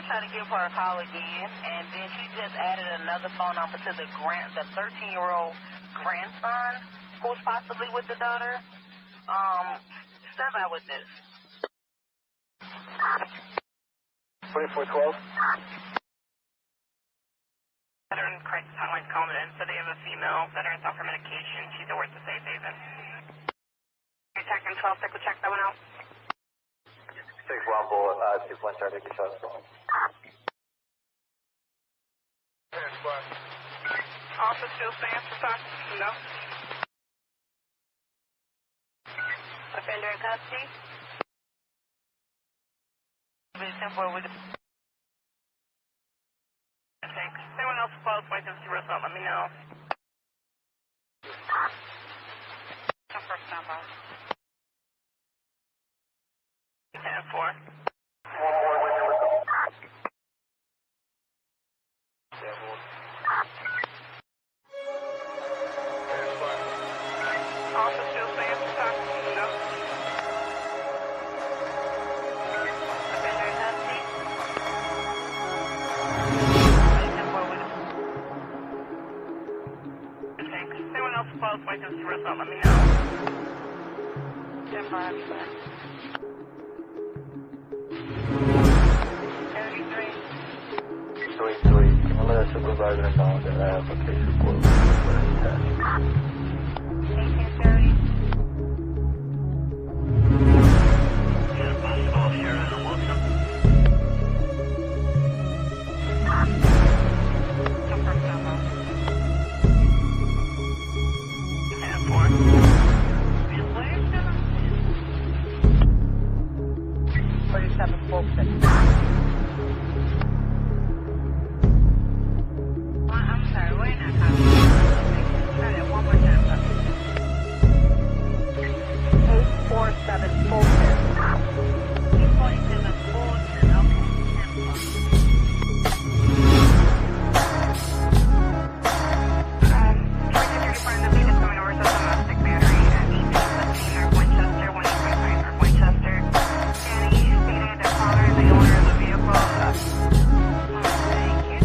try to give her a call again, and then she just added another phone number to the 13-year-old grandson who's possibly with the daughter. Step out with this. 2412. Veteran crisis hotline's calling in, so they have a female veteran off her medication. She's over at the safe haven. Detective 12, we'll check that one out. 6 Rumble, 2-1 start, making shots. Officer still stands for time? No. Offender in custody? Thanks. Anyone else close, point to 0, let me know. First number. 10-4. Officer still stands for time? No. Offender in custody? Thanks. Anyone else close, point to 0, let me know. 10-5. 33. I'm going to supervisor know that I have a case report for an attack. 1830. Yeah, possible here and Wilson. Confirm number. 10-4. I'm sorry, we're not copying. Try that one more time. 847 Fulton. 847 Fulton, okay. 2235 the beat is coming over to domestic battery at 1817 North Winchester, 1825 North Winchester. Danny stated the caller is the owner of the vehicle. Thank you.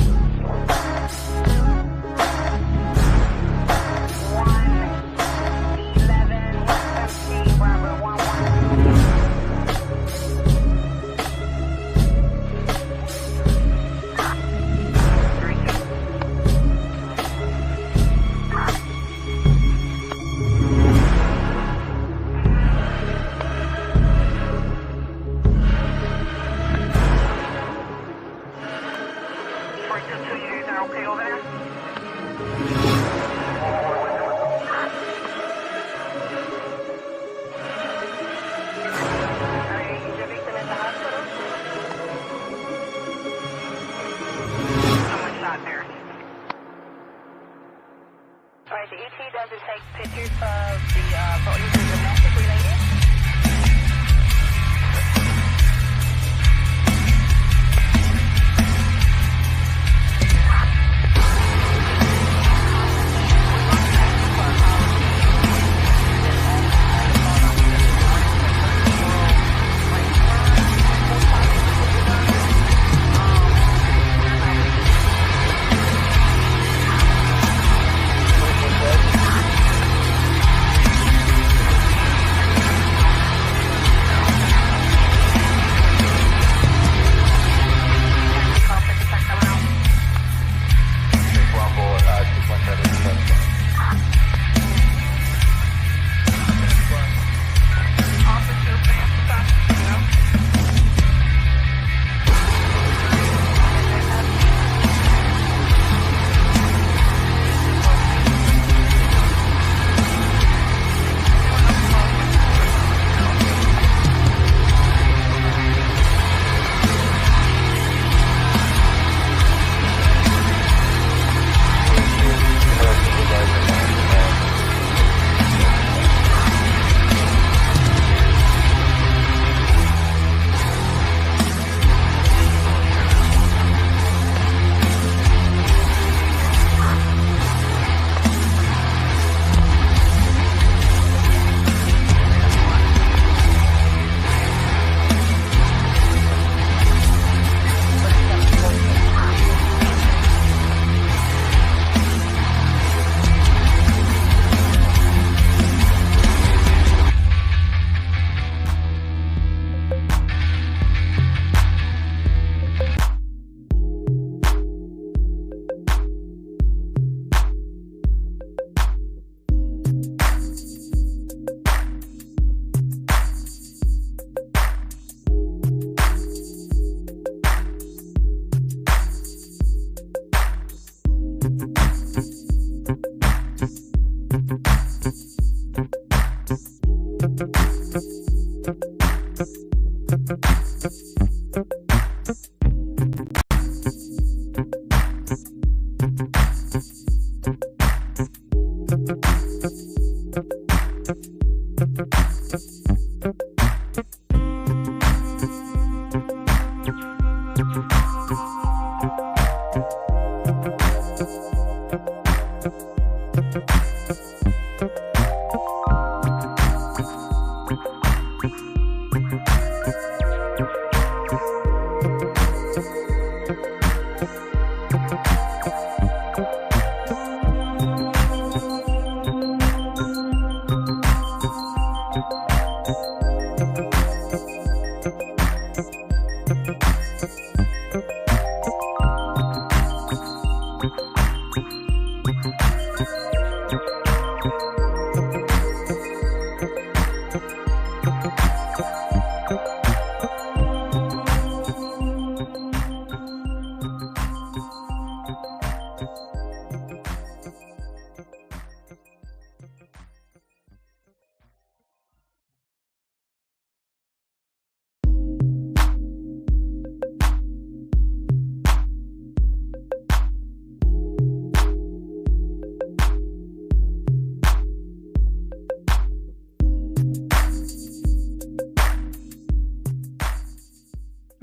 111 117 Robert 11.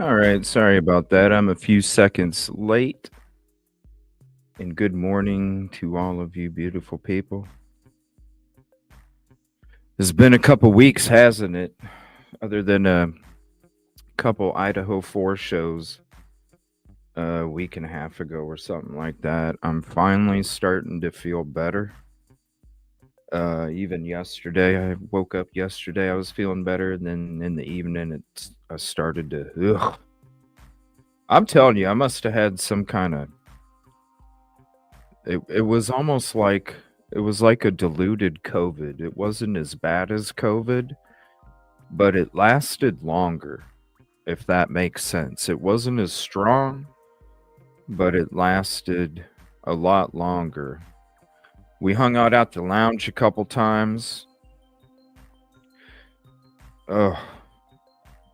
All right, sorry about that. I'm a few seconds late. And good morning to all of you beautiful people. It's been a couple weeks, hasn't it? Other than a couple Idaho 4 shows a week and a half ago or something like that. I'm finally starting to feel better. Even yesterday, I woke up yesterday, I was feeling better. And then in the evening, I started to, ugh. I'm telling you, I must have had some kind of, it was almost like, it was like a diluted COVID. It wasn't as bad as COVID, but it lasted longer, if that makes sense. It wasn't as strong, but it lasted a lot longer. We hung out at the lounge a couple times. Oh,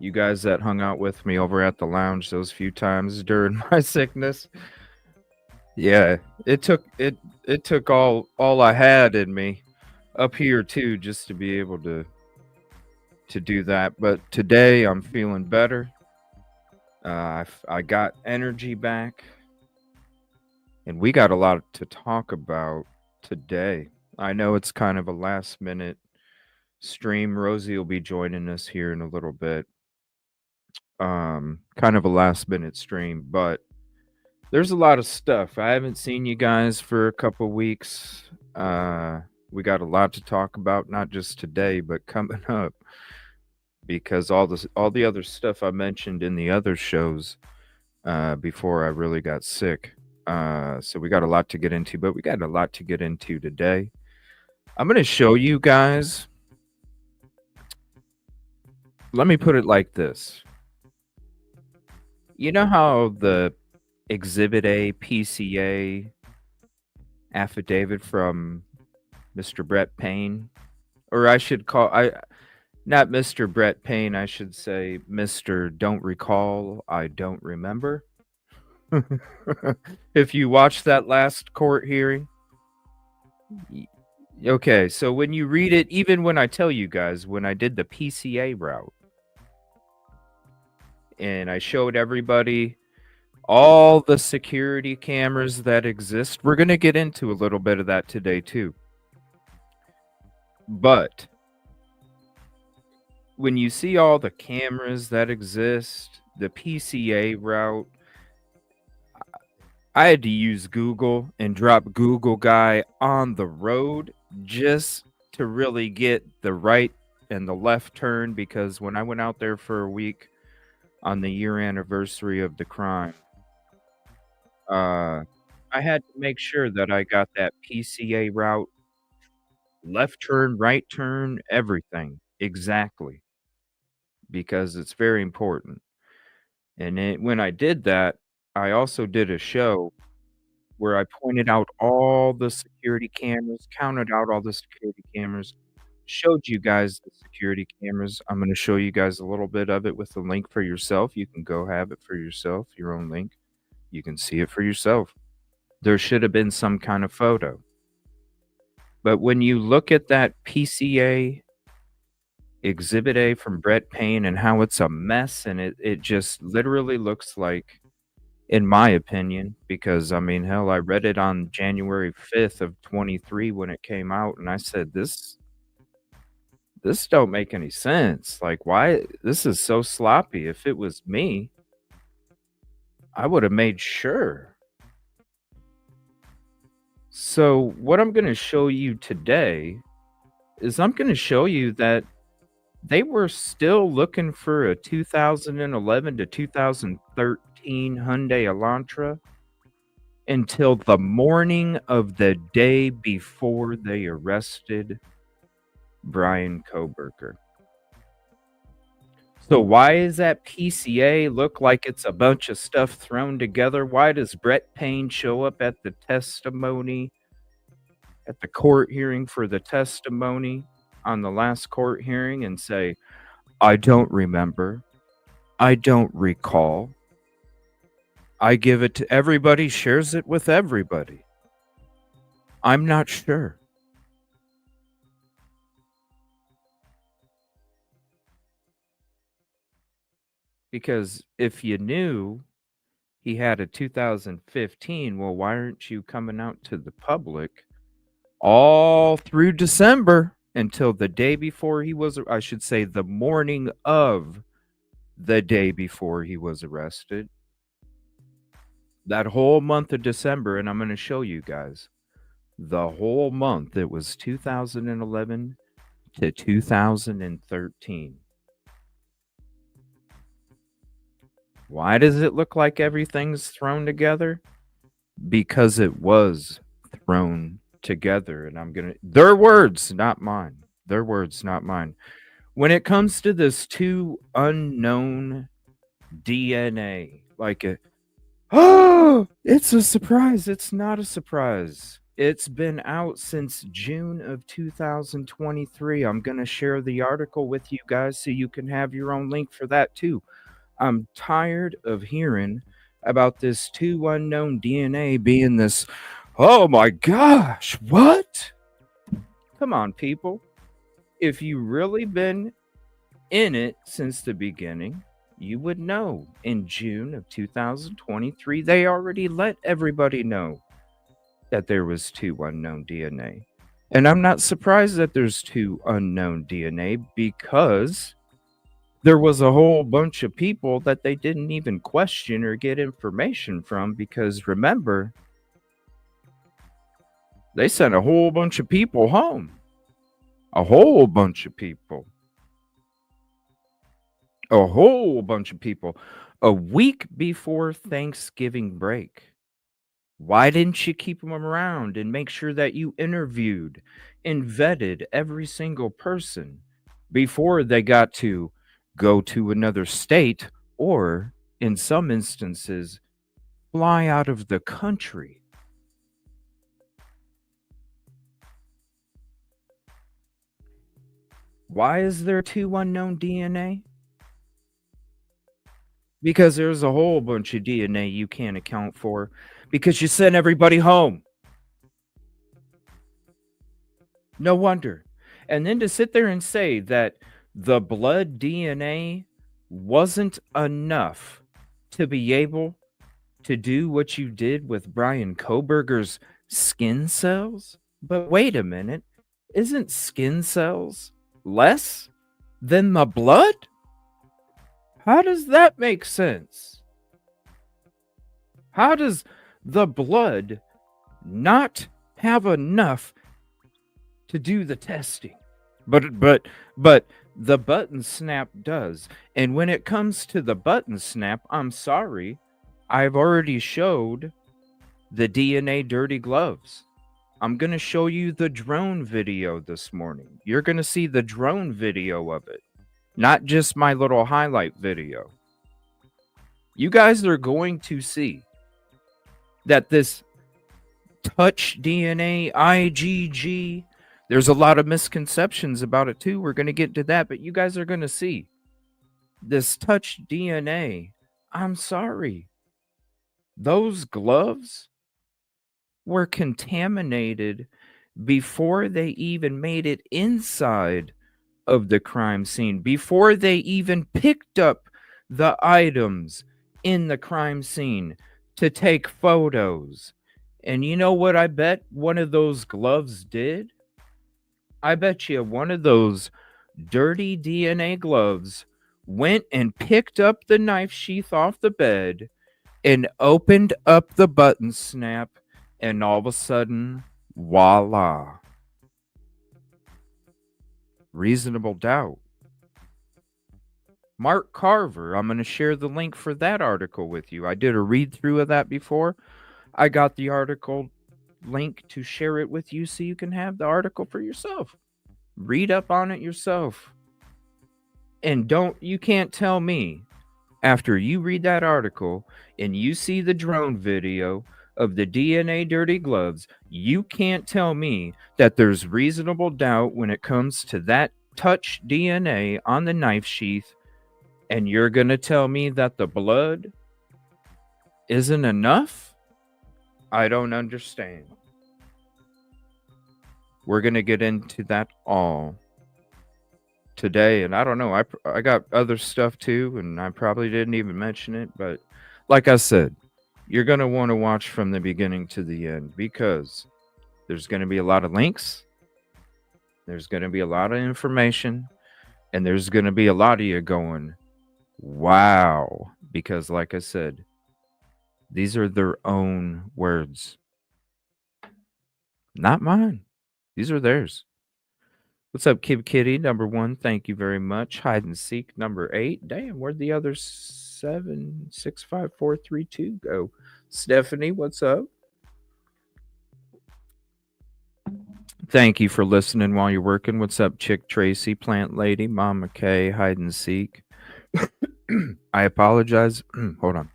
you guys that hung out with me over at the lounge those few times during my sickness. Yeah, it took all I had in me up here too just to be able to do that. But today I'm feeling better. I got energy back, and we got a lot to talk about today. I know it's kind of a last minute stream. Rosie will be joining us here in a little bit. Kind of a last minute stream, but there's a lot of stuff. I haven't seen you guys for a couple weeks. We got a lot to talk about, not just today, but coming up, because all the other stuff I mentioned in the other shows before I really got sick. So we got a lot to get into, but we got a lot to get into today. I'm going to show you guys. Let me put it like this. You know how the Exhibit A PCA affidavit from Mr. Brett Payne, or I should call not Mr. Brett Payne, I should say Mr. Don't Recall, I Don't Remember. If you watched that last court hearing. Okay, so when you read it, even when I tell you guys, when I did the PCA route, and I showed everybody all the security cameras that exist, we're going to get into a little bit of that today too. But when you see all the cameras that exist, the PCA route, I had to use Google and drop Google Guy on the road just to really get the right and the left turn, because when I went out there for a week on the year anniversary of the crime, I had to make sure that I got that PCA route, left turn, right turn, everything exactly, because it's very important. And when I did that, I also did a show where I pointed out all the security cameras, counted out all the security cameras, showed you guys the security cameras. I'm going to show you guys a little bit of it with the link for yourself. You can go have it for yourself, your own link. You can see it for yourself. There should have been some kind of photo. But when you look at that PCA Exhibit A from Brett Payne and how it's a mess, and it just literally looks like, in my opinion, because I mean, hell, I read it on January 5th of 23 when it came out, and I said, this don't make any sense. Like, why? This is so sloppy. If it was me, I would have made sure. So what I'm going to show you today is I'm going to show you that they were still looking for a 2011 to 2013 Hyundai Elantra until the morning of the day before they arrested Brian Koberger. So why does that PCA look like it's a bunch of stuff thrown together? Why does Brett Payne show up at the testimony, at the court hearing for the testimony on the last court hearing and say, I don't remember, I don't recall, I give it to everybody, shares it with everybody, I'm not sure. Because if you knew he had a 2015, well, why aren't you coming out to the public all through December until the day before he was, I should say, the morning of the day before he was arrested? That whole month of December, and I'm going to show you guys, the whole month, it was 2011 to 2013. Why does it look like everything's thrown together? Because it was thrown together. And I'm going to, their words, not mine. Their words, not mine. When it comes to this two unknown DNA, like oh, it's a surprise. It's not a surprise. It's been out since June of 2023. I'm going to share the article with you guys so you can have your own link for that too. I'm tired of hearing about this two unknown DNA being this, oh my gosh, what? Come on, people. If you really been in it since the beginning, you would know. In June of 2023, they already let everybody know that there was two unknown DNA. And I'm not surprised that there's two unknown DNA because there was a whole bunch of people that they didn't even question or get information from, because remember, they sent a whole bunch of people home. A whole bunch of people. A whole bunch of people. A week before Thanksgiving break. Why didn't you keep them around and make sure that you interviewed and vetted every single person before they got to go to another state, or in some instances, fly out of the country? Why is there two unknown DNA? Because there's a whole bunch of DNA you can't account for because you sent everybody home. No wonder. And then to sit there and say that the blood DNA wasn't enough to be able to do what you did with Brian Koberger's skin cells? But wait a minute, isn't skin cells less than the blood? How does that make sense? How does the blood not have enough to do the testing? But the button snap does. And when it comes to the button snap, I'm sorry, I've already showed the DNA dirty gloves. I'm going to show you the drone video this morning. You're going to see the drone video of it, not just my little highlight video. You guys are going to see that this touch DNA, IgG, there's a lot of misconceptions about it too. We're going to get to that, but you guys are going to see this touch DNA. I'm sorry. Those gloves were contaminated before they even made it inside of the crime scene, before they even picked up the items in the crime scene to take photos. And you know what I bet one of those gloves did? I bet you one of those dirty DNA gloves went and picked up the knife sheath off the bed and opened up the button snap, and all of a sudden, voila. Reasonable doubt. Mark Carver. I'm going to share the link for that article with you. I did a read through of that before. I got the article link to share it with you so you can have the article for yourself. Read up on it yourself. And you can't tell me after you read that article and you see the drone video of the DNA dirty gloves, you can't tell me that there's reasonable doubt when it comes to that touch DNA on the knife sheath, and you're going to tell me that the blood isn't enough? I don't understand. We're going to get into that all today, and I don't know, I got other stuff too, and I probably didn't even mention it, but like I said, you're going to want to watch from the beginning to the end, because there's going to be a lot of links, there's going to be a lot of information, and there's going to be a lot of you going, wow, because like I said, these are their own words, not mine. These are theirs. What's up, Kid Kitty? Number 1, thank you very much. Hide and Seek, number 8. Damn, where'd the other 7, 6, 5, 4, 3, 2 go? Stephanie, what's up? Thank you for listening while you're working. What's up, Chick Tracy, Plant Lady, Mama K, Hide and Seek? I apologize. Hold on.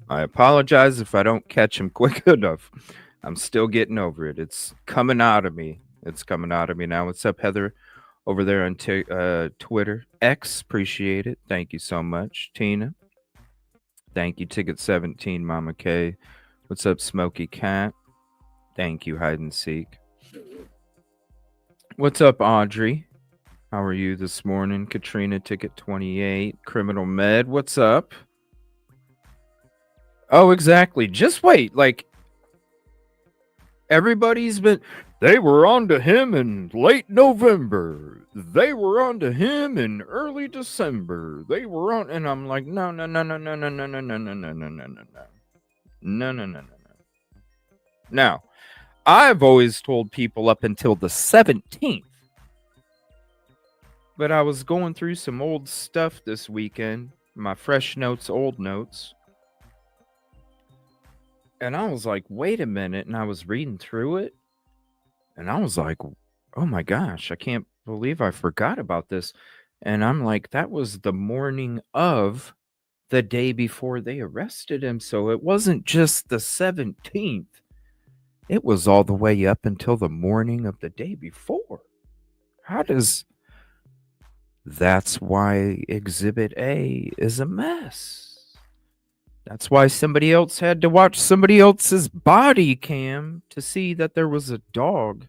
I apologize if I don't catch him quick enough. I'm still getting over it. It's coming out of me. It's coming out of me now. What's up, Heather? Over there on Twitter. X, appreciate it. Thank you so much. Tina. Thank you. Ticket 17, Mama K. What's up, Smoky Cat? Thank you, Hide and Seek. What's up, Audrey? How are you this morning? Katrina, Ticket 28. Criminal Med, what's up? Oh, exactly. Just wait. Like, everybody's been... They were on to him in late November. They were on to him in early December. They were on... And I'm like, no. Now, I've always told people up until the 17th. But I was going through some old stuff this weekend. My fresh notes, old notes. And I was like, wait a minute. And I was reading through it. And I was like, oh my gosh, I can't believe I forgot about this. And I'm like, that was the morning of the day before they arrested him. So it wasn't just the 17th. It was all the way up until the morning of the day before. How does... That's why Exhibit A is a mess. That's why somebody else had to watch somebody else's body cam to see that there was a dog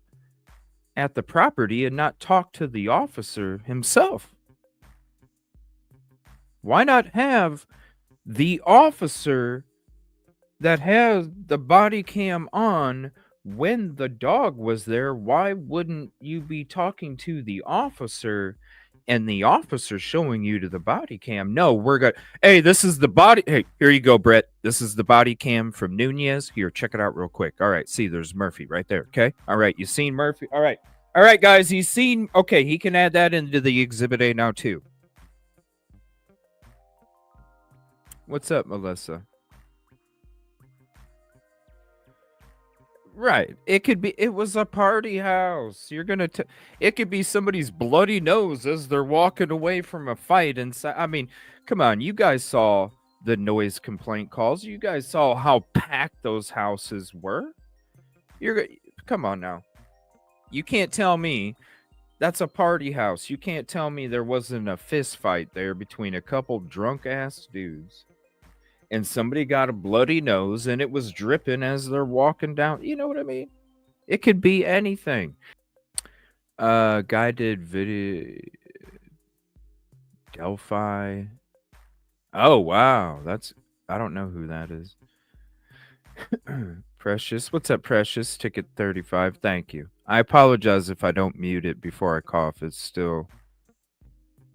at the property and not talk to the officer himself. Why not have the officer that has the body cam on when the dog was there? Why wouldn't you be talking to the officer and the officer showing you to the body cam? No, we're good. Hey, this is the body. Hey, here you go, Brett. This is the body cam from Nunez. Here, check it out real quick. All right, see, there's Murphy right there. Okay. All right, you seen Murphy? All right. All right, guys, he's seen. Okay, he can add that into the Exhibit A now, too. What's up, Melissa? Right. It could be, it was a party house. You're going to, it could be somebody's bloody nose as they're walking away from a fight. And I mean, come on, you guys saw the noise complaint calls. You guys saw how packed those houses were. Come on now. You can't tell me that's a party house. You can't tell me there wasn't a fist fight there between a couple drunk ass dudes. And somebody got a bloody nose and it was dripping as they're walking down. You know what I mean? It could be anything. Guy did video. Delphi. Oh, wow. I don't know who that is. Precious. What's up, Precious? Ticket 35. Thank you. I apologize if I don't mute it before I cough. It's still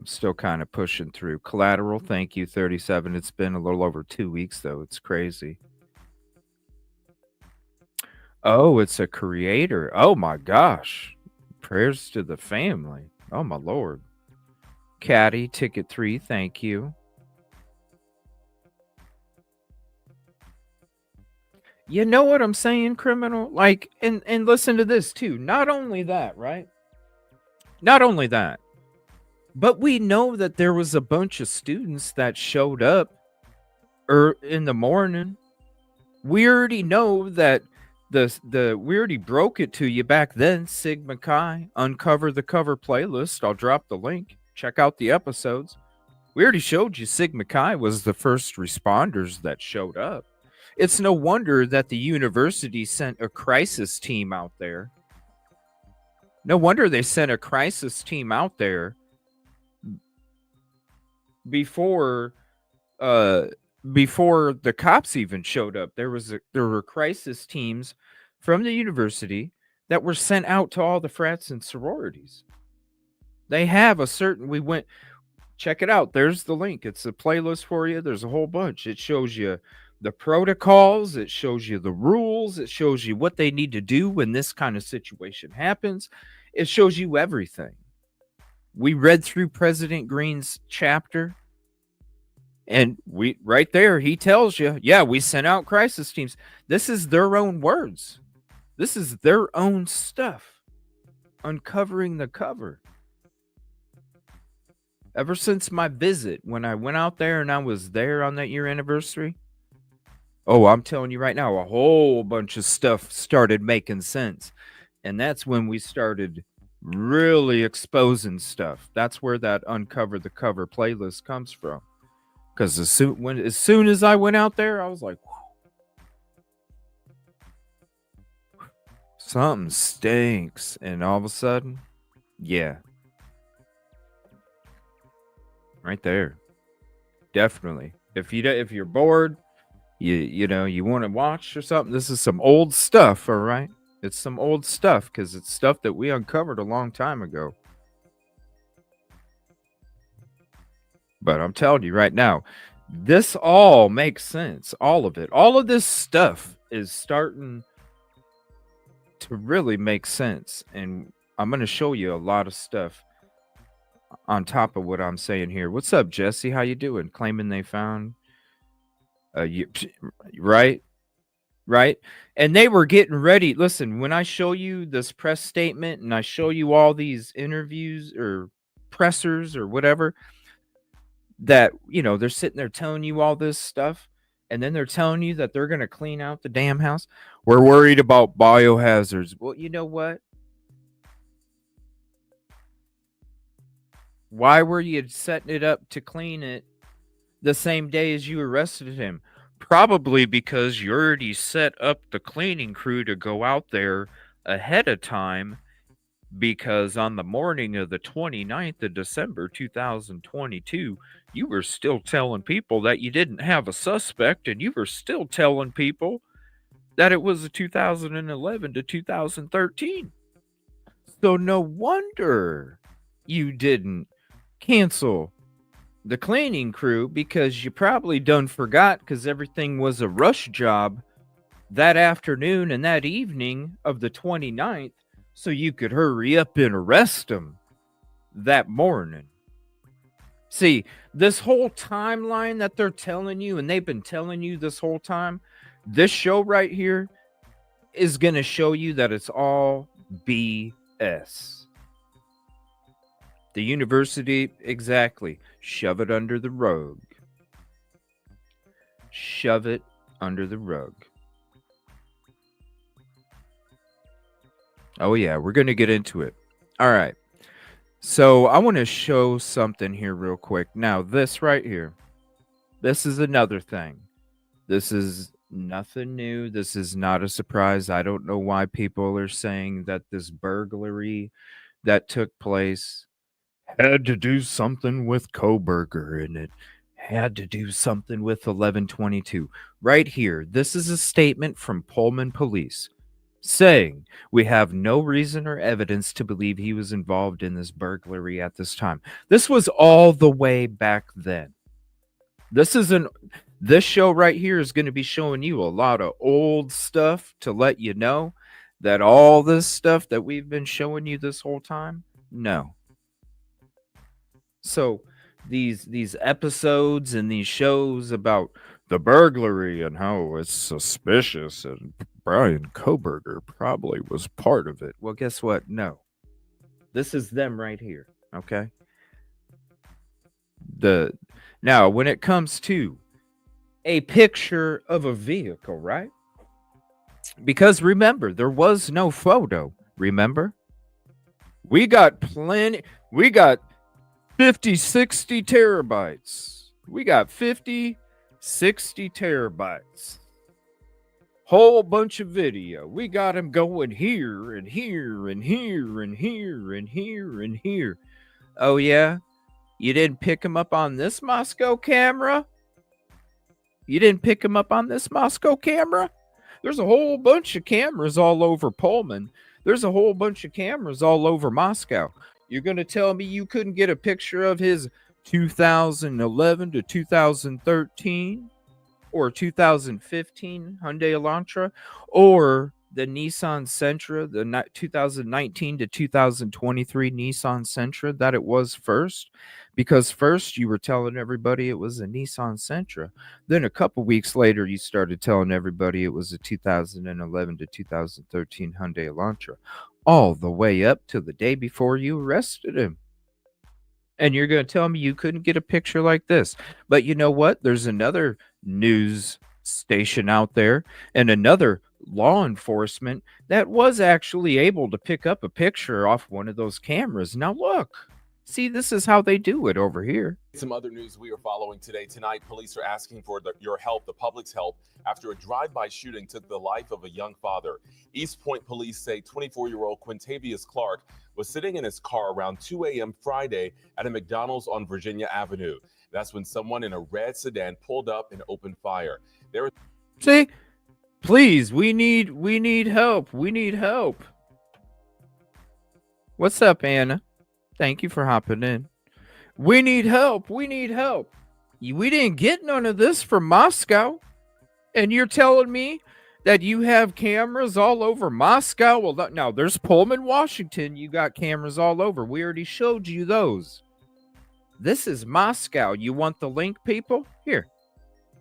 I'm still kind of pushing through. Collateral, thank you, 37. It's been a little over 2 weeks, though. It's crazy. Oh, it's a creator. Oh, my gosh. Prayers to the family. Oh, my Lord. Caddy, ticket 3, thank you. You know what I'm saying, criminal? Like, and listen to this, too. Not only that, right? Not only that, but we know that there was a bunch of students that showed up in the morning. We already know that we already broke it to you back then. Sigma Chi, Uncover the Cover playlist. I'll drop the link. Check out the episodes. We already showed you Sigma Chi was the first responders that showed up. It's no wonder that the university sent a crisis team out there. No wonder they sent a crisis team out there before the cops even showed up. There were crisis teams from the university that were sent out to all the frats and sororities. They have check it out. There's the link. It's a playlist for you. There's a whole bunch. It shows you the protocols. It shows you the rules. It shows you what they need to do when this kind of situation happens. It shows you everything. We read through President Green's chapter, and right there, he tells you, yeah, we sent out crisis teams. This is their own words. This is their own stuff. Uncovering the cover. Ever since my visit, when I went out there and I was there on that year anniversary, oh, I'm telling you right now, a whole bunch of stuff started making sense. And that's when we started really exposing stuff. That's where that Uncover the Cover playlist comes from. Because as soon as I went out there, I was like, something stinks. And all of a sudden, yeah. Right there. Definitely. If you're bored, you want to watch or something, this is some old stuff, all right? It's some old stuff because it's stuff that we uncovered a long time ago. But I'm telling you right now, this all makes sense. All of it. All of this stuff is starting to really make sense. And I'm going to show you a lot of stuff on top of what I'm saying here. What's up, Jesse? How you doing? Claiming they found right? And they were getting ready. Listen, when I show you this press statement and I show you all these interviews or pressers or whatever, that, they're sitting there telling you all this stuff, and then they're telling you that they're going to clean out the damn house. We're worried about biohazards. Well, you know what? Why were you setting it up to clean it the same day as you arrested him? Probably because you already set up the cleaning crew to go out there ahead of time, because on the morning of the 29th of December 2022, you were still telling people that you didn't have a suspect, and you were still telling people that it was a 2011 to 2013. So no wonder you didn't cancel the cleaning crew, because you probably done forgot, because everything was a rush job that afternoon and that evening of the 29th, so you could hurry up and arrest them that morning. See, this whole timeline that they're telling you, and they've been telling you this whole time, this show right here is going to show you that it's all BS. The university, exactly. Shove it under the rug. Shove it under the rug. Oh, yeah, we're going to get into it. All right. So I want to show something here real quick. Now, this right here, this is another thing. This is nothing new. This is not a surprise. I don't know why people are saying that this burglary that took place had to do something with Coburger, and it had to do something with 1122. Right here, this is a statement from Pullman Police. saying we have no reason or evidence to believe he was involved in this burglary at this time. This was all the way back then. This show right here is going to be showing you a lot of old stuff to let you know that all this stuff that we've been showing you this whole time, no. So these episodes and these shows about the burglary and how it's suspicious and Brian Koberger probably was part of it. Well, guess what? No. This is them right here, okay? Now, when it comes to a picture of a vehicle, right? Because remember, there was no photo, remember? We got 50, 60 terabytes. We got 50, 60 terabytes. Whole bunch of video. We got him going here and here and here and here and here and here. Oh, yeah? You didn't pick him up on this Moscow camera? You didn't pick him up on this Moscow camera? There's a whole bunch of cameras all over Pullman. There's a whole bunch of cameras all over Moscow. You're going to tell me you couldn't get a picture of his 2011 to 2013 or 2015 Hyundai Elantra or the Nissan Sentra, the 2019 to 2023 Nissan Sentra that it was first? Because first you were telling everybody it was a Nissan Sentra. Then a couple weeks later, you started telling everybody it was a 2011 to 2013 Hyundai Elantra. All the way up to the day before you arrested him. And you're going to tell me you couldn't get a picture like this. But you know what? There's another news station out there and another law enforcement that was actually able to pick up a picture off one of those cameras. Now look. See, this is how they do it over here. Some other news we are following today. Tonight, police are asking for your help, the public's help, after a drive-by shooting took the life of a young father. East Point police say 24-year-old Quintavious Clark was sitting in his car around 2 a.m. Friday at a McDonald's on Virginia Avenue. That's when someone in a red sedan pulled up and opened fire. See, please, we need help. We need help. What's up, Anna? Thank you for hopping in. We need help. We need help. We didn't get none of this from Moscow. And you're telling me that you have cameras all over Moscow? Well, now there's Pullman, Washington. You got cameras all over. We already showed you those. This is Moscow. You want the link, people? Here.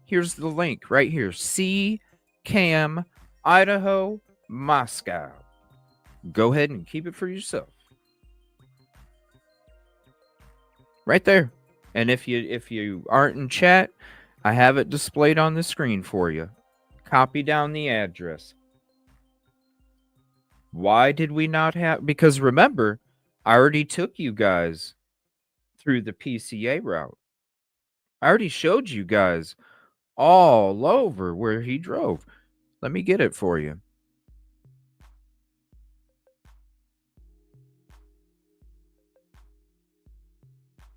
Here's the link right here. C-Cam, Idaho, Moscow. Go ahead and keep it for yourself. Right there. And if you aren't in chat, I have it displayed on the screen for you. Copy down the address. Why did we not have... Because remember, I already took you guys through the PCA route. I already showed you guys all over where he drove. Let me get it for you.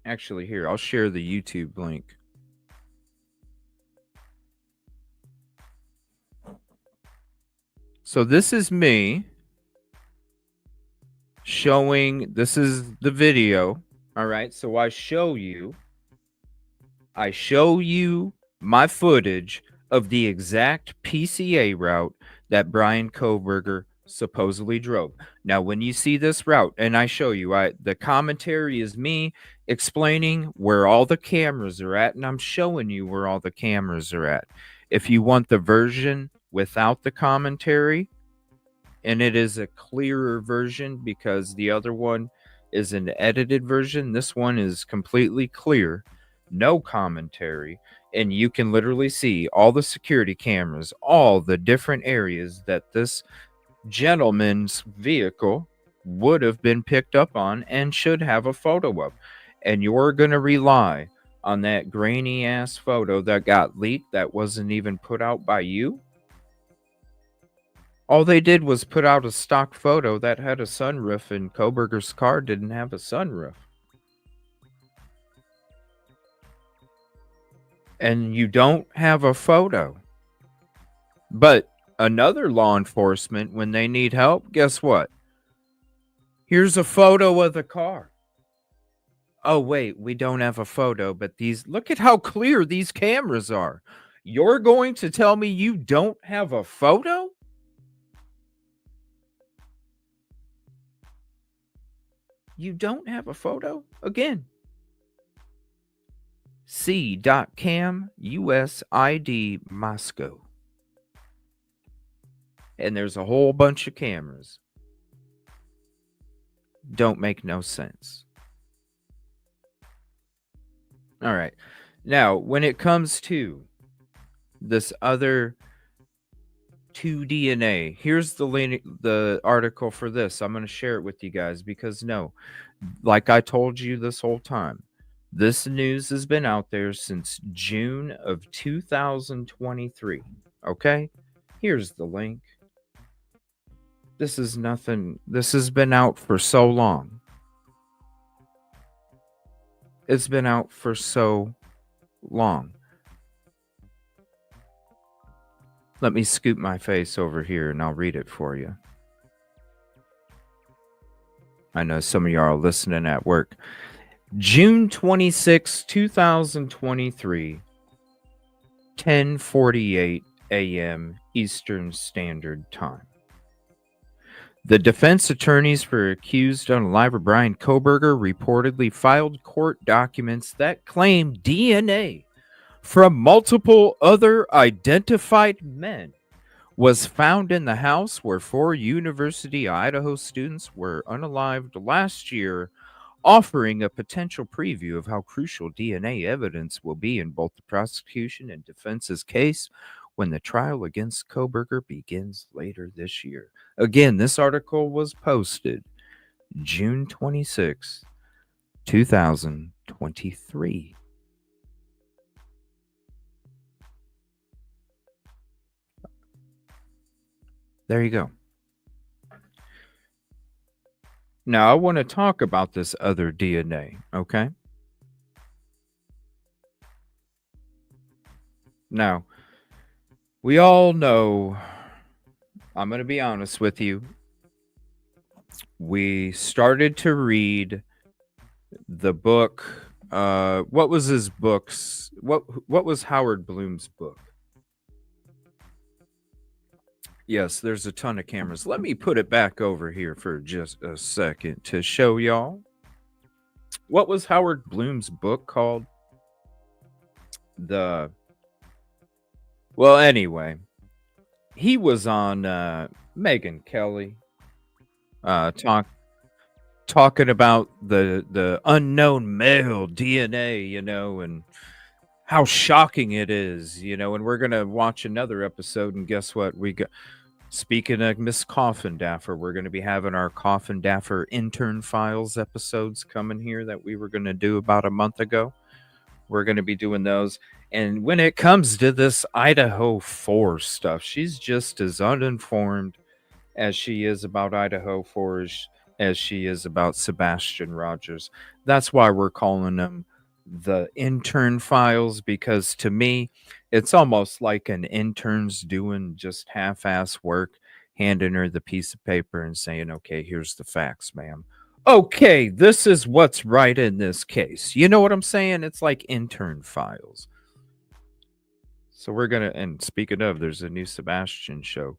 Actually, here, I'll share the YouTube link. So this is me showing, this is the video. All right, so I show you my footage of the exact PCA route that Brian Koberger supposedly drove. Now, when you see this route, and I show you, the commentary is me explaining where all the cameras are at, and I'm showing you where all the cameras are at. If you want the version without the commentary, and it is a clearer version because the other one is an edited version, this one is completely clear, no commentary, and you can literally see all the security cameras, all the different areas that this gentleman's vehicle would have been picked up on and should have a photo of. And you're going to rely on that grainy ass photo that got leaked that wasn't even put out by you? All they did was put out a stock photo that had a sunroof, and Koberger's car didn't have a sunroof. And you don't have a photo. But Another law enforcement, when they need help, guess what? Here's a photo of the car. Oh, wait, we don't have a photo, but look at how clear these cameras are. You're going to tell me you don't have a photo? You don't have a photo? Again. C.cam USID Moscow. And there's a whole bunch of cameras. Don't make no sense. All right. Now, when it comes to this other 2DNA, here's the article for this. I'm going to share it with you guys because like I told you this whole time, this news has been out there since June of 2023. Okay? Here's the link. This is nothing. This has been out for so long. It's been out for so long. Let me scoop my face over here and I'll read it for you. I know some of y'all are listening at work. June 26, 2023, 10:48 a.m. Eastern Standard Time. The defense attorneys for accused unalive Brian Kohberger reportedly filed court documents that claim DNA from multiple other identified men was found in the house where 4 University of Idaho students were unalived last year, offering a potential preview of how crucial DNA evidence will be in both the prosecution and defense's case when the trial against Kohberger begins later this year. Again, this article was posted June 26, 2023. There you go. Now, I want to talk about this other DNA, okay? Now, we all know, I'm going to be honest with you, we started to read the book, what was his books? What was Howard Bloom's book? Yes, there's a ton of cameras. Let me put it back over here for just a second to show y'all. What was Howard Bloom's book called? Well, anyway, he was on Megyn Kelly talking about the unknown male DNA, and how shocking it is, and we're going to watch another episode, and guess what? Speaking of Miss Coffindaffer, we're going to be having our Coffindaffer intern files episodes coming here that we were going to do about a month ago. We're going to be doing those. And when it comes to this Idaho 4 stuff, she's just as uninformed as she is about Idaho 4 as she is about Sebastian Rogers. That's why we're calling them the intern files, because to me, it's almost like an intern's doing just half-ass work, handing her the piece of paper and saying, okay, here's the facts, ma'am. Okay, this is what's right in this case. You know what I'm saying? It's like intern files. So we're going to, and speaking of, there's a new Sebastian show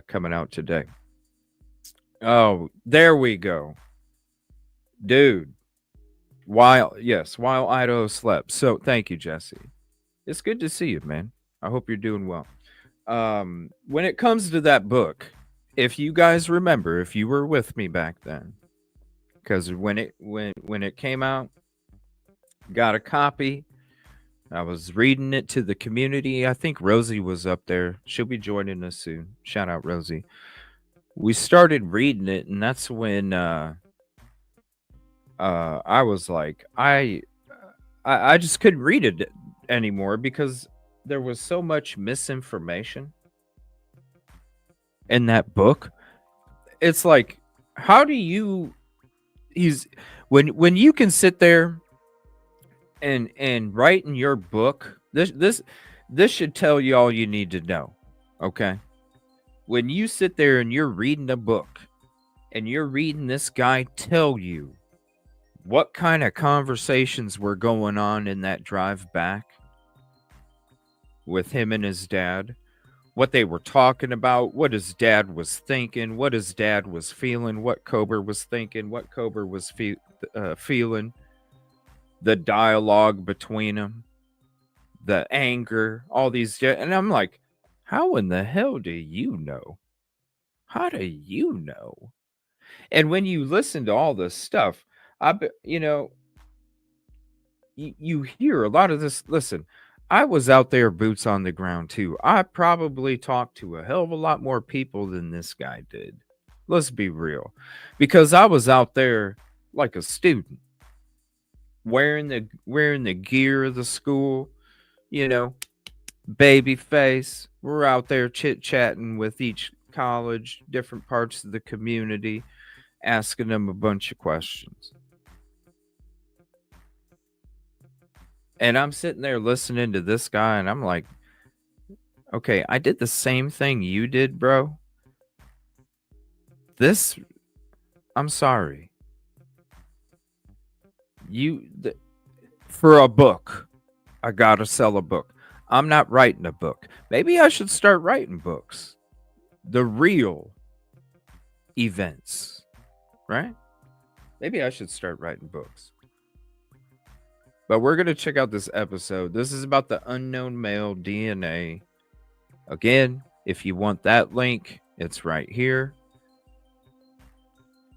coming out today. Oh, there we go. Dude. While Idaho slept. So thank you, Jesse. It's good to see you, man. I hope you're doing well. When it comes to that book, if you guys remember, if you were with me back then, because when it came out, got a copy. I was reading it to the community. I think Rosie was up there. She'll be joining us soon. Shout out, Rosie. We started reading it, and that's when I was like, I just couldn't read it anymore because there was so much misinformation in that book. It's like, how do you? When you can sit there and write in your book, this should tell you all you need to know. Okay, When you sit there and you're reading a book and you're reading this guy tell you what kind of conversations were going on in that drive back with him and his dad, what they were talking about, what his dad was thinking, what his dad was feeling, what Cobra was thinking, what Cobra was feeling, the dialogue between them, the anger, all these. And I'm like, how in the hell do you know? How do you know? And when you listen to all this stuff, you hear a lot of this. Listen, I was out there boots on the ground too. I probably talked to a hell of a lot more people than this guy did. Let's be real. Because I was out there like a student, wearing the gear of the school, baby face. We're out there chit-chatting with each college, different parts of the community, asking them a bunch of questions. And I'm sitting there listening to this guy, and I'm like, okay, I did the same thing you did, bro. I'm sorry. For a book, I gotta sell a book. I'm not writing a book. Maybe I should start writing books. The real events, right? Maybe I should start writing books. But we're going to check out this episode. This is about the unknown male DNA. Again, if you want that link, it's right here.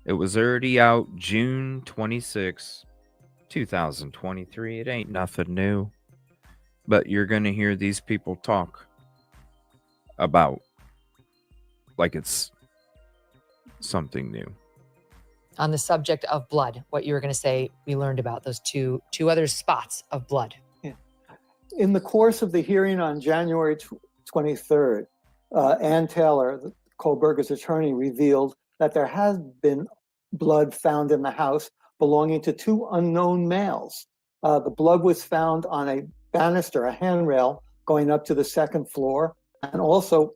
It was already out June 26, 2023. It ain't nothing new. But you're going to hear these people talk about like it's something new. On the subject of blood, what you were going to say, we learned about those two other spots of blood. Yeah. In the course of the hearing on January 23rd, Ann Taylor, Kohlberger's attorney, revealed that there has been blood found in the house belonging to two unknown males. The blood was found on a banister, a handrail, going up to the second floor, and also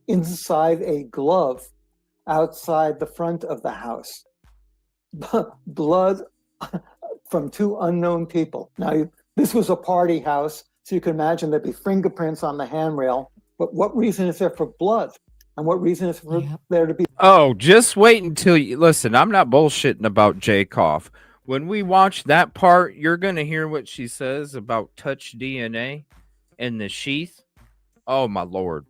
inside a glove outside the front of the house. Blood from two unknown people. Now, this was a party house, so you can imagine there'd be fingerprints on the handrail. But what reason is there for blood? And what reason is for there to be? Oh, just wait until you listen. I'm not bullshitting about Jay Koff. When we watch that part, you're going to hear what she says about touch DNA and the sheath. Oh, my Lord.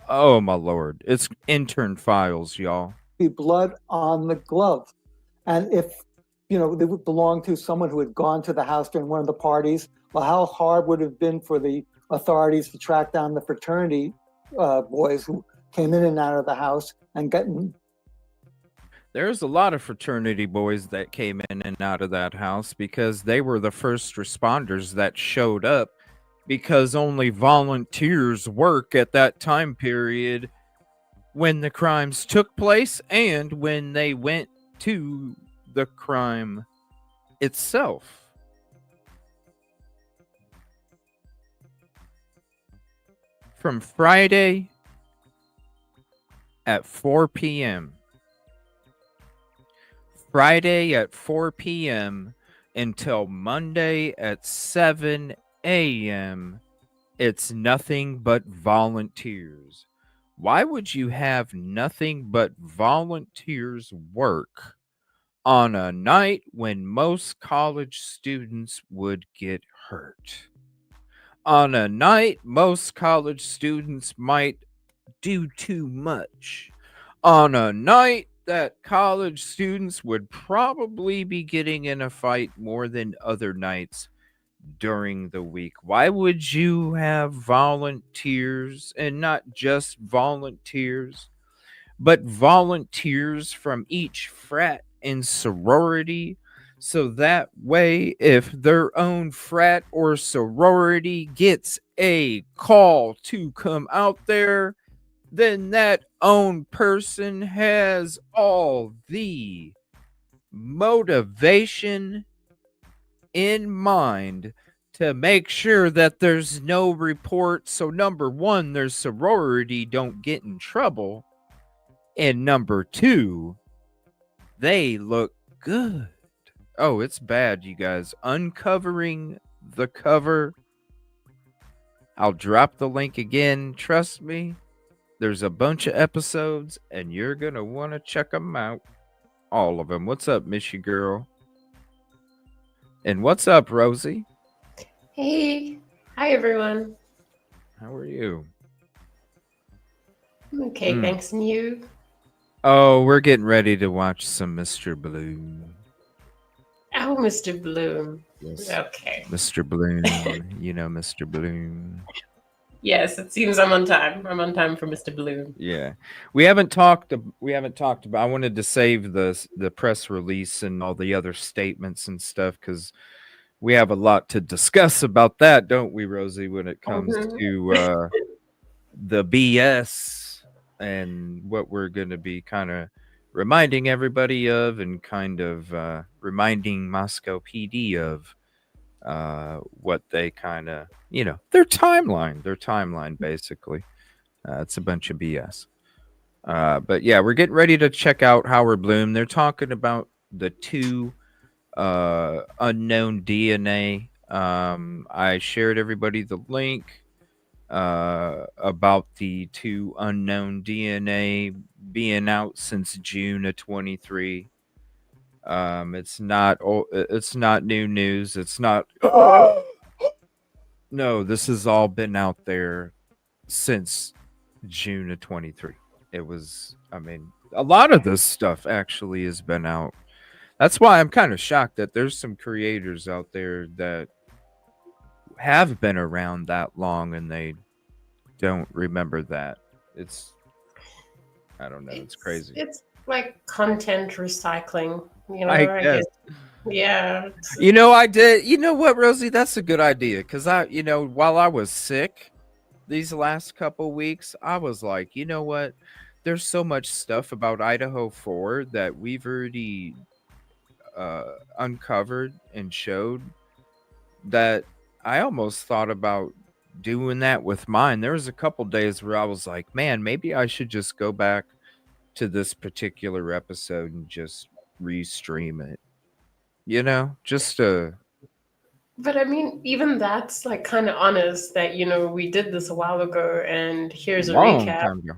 Oh, my Lord. It's intern files, y'all. Be blood on the glove. And if, they would belong to someone who had gone to the house during one of the parties, well, how hard would it have been for the authorities to track down the fraternity boys who came in and out of the house and gotten. There's a lot of fraternity boys that came in and out of that house because they were the first responders that showed up, because only volunteers work at that time period when the crimes took place and when they went to the crime itself. From Friday at 4 p.m. Friday at 4 p.m. until Monday at 7 a.m. It's nothing but volunteers. Why would you have nothing but volunteers work on a night when most college students would get hurt? On a night most college students might do too much. On a night that college students would probably be getting in a fight more than other nights during the week. Why would you have volunteers, and not just volunteers, but volunteers from each frat and sorority? So that way, if their own frat or sorority gets a call to come out there, then that own person has all the motivation in mind to make sure that there's no report. So number one, their sorority don't get in trouble. And number two, they look good. Oh, it's bad, you guys. Uncovering the cover. I'll drop the link again. Trust me. There's a bunch of episodes, and you're going to want to check them out. All of them. What's up, Missy girl? And what's up, Rosie? Hey, hi everyone. How are you? I'm okay, thanks. And you? Oh, we're getting ready to watch some Mr. Bloom. Oh, Mr. Bloom. Yes. Okay. Mr. Bloom. You know Mr. Bloom. Yes, it seems I'm on time. I'm on time for Mr. Bloom. Yeah. We haven't talked about, I wanted to save the press release and all the other statements and stuff because we have a lot to discuss about that, don't we, Rosie, when it comes to the BS and what we're going to be kind of reminding everybody of and kind of reminding Moscow PD of what they kind of, their timeline, basically. It's a bunch of BS. But yeah, we're getting ready to check out Howard Bloom. They're talking about the two unknown DNA. I shared everybody the link about the two unknown DNA being out since June of 23. It's not new news. It's not. No, this has all been out there since June of 23. It was, a lot of this stuff actually has been out. That's why I'm kind of shocked that there's some creators out there that have been around that long and they don't remember that. I don't know. It's crazy. It's like content recycling, I guess. Yeah. I did. You know what, Rosie? That's a good idea. Because while I was sick these last couple weeks, I was like, you know what? There's so much stuff about Idaho 4 that we've already uncovered and showed that I almost thought about doing that with mine. There was a couple days where I was like, man, maybe I should just go back to this particular episode and just restream it. Just to. But even that's like kind of honest that, we did this a while ago and here's a Long recap. time ago.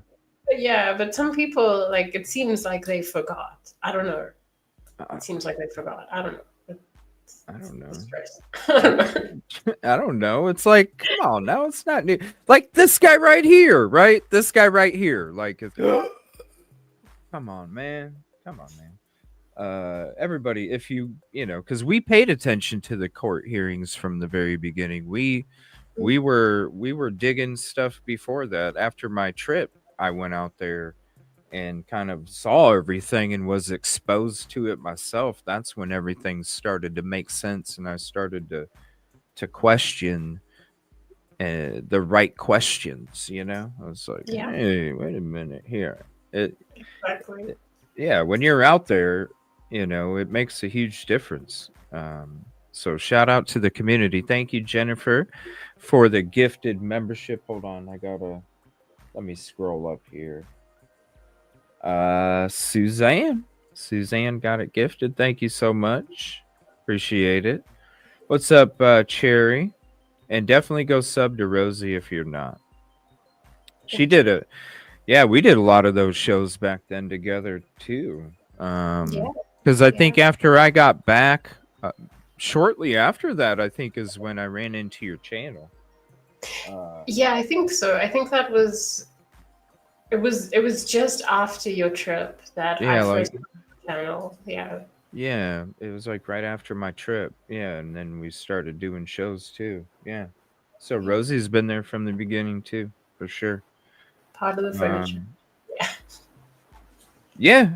Yeah, but some people, it seems like they forgot. I don't know. It seems like they forgot. I don't know. I don't know. I don't know. I don't know. It's like, come on, now it's not new. Like this guy right here, right? This guy right here. Like, come on, man. Everybody, if because we paid attention to the court hearings from the very beginning. We were digging stuff before that. After my trip, I went out there and kind of saw everything and was exposed to it myself. That's when everything started to make sense and I started to question the right questions, I was like, hey, wait a minute here. Exactly. Yeah, when you're out there, it makes a huge difference. So shout out to the community. Thank you, Jennifer, for the gifted membership. Hold on, let me scroll up here. Suzanne got it gifted. Thank you so much. Appreciate it. What's up, Cherry? And definitely go sub to Rosie if you're not. We did a lot of those shows back then together too. Because I think after I got back, shortly after that, I think is when I ran into your channel. Yeah, I think so. I think that was. It was just after your trip that I first got the channel. Yeah. Yeah, it was like right after my trip. Yeah, and then we started doing shows too. Yeah. So Rosie's been there from the beginning too, for sure. Part of the furniture. Yeah.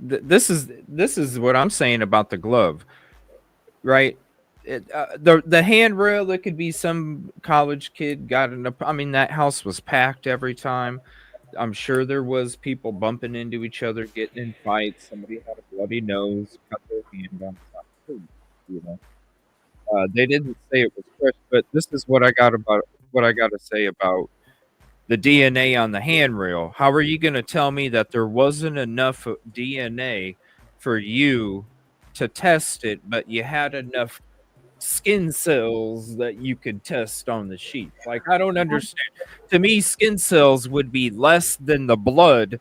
This is what I'm saying about the glove, right? The handrail, it could be some college kid got in that house was packed every time. I'm sure there was people bumping into each other, getting in fights. Somebody had a bloody nose, cut their hand on top, They didn't say it was fresh, but this is what I got to say about the DNA on the handrail. How are you going to tell me that there wasn't enough DNA for you to test it, but you had enough skin cells that you could test on the sheet? Like, I don't understand. To me, skin cells would be less than the blood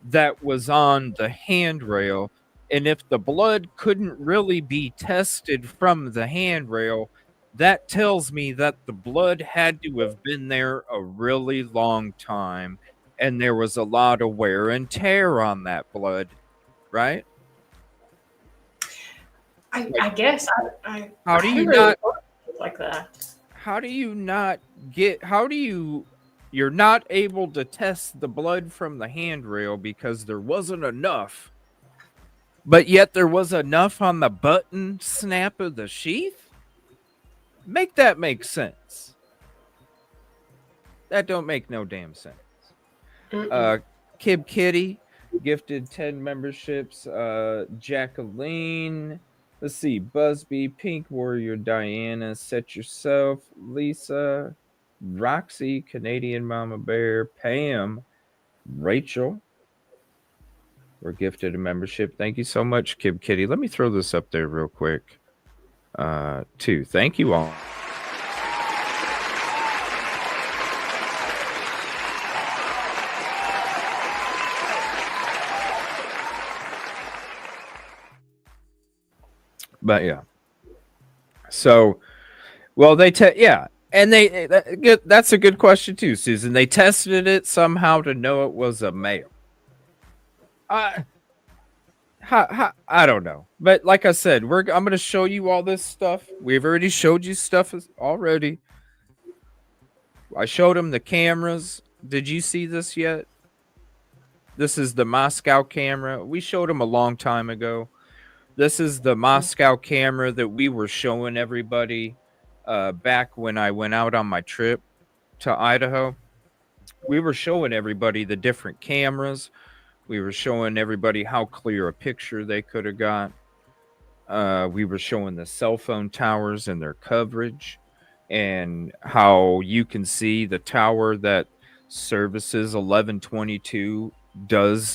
that was on the handrail. And if the blood couldn't really be tested from the handrail, that tells me that the blood had to have been there a really long time, and there was a lot of wear and tear on that blood, right? I guess I How do you hadn't really not thought of it like that. how do you not get how do you you're not able to test the blood from the handrail because there wasn't enough, but yet there was enough on the button snap of the sheath? Make that make sense. That don't make no damn sense. Kib Kitty gifted 10 memberships. Jacqueline, let's see, Busby, Pink Warrior, Diana, Set Yourself, Lisa, Roxy, Canadian Mama Bear, Pam, Rachel were gifted a membership. Thank you so much, Kib Kitty. Let me throw this up there real quick. Too. Thank you all. But yeah. So, well, and that's a good question too, Susan. They tested it somehow to know it was a male. I don't know, but like I said, I'm going to show you all this stuff. We've already showed you stuff already. I showed them the cameras. Did you see this yet? This is the Moscow camera. We showed them a long time ago. This is the Moscow camera that we were showing everybody back when I went out on my trip to Idaho. We were showing everybody the different cameras. We were showing everybody how clear a picture they could have got. We were showing the cell phone towers and their coverage, and how you can see the tower that services 1122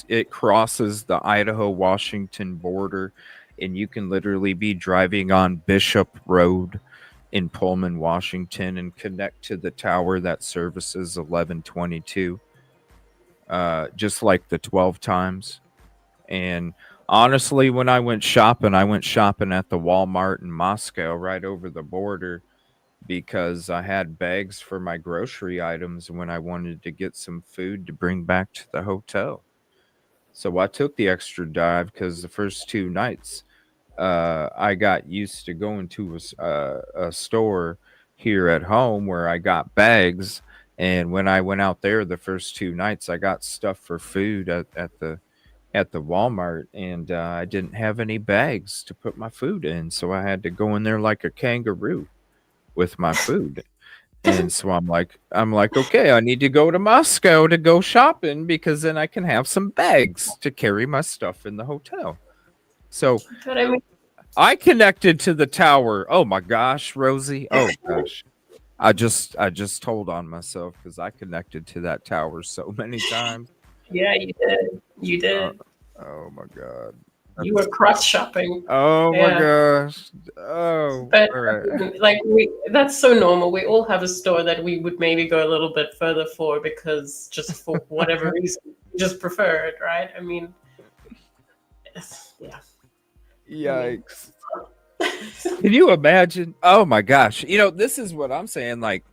it crosses the Idaho-Washington border, and you can literally be driving on Bishop Road in Pullman, Washington, and connect to the tower that services 1122, just like the 12 times. And honestly, when I went shopping at the Walmart in Moscow right over the border, because I had bags for my grocery items when I wanted to get some food to bring back to the hotel. So I took the extra dive because the first 2 nights I got used to going to a store here at home where I got bags. And when I went out there the first 2 nights, I got stuff for food at the Walmart, and I didn't have any bags to put my food in. So I had to go in there like a kangaroo with my food. And so I'm like, okay, I need to go to Moscow to go shopping because then I can have some bags to carry my stuff in the hotel. So But I mean, I connected to the tower. Oh my gosh, Rosie. Oh gosh. I just told on myself because I connected to that tower so many times. yeah, you did. You did. Oh my God. You were cross shopping. Oh my Yeah. gosh. Oh, But all right. like that's so normal. We all have a store that we would maybe go a little bit further for because just for whatever reason, we just prefer it, right? I mean, yeah. Yikes. Can you imagine? Oh my gosh. This is what I'm saying. Like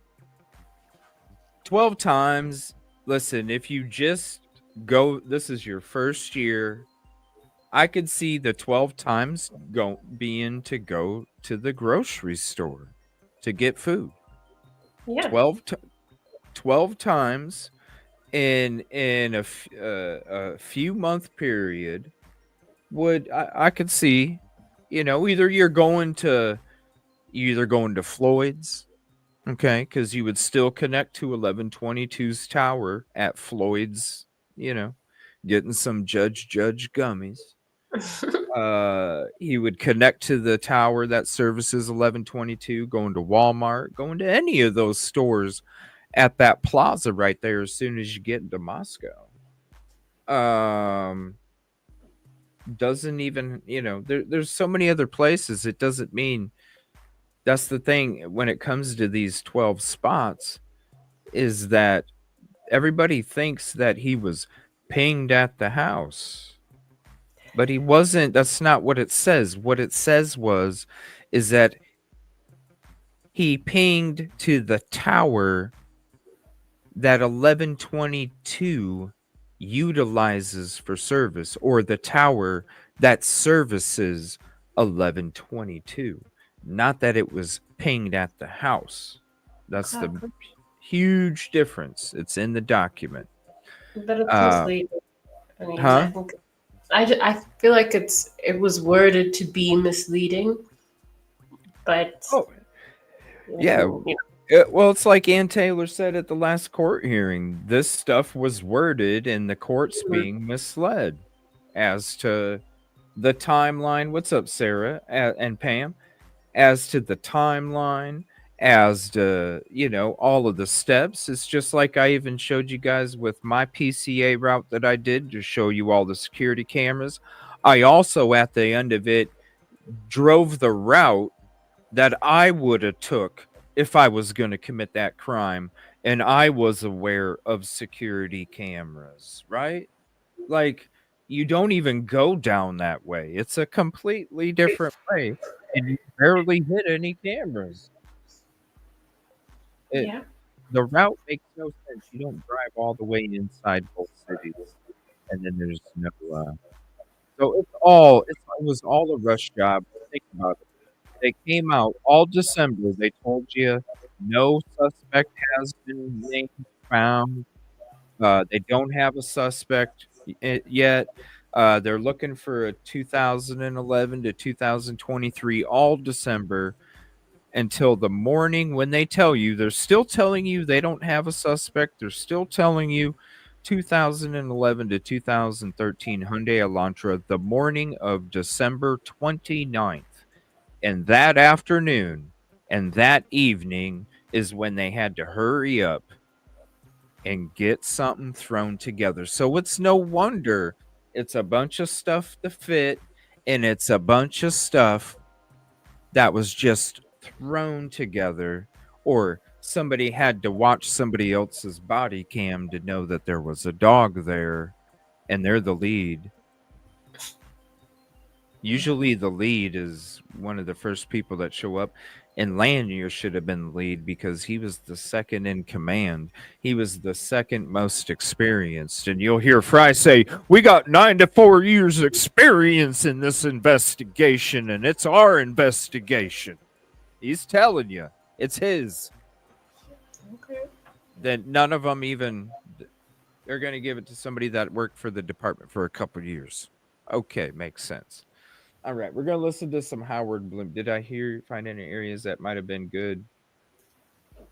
12 times. Listen, if you just go, this is your first year. I could see the 12 times being to go to the grocery store to get food. Yeah. 12 times in a few month period I could see, either you're going to Floyd's, okay, because you would still connect to 1122's tower at Floyd's, getting some Judge gummies. He would connect to the tower that services 1122, going to Walmart, going to any of those stores at that plaza right there as soon as you get into Moscow. Doesn't even, there's so many other places. It doesn't mean, that's the thing when it comes to these 12 spots, is that everybody thinks that he was pinged at the house. But he wasn't. That's not what it says. What it says is that he pinged to the tower that 1122 utilizes for service, or the tower that services 1122. Not that it was pinged at the house. That's the huge difference. It's in the document. But it's misleading. I mean, Huh? I think I feel like it was worded to be misleading, but yeah. you know. Well, it's like Ann Taylor said at the last court hearing. This stuff was worded in the courts being misled as to the timeline. What's up, Sarah and Pam? As to the timeline, as to, all of the steps. It's just like I even showed you guys with my PCA route that I did to show you all the security cameras. I also, at the end of it, drove the route that I would have took if I was going to commit that crime, and I was aware of security cameras, right? Like, you don't even go down that way. It's a completely different way, and you barely hit any cameras. Yeah. The route makes no sense. You don't drive all the way inside both cities, and then there's no. So it was all a rush job. Think about it. They came out all December. They told you no suspect has been found. They don't have a suspect yet. They're looking for a 2011 to 2023 all December until the morning when they tell you. They're still telling you they don't have a suspect. They're still telling you 2011 to 2013 Hyundai Elantra the morning of December 29th. And that afternoon and that evening is when they had to hurry up and get something thrown together. So it's no wonder it's a bunch of stuff to fit, and it's a bunch of stuff that was just thrown together, or somebody had to watch somebody else's body cam to know that there was a dog there, and they're the lead. Usually the lead is one of the first people that show up, and Lanier should have been the lead because he was the second in command. He was the second most experienced. And you'll hear Fry say, "We got 9 to 4 years experience in this investigation, and it's our investigation." He's telling you it's his. Okay. Then none of them even, they're going to give it to somebody that worked for the department for a couple years. Okay, makes sense. All right, we're going to listen to some Howard Bloom. Did I find any areas that might have been good?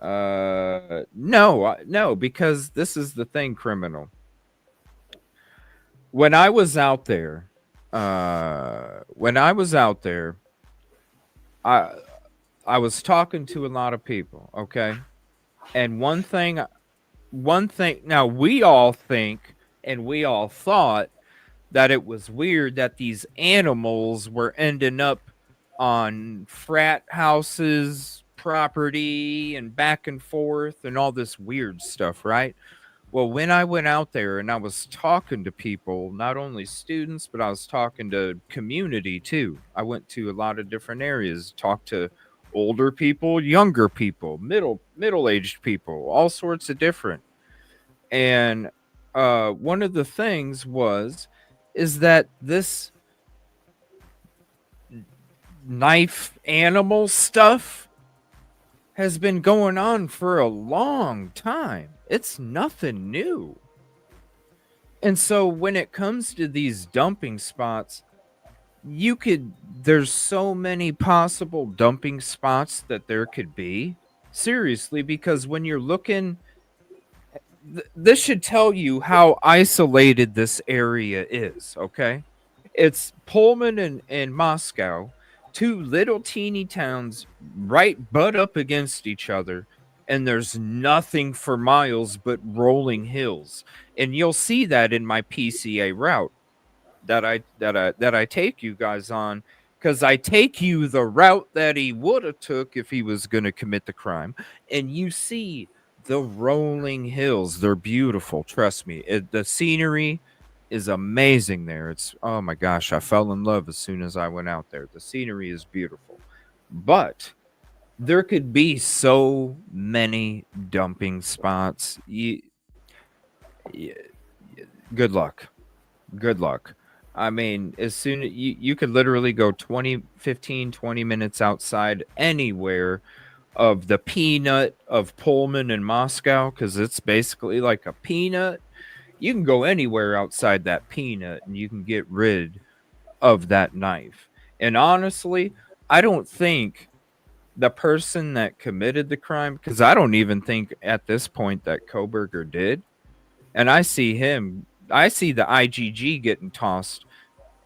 No, because this is the thing, criminal. When I was out there, I was talking to a lot of people, okay? And one thing, now we all think and we all thought that it was weird that these animals were ending up on frat houses, property, and back and forth and all this weird stuff, right? Well, when I went out there and I was talking to people, not only students, but I was talking to community too. I went to a lot of different areas, talked to older people, younger people, middle-aged people, all sorts of different. And one of the things is that this knife animal stuff has been going on for a long time. It's nothing new. And so when it comes to these dumping spots, there's so many possible dumping spots that there could be. Seriously, because when you're looking, this should tell you how isolated this area is, okay? It's Pullman and Moscow, two little teeny towns right butt up against each other, and there's nothing for miles but rolling hills. And you'll see that in my PCA route that I take you guys on, because I take you the route that he would have took if he was going to commit the crime, and you see the rolling hills. They're beautiful, trust me. The scenery is amazing there. It's, oh my gosh, I fell in love as soon as I went out there. The scenery is beautiful, but there could be so many dumping spots. Good luck. Good luck. I mean, as soon as you could literally go 15, 20 minutes outside anywhere of the peanut of Pullman and Moscow, because it's basically like a peanut. You can go anywhere outside that peanut and you can get rid of that knife. And honestly, I don't think the person that committed the crime, because I don't even think at this point that Koberger did. And I see the IGG getting tossed,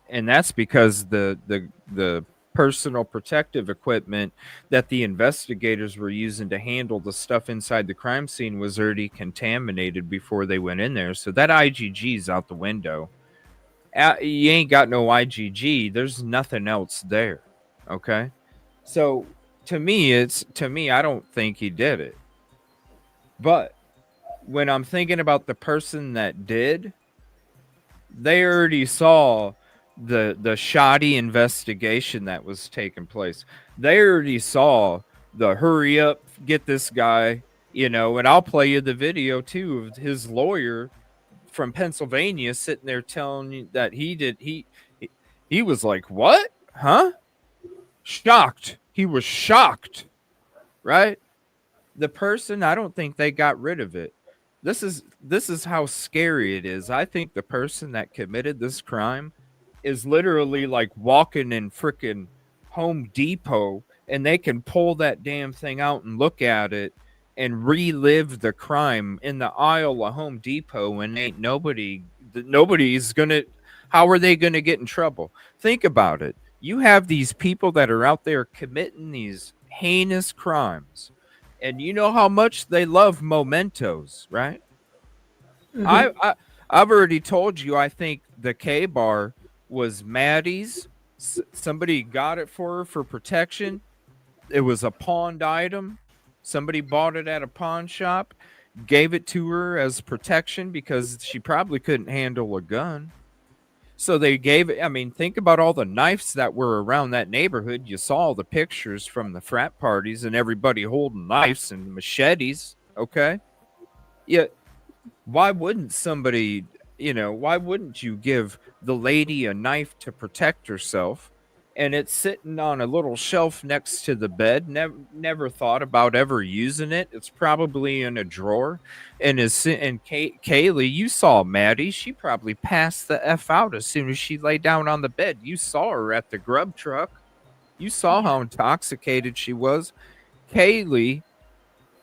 and that's because the personal protective equipment that the investigators were using to handle the stuff inside the crime scene was already contaminated before they went in there. So that IGG's out the window. You ain't got no IGG. There's nothing else there. Okay. So to me, I don't think he did it. But when I'm thinking about the person that did, they already saw the shoddy investigation that was taking place. They already saw the hurry up, get this guy, and I'll play you the video too of his lawyer from Pennsylvania sitting there telling you that he was like, what? Huh? Shocked. He was shocked, right? The person, I don't think they got rid of it. This is how scary it is. I think the person that committed this crime is literally like walking in frickin' Home Depot, and they can pull that damn thing out and look at it and relive the crime in the aisle of Home Depot, and ain't nobody's gonna, how are they gonna get in trouble? Think about it. You have these people that are out there committing these heinous crimes, and you know how much they love mementos, right? Mm-hmm. I've already told you, I think the K-bar was Maddie's. Somebody got it for her for protection. It was a pawned item. Somebody bought it at a pawn shop, gave it to her as protection because she probably couldn't handle a gun. So they gave it. I mean, think about all the knives that were around that neighborhood. You saw all the pictures from the frat parties and everybody holding knives and machetes. Okay. Yeah. Why wouldn't somebody, why wouldn't you give the lady a knife to protect herself? And it's sitting on a little shelf next to the bed. Never thought about ever using it. It's probably in a drawer. And Kaylee, you saw Maddie. She probably passed the F out as soon as she lay down on the bed. You saw her at the grub truck. You saw how intoxicated she was. Kaylee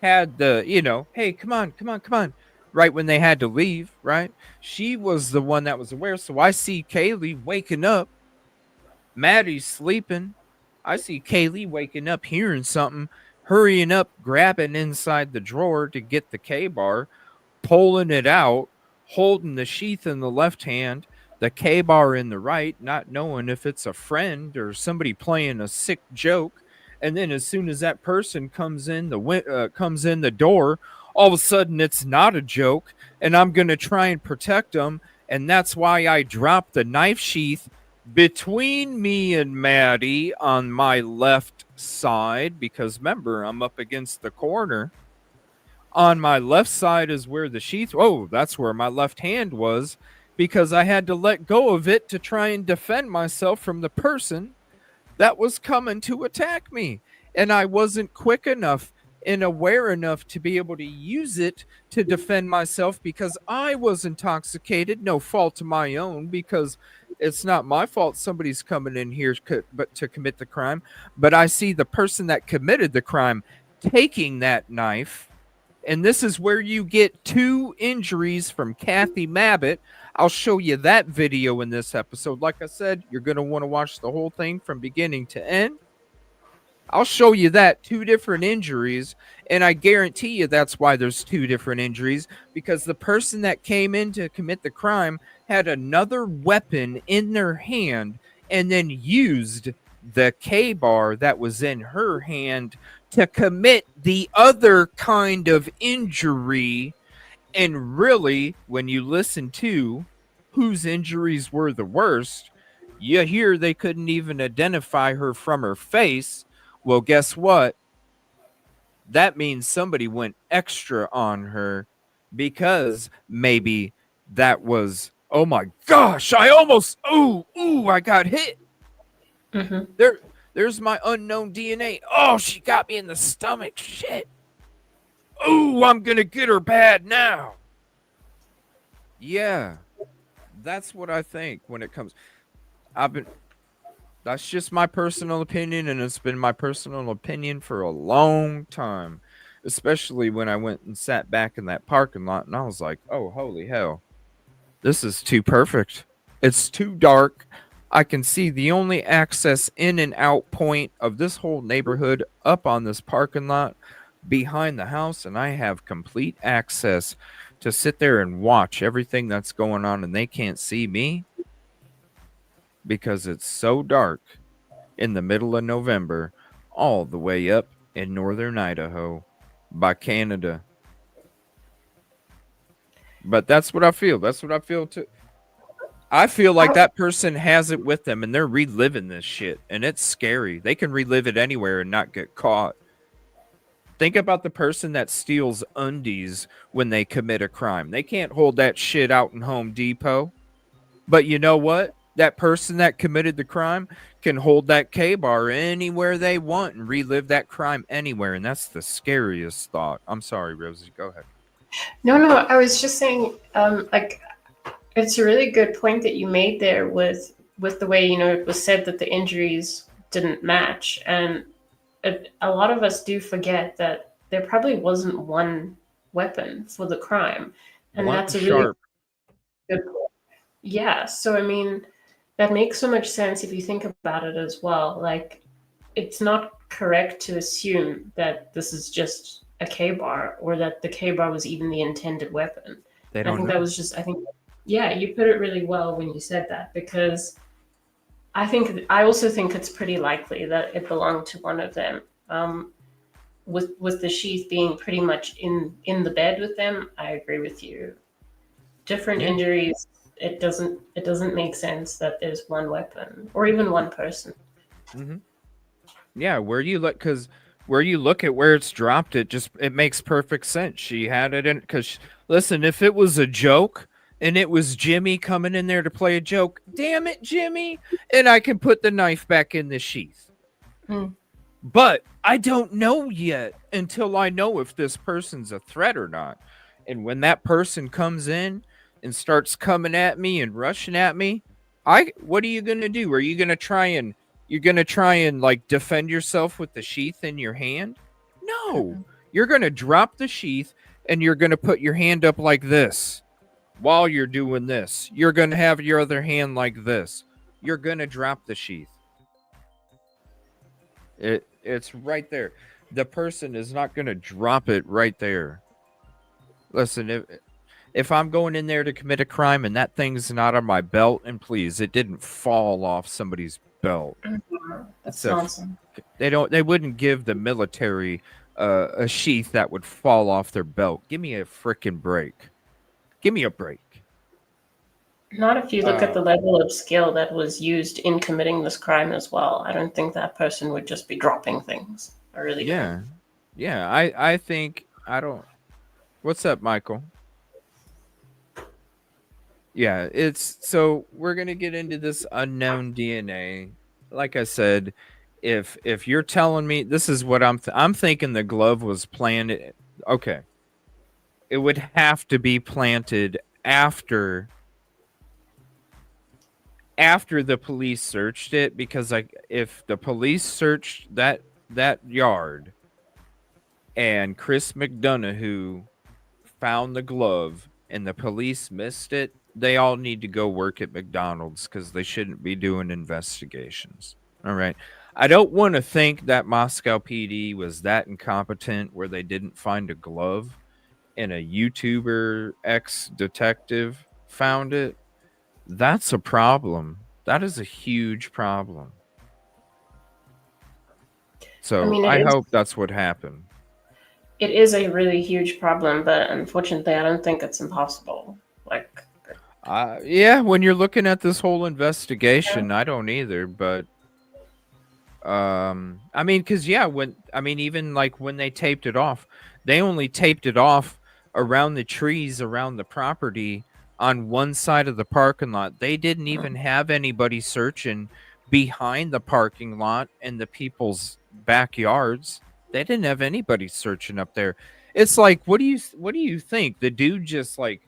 had the, hey, come on. Right when they had to leave, right? She was the one that was aware. So I see Kaylee waking up. Maddie's sleeping. I see Kaylee waking up, hearing something, hurrying up, grabbing inside the drawer to get the K-bar, pulling it out, holding the sheath in the left hand, the K-bar in the right, not knowing if it's a friend or somebody playing a sick joke. And then as soon as that person comes in the door, all of a sudden it's not a joke, and I'm going to try and protect them. And that's why I dropped the knife sheath between me and Maddie on my left side, because remember, I'm up against the corner. On my left side is where the sheath, that's where my left hand was, because I had to let go of it to try and defend myself from the person that was coming to attack me. And I wasn't quick enough and aware enough to be able to use it to defend myself because I was intoxicated. No fault of my own, because it's not my fault somebody's coming in here to commit the crime. But I see the person that committed the crime taking that knife And this is where you get 2 injuries from Kathy Mabbitt. I'll show you that video in this episode. Like I said, you're going to want to watch the whole thing from beginning to end. I'll show you that 2 different injuries, and I guarantee you that's why there's 2 different injuries, because the person that came in to commit the crime had another weapon in their hand and then used the K-bar that was in her hand to commit the other kind of injury. And really, when you listen to whose injuries were the worst, you hear they couldn't even identify her from her face. Well, guess what? That means somebody went extra on her, because maybe that was, oh my gosh, I almost, I got hit. Mm-hmm. There's my unknown DNA. Oh, she got me in the stomach. Shit. Oh, I'm going to get her bad now. Yeah, that's what I think when it comes. That's just my personal opinion, and it's been my personal opinion for a long time, especially when I went and sat back in that parking lot and I was like, oh, holy hell, this is too perfect. It's too dark. I can see the only access in and out point of this whole neighborhood up on this parking lot behind the house, and I have complete access to sit there and watch everything that's going on, and they can't see me because it's so dark in the middle of November, all the way up in northern Idaho by Canada. But that's what I feel. That's what I feel too. I feel like that person has it with them and they're reliving this shit, and it's scary. They can relive it anywhere and not get caught. Think about the person that steals undies when they commit a crime. They can't hold that shit out in Home Depot. But you know what? That person that committed the crime can hold that K-bar anywhere they want and relive that crime anywhere. And that's the scariest thought. I'm sorry, Rosie. Go ahead. No, I was just saying, like, it's a really good point that you made there with the way, you know, it was said that the injuries didn't match. And a lot of us do forget that there probably wasn't one weapon for the crime. And Blunt that's a and really sharp. good point. Yeah, so I mean, that makes so much sense if you think about it as well. Like, it's not correct to assume that this is just a K-bar or that the K-bar was even the intended weapon. They I don't think know. that was just, yeah, you put it really well when you said that, because I also think it's pretty likely that it belonged to one of them. With the sheath being pretty much in the bed with them, I agree with you. Different injuries, it doesn't make sense that there's one weapon or even one person. Mm-hmm. Yeah, where you look at where it's dropped, it makes perfect sense. She had it in, because listen, if it was a joke and it was Jimmy coming in there to play a joke, damn it, Jimmy, and I can put the knife back in the sheath. But I don't know yet until I know if this person's a threat or not. And when that person comes in and starts coming at me and rushing at me, what are you going to do? Are you going to try and like defend yourself with the sheath in your hand? No. You're going to drop the sheath and you're going to put your hand up like this. While you're doing this, you're going to have your other hand like this. You're going to drop the sheath. It's right there. The person is not going to drop it right there. Listen, if I'm going in there to commit a crime and that thing's not on my belt, and please, it didn't fall off somebody's belt. That's awesome. They wouldn't give the military a sheath that would fall off their belt. Give me a freaking break. Give me a break. Not if you look at the level of skill that was used in committing this crime as well. I don't think that person would just be dropping things. I really don't. Yeah. I think I don't. What's up, Michael? Yeah, so we're gonna get into this unknown DNA. Like I said, if you're telling me this is what I'm thinking, the glove was planted. Okay, it would have to be planted after the police searched it, because if the police searched that yard and Chris McDonough, who found the glove and the police missed it, they all need to go work at McDonald's because they shouldn't be doing investigations. All right. I don't want to think that Moscow PD was that incompetent where they didn't find a glove and a YouTuber ex-detective found it. That's a problem. That is a huge problem. So I mean, I hope that's what happened. It is a really huge problem, but unfortunately, I don't think it's impossible. Like, yeah, when you're looking at this whole investigation, I don't either, but I mean, because even like when they taped it off, they only taped it off around the trees around the property on one side of the parking lot. They didn't even have anybody searching behind the parking lot and the people's backyards. They didn't have anybody searching up there. It's like, what do you think? The dude just like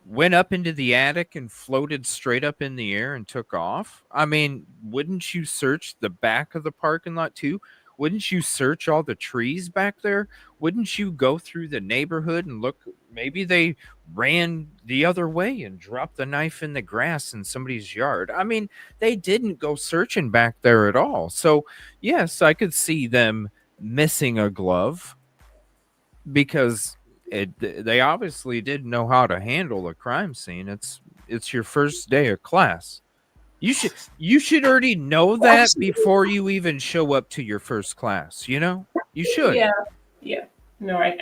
went up into the attic and floated straight up in the air and took off? I mean, wouldn't you search the back of the parking lot too? Wouldn't you search all the trees back there? Wouldn't you go through the neighborhood and look? Maybe they ran the other way and dropped the knife in the grass in somebody's yard. I mean, they didn't go searching back there at all. So, yes, I could see them missing a glove because they obviously didn't know how to handle a crime scene. It's your first day of class. You should already know that before you even show up to your first class. You know, you should. Yeah. No,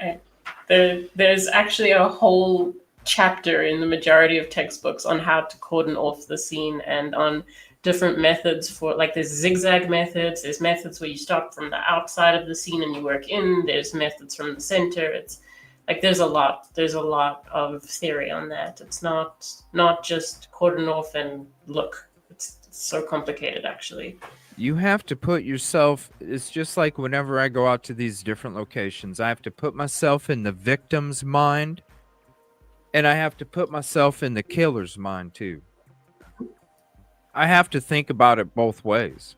there's actually a whole chapter in the majority of textbooks on how to cordon off the scene and on different methods for, like, there's zigzag methods, there's methods where you start from the outside of the scene and you work in, there's methods from the center. It's like there's a lot of theory on that. It's not just cordon off and look. It's so complicated, actually. You have to put yourself, it's just like whenever I go out to these different locations, I have to put myself in the victim's mind and I have to put myself in the killer's mind too. I have to think about it both ways.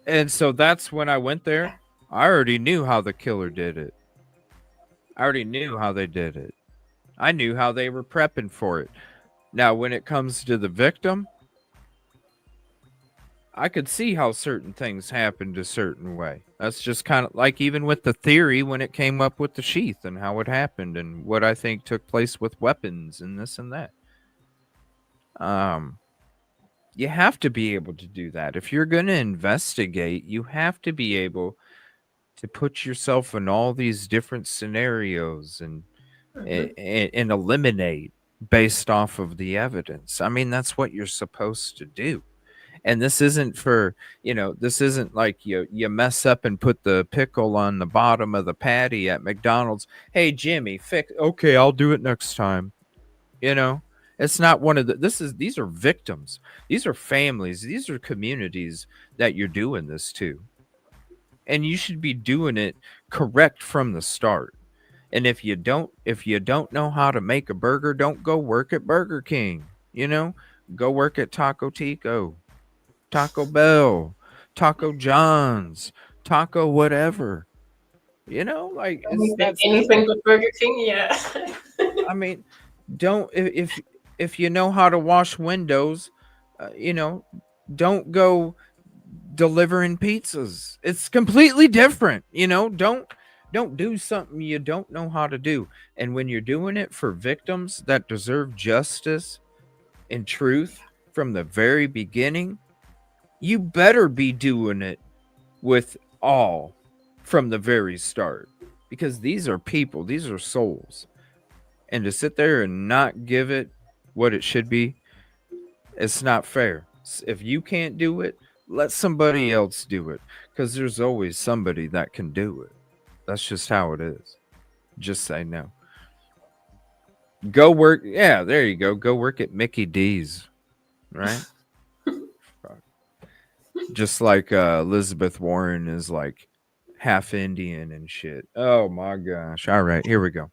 And so that's when I went there. I already knew how the killer did it. I already knew how they did it. I knew how they were prepping for it. Now, when it comes to the victim, I could see how certain things happened a certain way. That's just kind of like even with the theory when it came up with the sheath and how it happened and what I think took place with weapons and this and that. You have to be able to do that. If you're going to investigate, you have to be able to put yourself in all these different scenarios and eliminate based off of the evidence. I mean, that's what you're supposed to do. And this isn't for, this isn't like you mess up and put the pickle on the bottom of the patty at McDonald's. Hey, Jimmy, okay, I'll do it next time. It's not one of these are victims. These are families. These are communities that you're doing this to. And you should be doing it correct from the start. And if you don't know how to make a burger, don't go work at Burger King. Go work at Taco Tico, Taco Bell, Taco John's, Taco whatever. Like anything but Burger King, yeah. I mean, don't if you know how to wash windows, don't go delivering pizzas. It's completely different. Don't do something you don't know how to do. And when you're doing it for victims that deserve justice and truth from the very beginning, you better be doing it with all from the very start, because these are people, these are souls. And to sit there and not give it what it should be, it's not fair. If you can't do it, let somebody else do it, because there's always somebody that can do it. That's just how it is. Just say no. Go work. Yeah, there you go. Go work at Mickey D's, right? Just like Elizabeth Warren is like half Indian and shit. Oh my gosh. All right, here we go.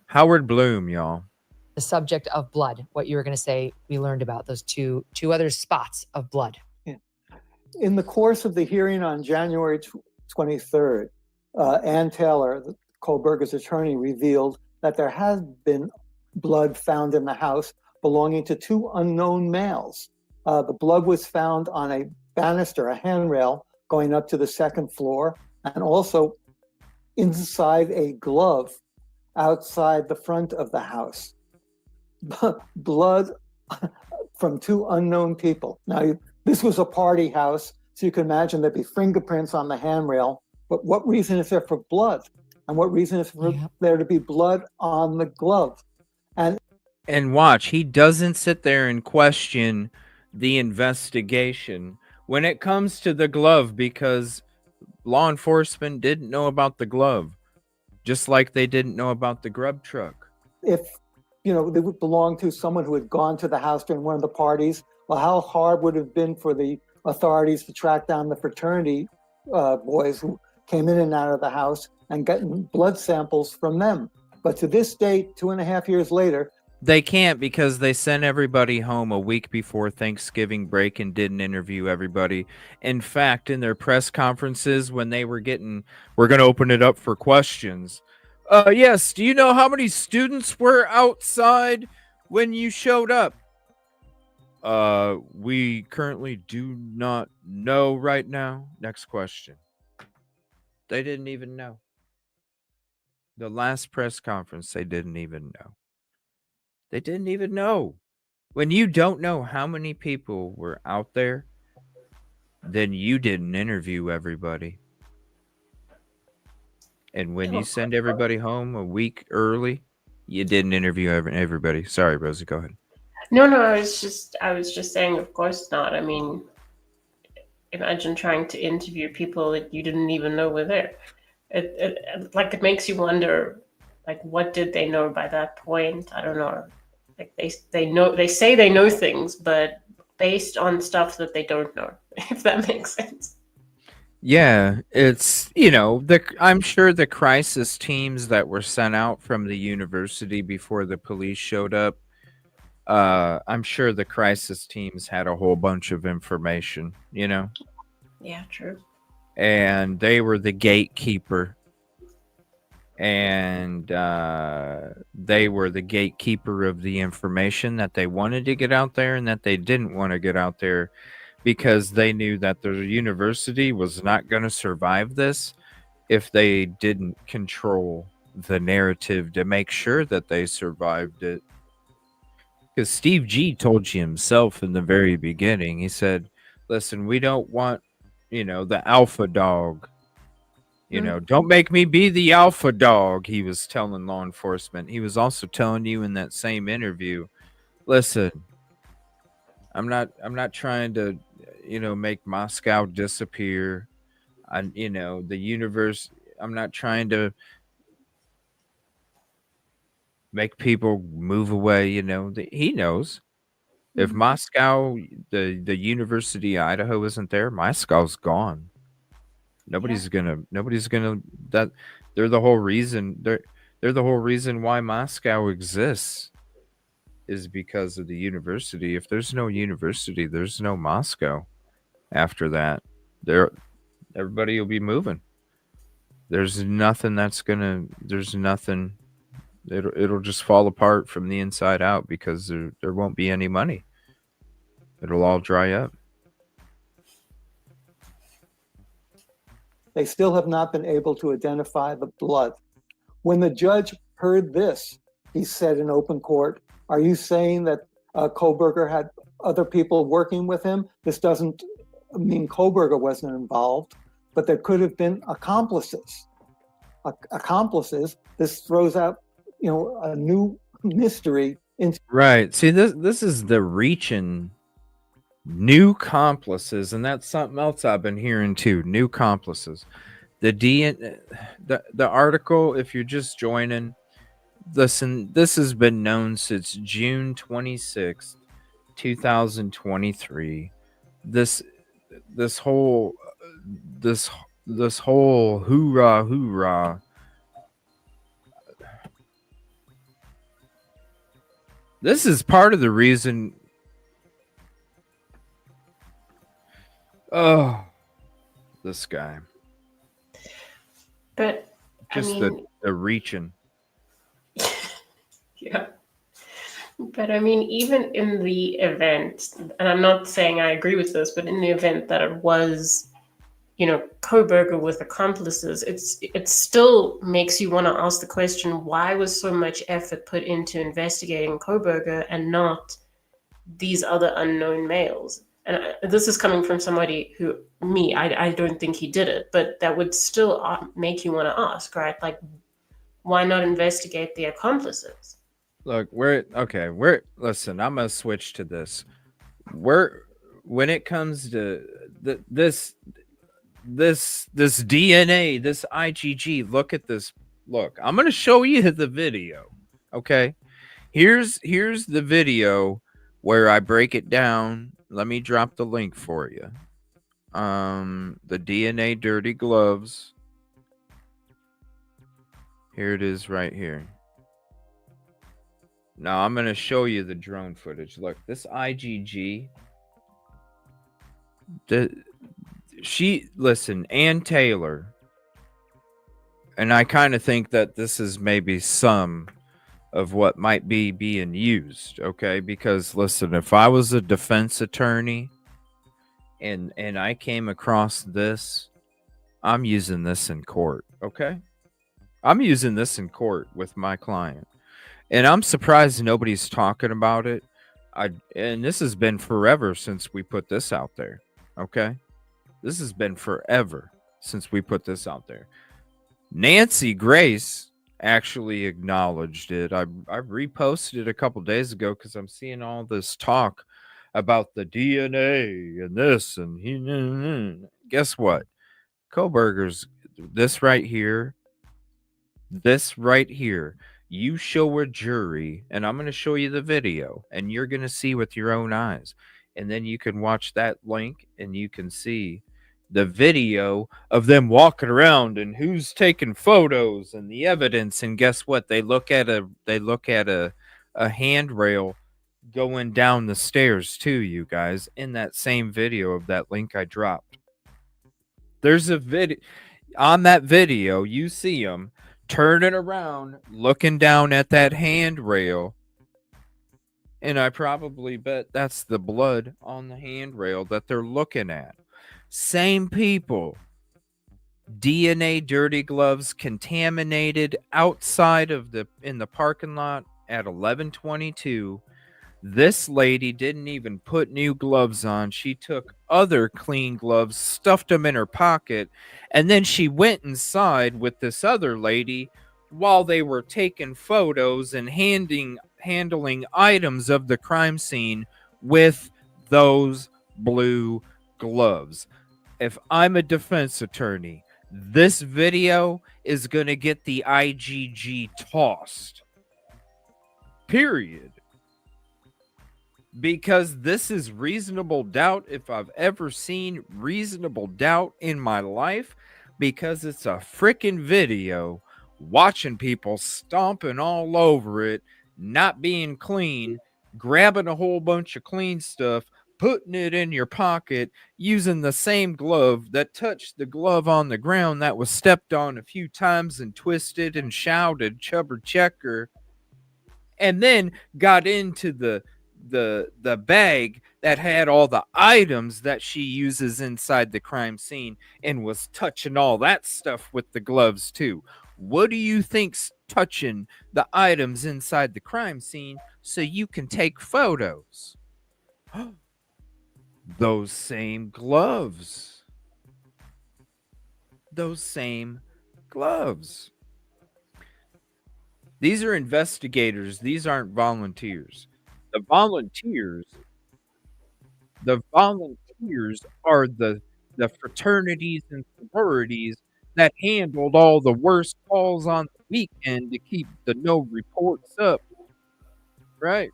Howard Bloom, y'all. The subject of blood, what you were going to say, we learned about those two other spots of blood. In the course of the hearing on January 23rd, Ann Taylor, Kohlberger's attorney, revealed that there has been blood found in the house belonging to two unknown males. The blood was found on a banister, a handrail, going up to the second floor, and also inside a glove outside the front of the house. Blood from two unknown people. Now, this was a party house, so you can imagine there'd be fingerprints on the handrail, but what reason is there for blood? And what reason is for there to be blood on the glove? And watch, he doesn't sit there and question the investigation when it comes to the glove, because law enforcement didn't know about the glove, just like they didn't know about the grub truck. If, they would belong to someone who had gone to the house during one of the parties, well, how hard would it have been for the authorities to track down the fraternity boys who came in and out of the house and gotten blood samples from them? But to this date, 2.5 years later, they can't, because they sent everybody home a week before Thanksgiving break and didn't interview everybody. In fact, in their press conferences, when they were we're going to open it up for questions. Yes, do you know how many students were outside when you showed up? We currently do not know right now. Next question. They didn't even know. The last press conference, they didn't even know. They didn't even know. When you don't know how many people were out there, then you didn't interview everybody. And when you send everybody home a week early, you didn't interview everybody. Sorry, Rosie, go ahead. No, I was just saying, of course not. I mean, imagine trying to interview people that you didn't even know were there. It makes you wonder, what did they know by that point? I don't know. They say they know things, but based on stuff that they don't know, if that makes sense. Yeah, it's, I'm sure the crisis teams that were sent out from the university before the police showed up, I'm sure the crisis teams had a whole bunch of information, Yeah, true. And they were the gatekeeper. And they were the gatekeeper of the information that they wanted to get out there and that they didn't want to get out there, because they knew that the university was not going to survive this if they didn't control the narrative to make sure that they survived it. Because Steve G told you himself in the very beginning, he said, listen, we don't want, the alpha dog. Don't make me be the alpha dog, he was telling law enforcement. He was also telling you in that same interview, listen, I'm not trying to, make Moscow disappear. The universe, I'm not trying to make people move away, he knows. If Moscow, the University of Idaho isn't there, Moscow's gone. Nobody's gonna that they're the whole reason they're the whole reason why Moscow exists, is because of the university. If there's no university, there's no Moscow. After that, everybody will be moving. There's nothing. It'll just fall apart from the inside out, because there won't be any money. It'll all dry up. They still have not been able to identify the blood. When the judge heard this, he said in open court, are you saying that Kohlberger had other people working with him? This doesn't mean Kohlberger wasn't involved, but there could have been accomplices. This throws out, a new mystery into. Right. See, this is the reaching. New accomplices, and that's something else I've been hearing too. New accomplices. The article, if you're just joining, listen, this has been known since June 26th, 2023. This whole hoorah. This is part of the reason. Oh, this guy. But Just I mean, the reaching. yeah. But I mean, even in the event, and I'm not saying I agree with this, but in the event that it was, Koberger with accomplices, it still makes you want to ask the question: why was so much effort put into investigating Koberger and not these other unknown males? And this is coming from somebody who, I don't think he did it, but that would still make you want to ask, right? Like, why not investigate the accomplices? Look, listen, I'm gonna switch to this. When it comes to this DNA, this IgG, look at this. Look, I'm gonna show you the video. Okay. Here's the video where I break it down. Let me drop the link for you. The DNA dirty gloves. Here it is right here. Now I'm going to show you the drone footage. Look, this IgG. Listen, Ann Taylor. And I kind of think that this is maybe some of what might be being used, okay? Because listen, if I was a defense attorney and I came across this, I'm using this in court, okay? I'm using this in court with my client. And I'm surprised nobody's talking about it. And this has been forever since we put this out there, okay? This has been forever since we put this out there. Nancy Grace actually acknowledged it. I reposted it a couple days ago because I'm seeing all this talk about the DNA and this and he. Guess what? Koberger's this right here. You show a jury, and I'm going to show you the video, and you're going to see with your own eyes. And then you can watch that link, and you can see the video of them walking around and who's taking photos and the evidence. And guess what? They look at a handrail going down the stairs too, you guys, in that same video of that link I dropped. There's a video on that video. You see them turning around, looking down at that handrail. And I probably bet that's the blood on the handrail that they're looking at. Same people. DNA dirty gloves contaminated outside in the parking lot at 11:22. This lady didn't even put new gloves on. She took other clean gloves, stuffed them in her pocket, and then she went inside with this other lady while they were taking photos and handling items of the crime scene with those blue gloves. If I'm a defense attorney, this video is going to get the IgG tossed. Period. Because this is reasonable doubt if I've ever seen reasonable doubt in my life, because it's a freaking video watching people stomping all over it, not being clean, grabbing a whole bunch of clean stuff, putting it in your pocket, using the same glove that touched the glove on the ground that was stepped on a few times and twisted and shouted chubber checker, and then got into the bag that had all the items that she uses inside the crime scene and was touching all that stuff with the gloves too. What do you think's touching the items inside the crime scene so you can take photos? Those same gloves. Those same gloves. These are investigators. These aren't volunteers. The volunteers are the fraternities and sororities that handled all the worst calls on the weekend to keep the no reports up. Right?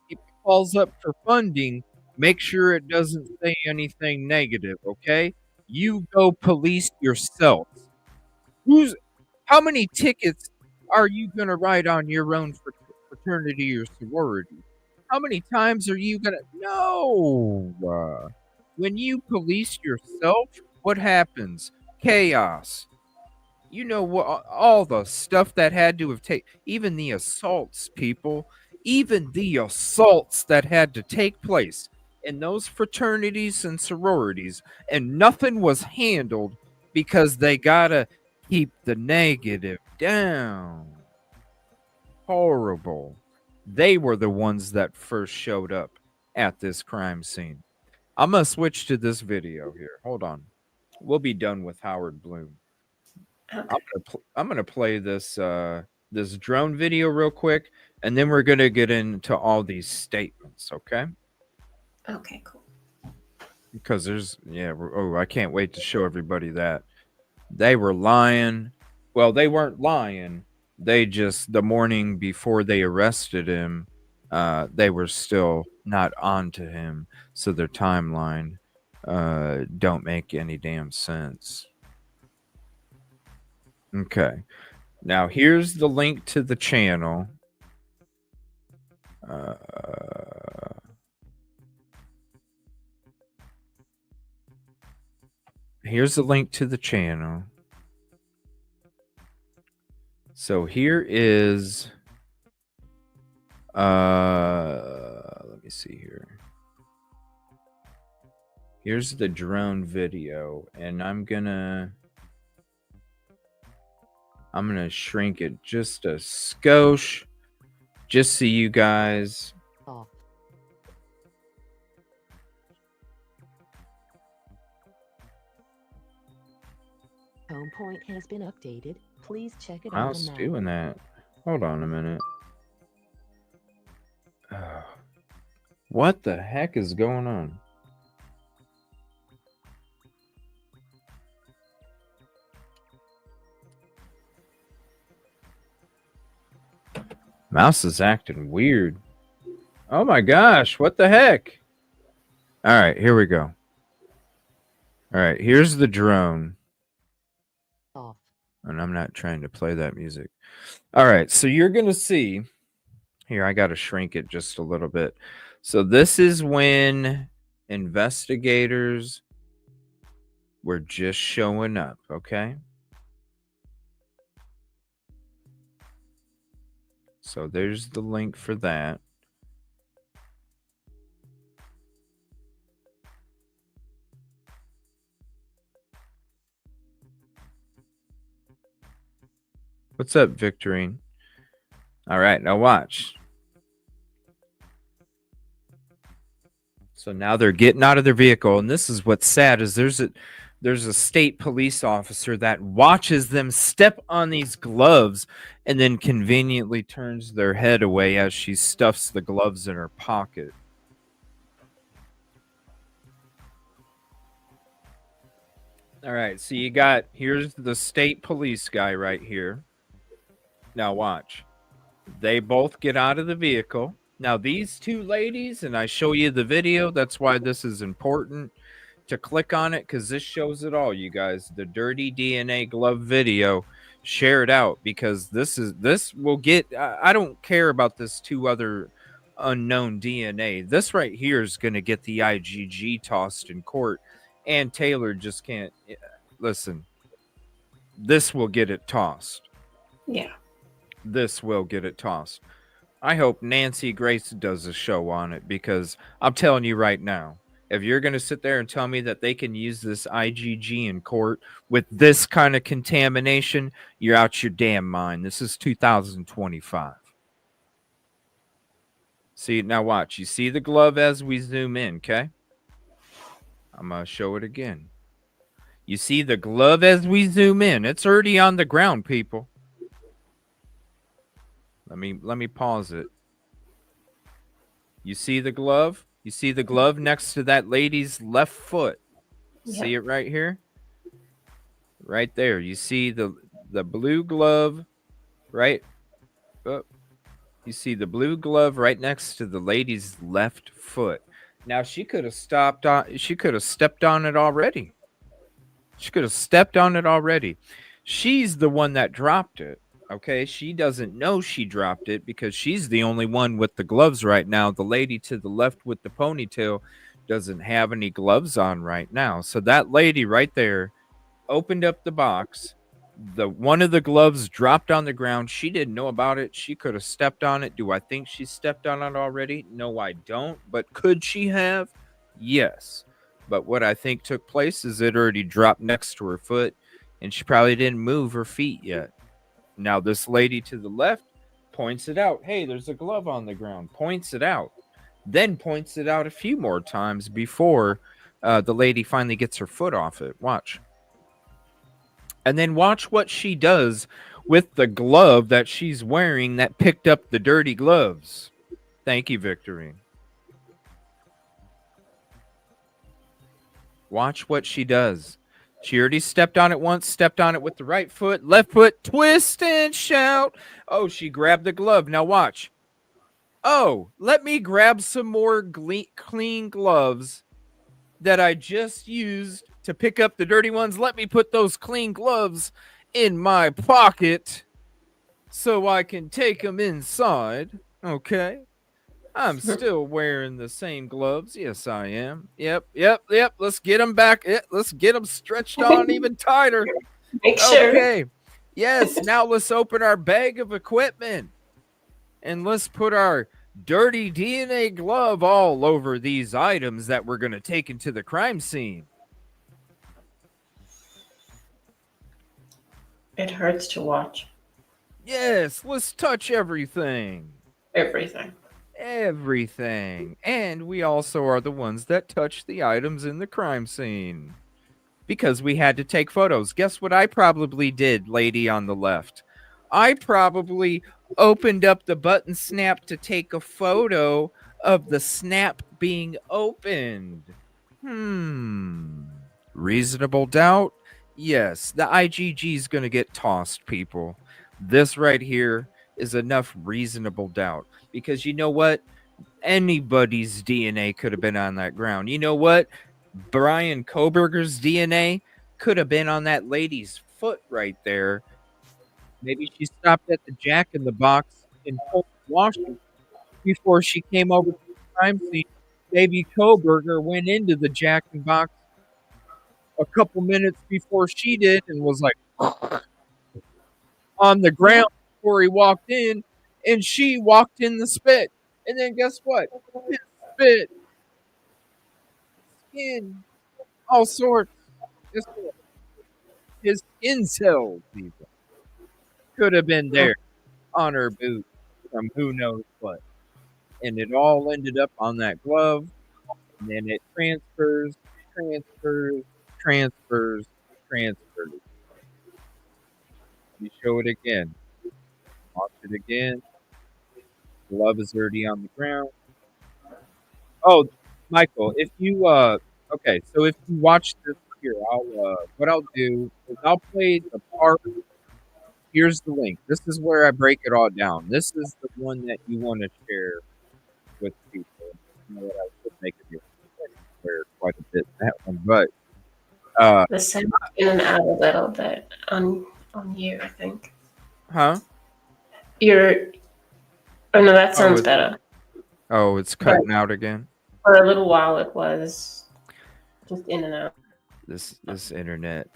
Keep the calls up for funding. Make sure it doesn't say anything negative, okay? You go police yourself. How many tickets are you going to write on your own fraternity or sorority? How many times are you going to... No! When you police yourself, what happens? Chaos. You know what? All the stuff that had to have taken, even the assaults, people, even the assaults that had to take place in those fraternities and sororities, and nothing was handled because they gotta keep the negative down. Horrible. They were the ones that first showed up at this crime scene. I'm gonna switch to this video here. Hold on. We'll be done with Howard Bloom. Okay. I'm gonna play this this drone video real quick, and then we're gonna get into all these statements, okay? Okay, cool. Because there's I can't wait to show everybody that they were lying. Well, they weren't lying. They just, the morning before they arrested him, they were still not on to him, so their timeline don't make any damn sense. Okay. Now here's the link to the channel. Here's the link to the channel. So here is let me see here. Here's the drone video, and I'm gonna shrink it just a skosh, just so you guys. Off. Home point has been updated. Please check it out. How's doing that? Hold on a minute. What the heck is going on? Mouse is acting weird. Oh my gosh, what the heck? All right, here we go. All right, here's the drone. Off. And I'm not trying to play that music. All right, so you're going to see. Here, I got to shrink it just a little bit. So this is when investigators were just showing up, okay? So there's the link for that. What's up, Victorine? All right, now watch. So now they're getting out of their vehicle, and this is what's sad is there's a state police officer that watches them step on these gloves and then conveniently turns their head away as she stuffs the gloves in her pocket. All right, so here's the state police guy right here. Now watch. They both get out of the vehicle. Now these two ladies, and I show you the video, that's why this is important to click on it, because this shows it all, you guys. The dirty DNA glove video, share it out, because this will get, I don't care about this two other unknown DNA. This right here is going to get the IGG tossed in court, and Taylor just can't listen. This will get it tossed. Yeah. This will get it tossed. I hope Nancy Grace does a show on it, because I'm telling you right now, if you're going to sit there and tell me that they can use this IGG in court with this kind of contamination, you're out your damn mind. This is 2025. See, now watch. You see the glove as we zoom in, okay? I'm going to show it again. You see the glove as we zoom in. It's already on the ground, people. Let me pause it. You see the glove? You see the glove next to that lady's left foot? Yeah. See it right here? Right there. You see the blue glove, right? Oh, you see the blue glove right next to the lady's left foot. Now she could have stepped on it already. She could have stepped on it already. She's the one that dropped it. Okay, she doesn't know she dropped it because she's the only one with the gloves right now. The lady to the left with the ponytail doesn't have any gloves on right now. So that lady right there opened up the box, The one of the gloves dropped on the ground. She didn't know about it. She could have stepped on it. Do I think she stepped on it already? No, I don't. But could she have? Yes. But what I think took place is it already dropped next to her foot, and she probably didn't move her feet yet. Now, this lady to the left points it out. Hey, there's a glove on the ground. Points it out. Then points it out a few more times before the lady finally gets her foot off it. Watch. And then watch what she does with the glove that she's wearing that picked up the dirty gloves. Thank you, Victory. Watch what she does. She already stepped on it once, stepped on it with the right foot, left foot, twist and shout. Oh, she grabbed the glove. Now watch. Oh, let me grab some more clean gloves that I just used to pick up the dirty ones. Let me put those clean gloves in my pocket so I can take them inside. Okay. I'm still wearing the same gloves. Yes, I am. Yep. Let's get them back. Let's get them stretched on even tighter. Make sure. Okay. Yes. Now let's open our bag of equipment and let's put our dirty DNA glove all over these items that we're going to take into the crime scene. It hurts to watch. Yes, let's touch everything. Everything. And we also are the ones that touch the items in the crime scene. Because we had to take photos. Guess what I probably did, lady on the left? I probably opened up the button snap to take a photo of the snap being opened. Reasonable doubt? Yes, the IgG is going to get tossed, people. This right here is enough reasonable doubt. Because you know what? Anybody's DNA could have been on that ground. You know what? Brian Koberger's DNA could have been on that lady's foot right there. Maybe she stopped at the Jack in the Box in Washington before she came over to the crime scene. Maybe Koberger went into the Jack in the Box a couple minutes before she did and was like on the ground before he walked in, and she walked in the spit. And then guess what? His spit, skin, all sorts. Guess what? His skin cells even could have been there on her boot from who knows what. And it all ended up on that glove. And then it transfers. Let me show it again. Watch it again. Glove is already on the ground. Oh, Michael, if you okay, so if you watch this here, what I'll do is I'll play the part. Here's the link. This is where I break it all down. This is the one that you want to share with people. You know what, I should make a difference there quite a bit that one, but The sound in and out a little bit on you, I think. huh? Oh no, that sounds better. Oh, it's cutting out again. For a little while, it was just in and out. This internet.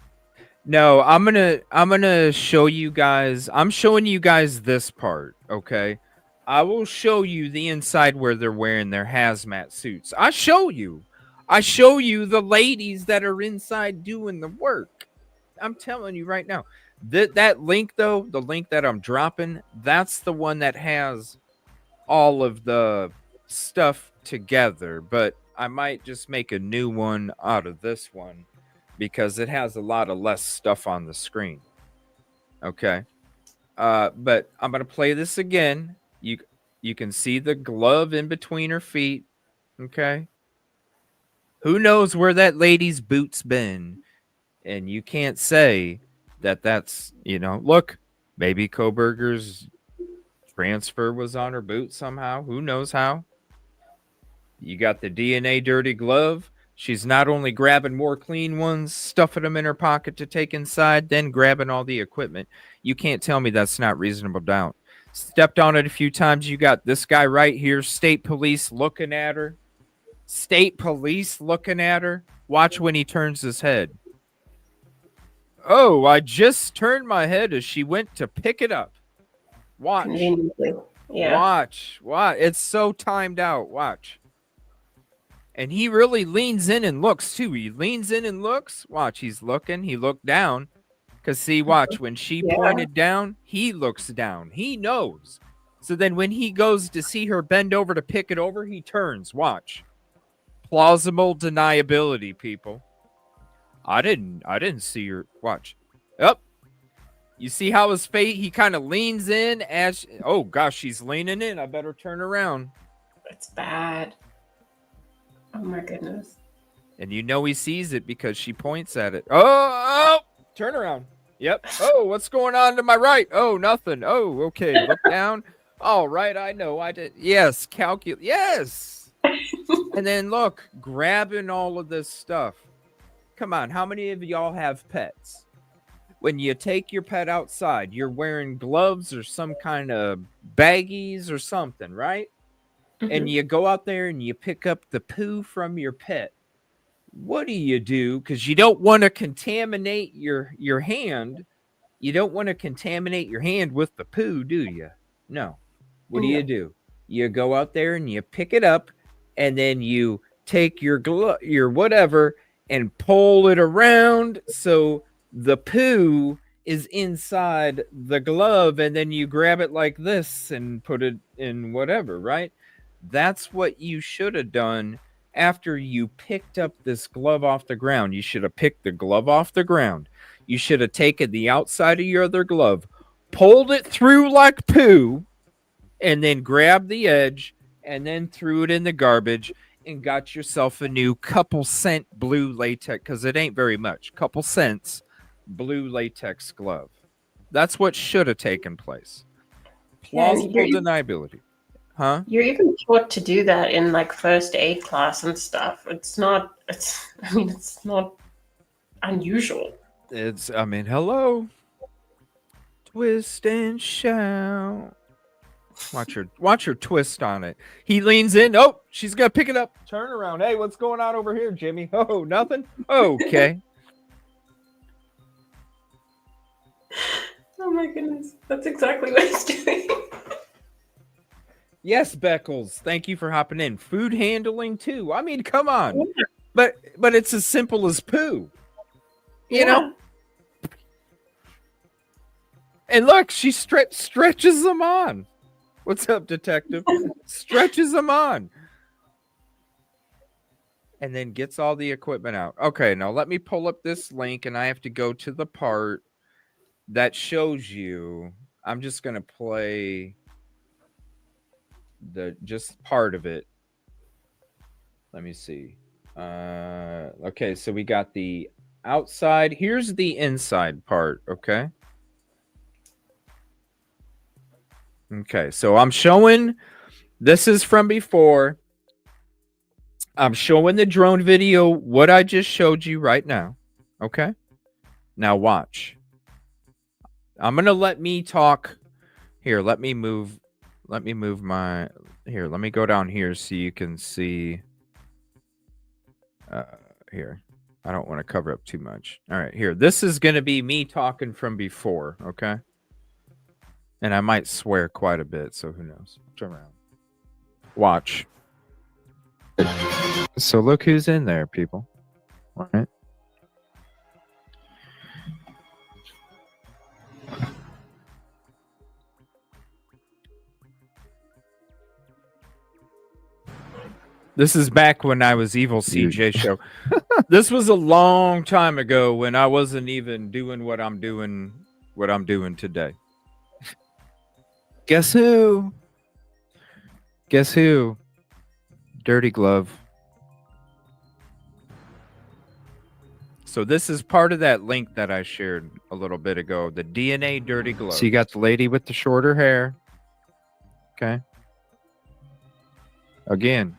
No, I'm gonna show you guys. I'm showing you guys this part, okay? I will show you the inside where they're wearing their hazmat suits. I show you the ladies that are inside doing the work. I'm telling you right now. That link though, the link that I'm dropping, that's the one that has all of the stuff together, but I might just make a new one out of this one because it has a lot of less stuff on the screen. Okay. But I'm going to play this again. You can see the glove in between her feet. Okay. Who knows where that lady's boot's been? And you can't say that that's, look, maybe Koberger's transfer was on her boot somehow. Who knows how? You got the DNA dirty glove. She's not only grabbing more clean ones, stuffing them in her pocket to take inside, then grabbing all the equipment. You can't tell me that's not reasonable doubt. Stepped on it a few times. You got this guy right here, state police looking at her. Watch when he turns his head. Oh, I just turned my head as she went to pick it up. Watch. Conveniently. Yeah. Watch. It's so timed out. Watch. And he really leans in and looks too. He leans in and looks. Watch. He's looking. He looked down. Because see, watch. When she pointed down, he looks down. He knows. So then when he goes to see her bend over to pick it over, he turns. Watch. Plausible deniability, people. I didn't see her. Watch. Up. You see how his face, he kind of leans in as, oh gosh, she's leaning in. I better turn around. It's bad. Oh my goodness. And you know he sees it because she points at it. Oh, turn around. Yep. Oh, what's going on to my right? Oh, nothing. Oh, okay. Look down. All right, I know. I did. Yes, calculate. Yes. And then look, grabbing all of this stuff. Come on, how many of y'all have pets? When you take your pet outside, you're wearing gloves or some kind of baggies or something, right? And you go out there and you pick up the poo from your pet. What do? Because you don't want to contaminate your hand. You don't want to contaminate your hand with the poo, do you? No. What do? You go out there and you pick it up, and then you take your whatever and pull it around so the poo is inside the glove, and then you grab it like this and put it in whatever, right? That's what you should have done after you picked up this glove off the ground. You should have picked the glove off the ground. You should have taken the outside of your other glove, pulled it through like poo, and then grabbed the edge and then threw it in the garbage and got yourself a new couple cent blue latex, because it ain't very much, couple cents blue latex glove. That's what should have taken place. Plausible deniability. Huh? You're even taught to do that in like first aid class and stuff. It's not unusual. Hello. Twist and shout. Watch her twist on it. He leans in. Oh, she's gonna pick it up. Turn around. Hey, what's going on over here, Jimmy? Oh, nothing? Okay. Oh my goodness. That's exactly what he's doing. Yes, Beckles. Thank you for hopping in. Food handling too. I mean, come on. Yeah. But it's as simple as poo. You know? And look, she stretches them on. What's up, detective? Stretches them on. And then gets all the equipment out. Okay, now let me pull up this link, and I have to go to the part that shows you. I'm just going to play just part of it. Let me see. Okay, so we got the outside. Here's the inside part, okay? Okay, so I'm showing, this is from before. I'm showing the drone video, what I just showed you right now. Okay? Now watch. I'm going to let me talk. Here, let me move my, here, let me go down here so you can see. Here. I don't want to cover up too much. All right, here. This is going to be me talking from before, okay? And I might swear quite a bit, so who knows? Turn around. Watch. So look who's in there, people. All right. This is back when I was EvilleCJ show. This was a long time ago when I wasn't even doing what I'm doing today. Guess who? Guess who? Dirty glove. So this is part of that link that I shared a little bit ago, the DNA dirty glove. So you got the lady with the shorter hair. Okay. Again,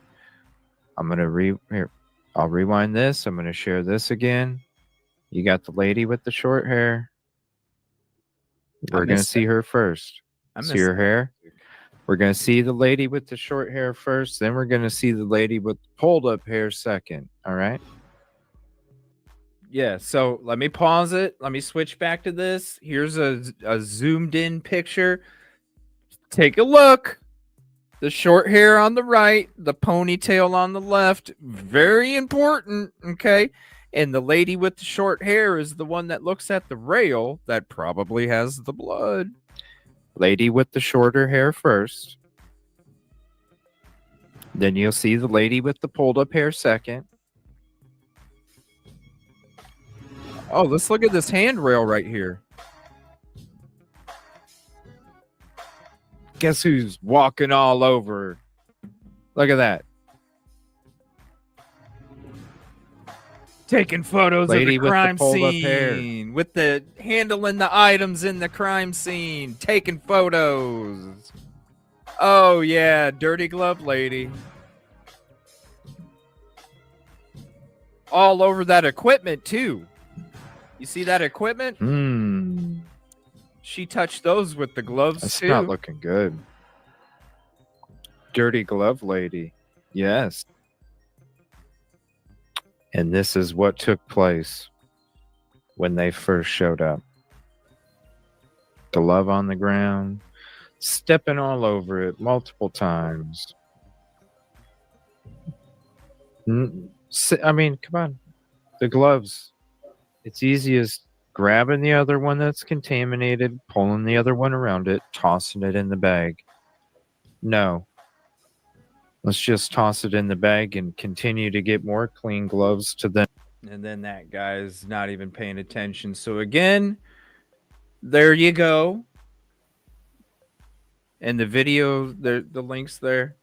I'm going to I'll rewind this. I'm going to share this again. You got the lady with the short hair. We're going to see her first. See her hair? We're going to see the lady with the short hair first. Then we're going to see the lady with pulled up hair second. All right? Yeah, so let me pause it. Let me switch back to this. Here's a zoomed in picture. Take a look. The short hair on the right, the ponytail on the left. Very important, okay? And the lady with the short hair is the one that looks at the rail that probably has the blood. Lady with the shorter hair first. Then you'll see the lady with the pulled up hair second. Oh, let's look at this handrail right here. Guess who's walking all over? Look at that. Taking photos Lady of with the the crime pulled-up hair. scene. With the handling the items in the crime scene. Taking photos. Oh, yeah. Dirty glove lady. All over that equipment, too. You see that equipment? She touched those with the gloves, That's too. not looking good. Dirty glove lady. Yes. And this is what took place when they first showed up. Glove on the ground, stepping all over it multiple times. I mean, come on. The gloves. It's easy as grabbing the other one that's contaminated, pulling the other one around it, tossing it in the bag. No. Let's just toss it in the bag and continue to get more clean gloves to them. And then that guy's not even paying attention. So again, there you go. And the video, the link's there.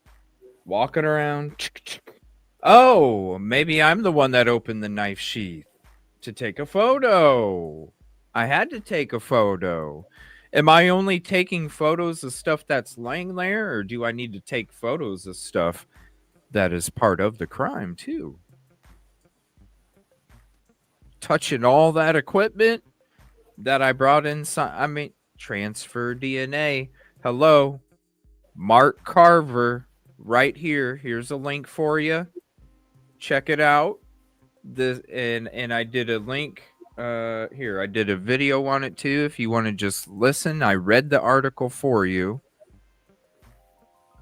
Walking around. Oh, maybe I'm the one that opened the knife sheath to take a photo. I had to take a photo. Am I only taking photos of stuff that's laying there, or do I need to take photos of stuff that is part of the crime too? Touching all that equipment that I brought inside. I mean, transfer DNA. Hello, Mark Carver, right here. Here's a link for you. Check it out. And I did a link. Here, I did a video on it too. If you want to just listen, I read the article for you.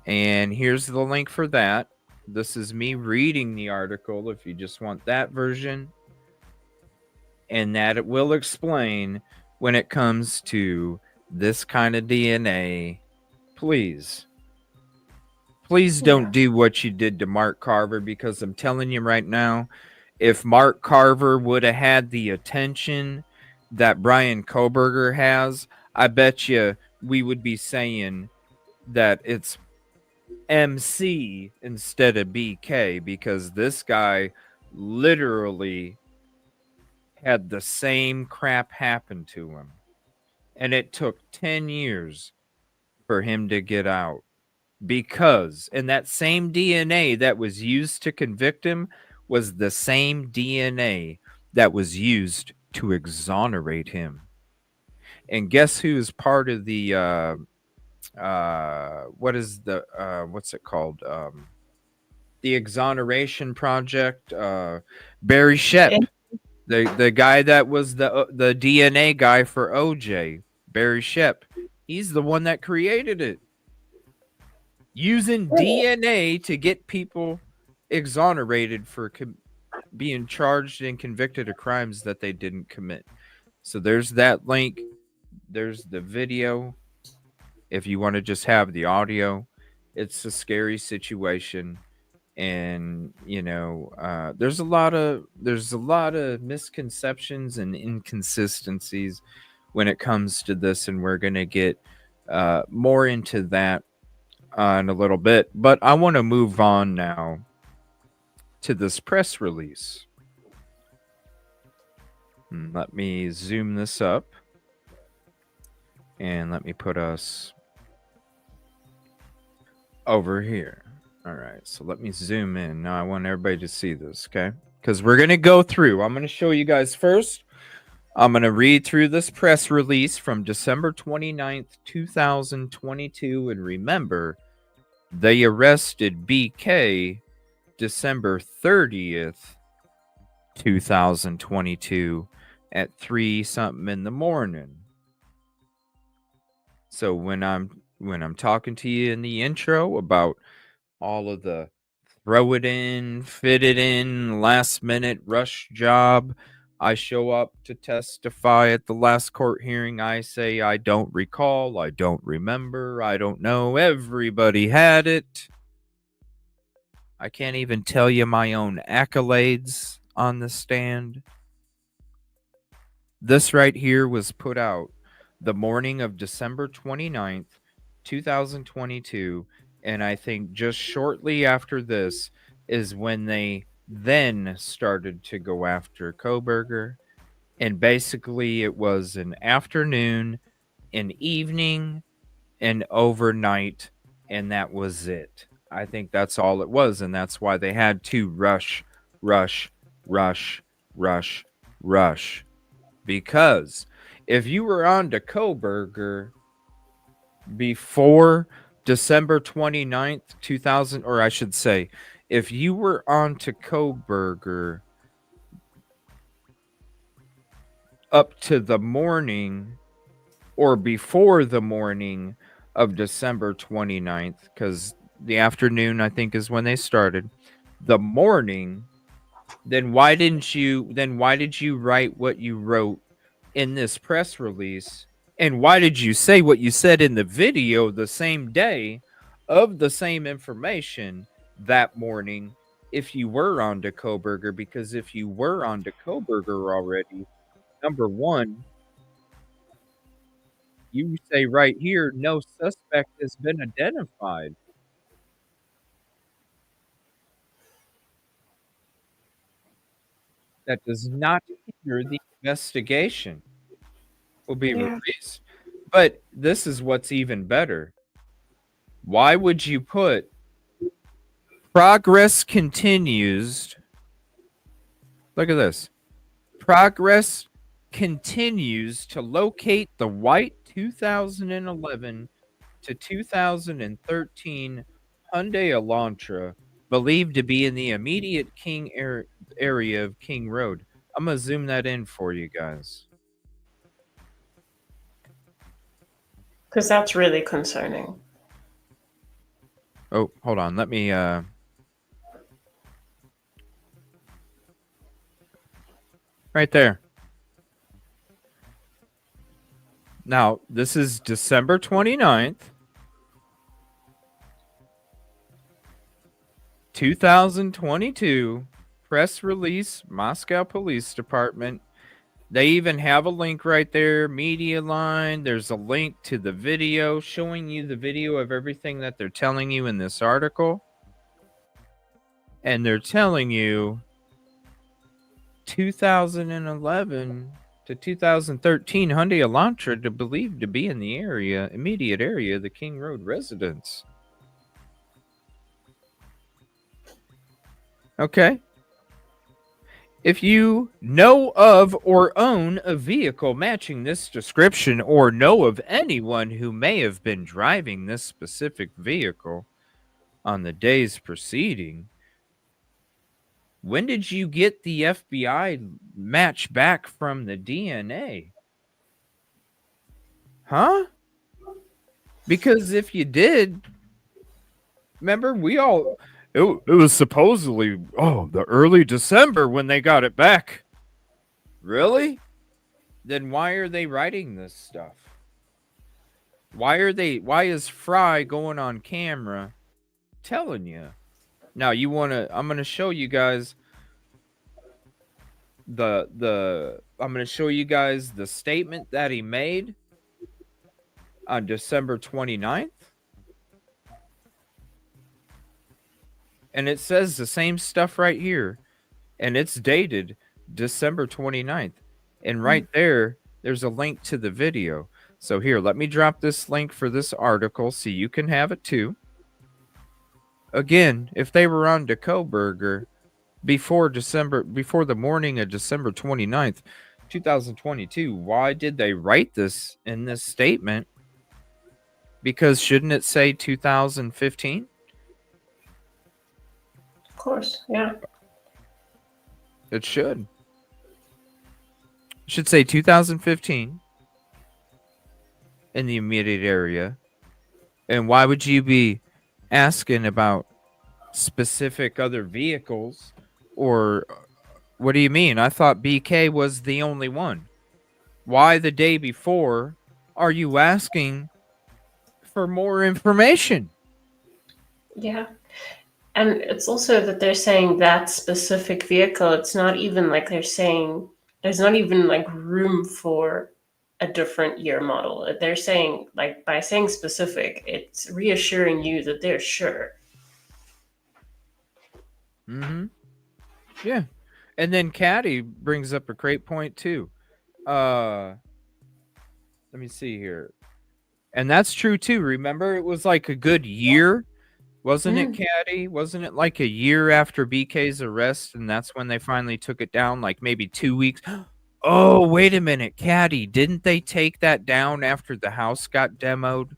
And here's the link for that. This is me reading the article if you just want that version. And that it will explain when it comes to this kind of DNA. Please don't do what you did to Mark Carver, because I'm telling you right now, if Mark Carver would have had the attention that Brian Kohberger has, I bet you we would be saying that it's MC instead of BK, because this guy literally had the same crap happen to him. And it took 10 years for him to get out. Because, and that same DNA that was used to convict him was the same DNA that was used to exonerate him. And guess who's part of the what's it called? The Exoneration Project. Barry Shepp, the guy that was the DNA guy for OJ. Barry Shepp, he's the one that created it, using DNA to get people exonerated for being charged and convicted of crimes that they didn't commit. So there's that link. There's the video. If you want to just have the audio, it's a scary situation. And, you know, there's a lot of misconceptions and inconsistencies when it comes to this. And we're going to get more into that in a little bit. But I want to move on now to this press release. Let me zoom this up. And let me put us over here. All right, so let me zoom in. Now I want everybody to see this, okay? Because we're going to go through. I'm going to show you guys first. I'm going to read through this press release from December 29th, 2022. And remember, they arrested BK December 30th, 2022 at 3 something in the morning. So when I'm talking to you in the intro about all of the throw it in, fit it in, last minute rush job, I show up to testify at the last court hearing. I say, I don't recall, I don't remember, I don't know. Everybody had it. I can't even tell you my own accolades on the stand. This right here was put out the morning of December 29th, 2022. And I think just shortly after this is when they then started to go after Koberger. And basically, it was an afternoon, an evening, an overnight, and that was it. I think that's all it was. And that's why they had to rush. Because if you were on to Koberger before December 29th, 2000, or I should say, if you were on to Koberger up to the morning or before the morning of December 29th, because the afternoon, I think, is when they started, the morning, then why did you write what you wrote in this press release? And why did you say what you said in the video the same day of the same information that morning if you were on to Koberger? Because if you were on to Koberger already, number one, you say right here, no suspect has been identified. That does not hinder the investigation. Will be released. But this is what's even better. Why would you put progress continues? Look at this. Progress continues to locate the white 2011 to 2013 Hyundai Elantra believed to be in the immediate King area of King Road. I'm going to zoom that in for you guys. Because that's really concerning. Oh, hold on. Let me right there. Now, this is December 29th, 2022, press release, Moscow Police Department. They even have a link right there, media line. There's a link to the video showing you the video of everything that they're telling you in this article. And they're telling you 2011 to 2013 Hyundai Elantra to believed to be in the immediate area of the King Road residence. Okay. If you know of or own a vehicle matching this description or know of anyone who may have been driving this specific vehicle on the days preceding, when did you get the FBI match back from the DNA? Huh? Because if you did, remember it was supposedly, the early December when they got it back. Really? Then why are they writing this stuff? Why is Fry going on camera telling you? Now I'm going to show you guys I'm going to show you guys the statement that he made on December 29th. And it says the same stuff right here. And it's dated December 29th. And right there's a link to the video. So here, let me drop this link for this article so you can have it too. Again, if they were on to Koberger before the morning of December 29th, 2022, why did they write this in this statement? Because shouldn't it say 2015? Of course, yeah. It should. It should say 2015 in the immediate area. And why would you be asking about specific other vehicles? Or what do you mean? I thought BK was the only one. Why the day before are you asking for more information? Yeah. And it's also that they're saying that specific vehicle. It's not even like they're saying there's not even like room for a different year model. They're saying, like, by saying specific, it's reassuring you that they're sure. Mm-hmm. Yeah. And then Caddy brings up a great point too. Let me see here. And that's true too. Remember, it was like a good year, wasn't it, Caddy? Wasn't it like a year after BK's arrest, and that's when they finally took it down, like maybe 2 weeks? Oh, wait a minute, Caddy. Didn't they take that down after the house got demoed?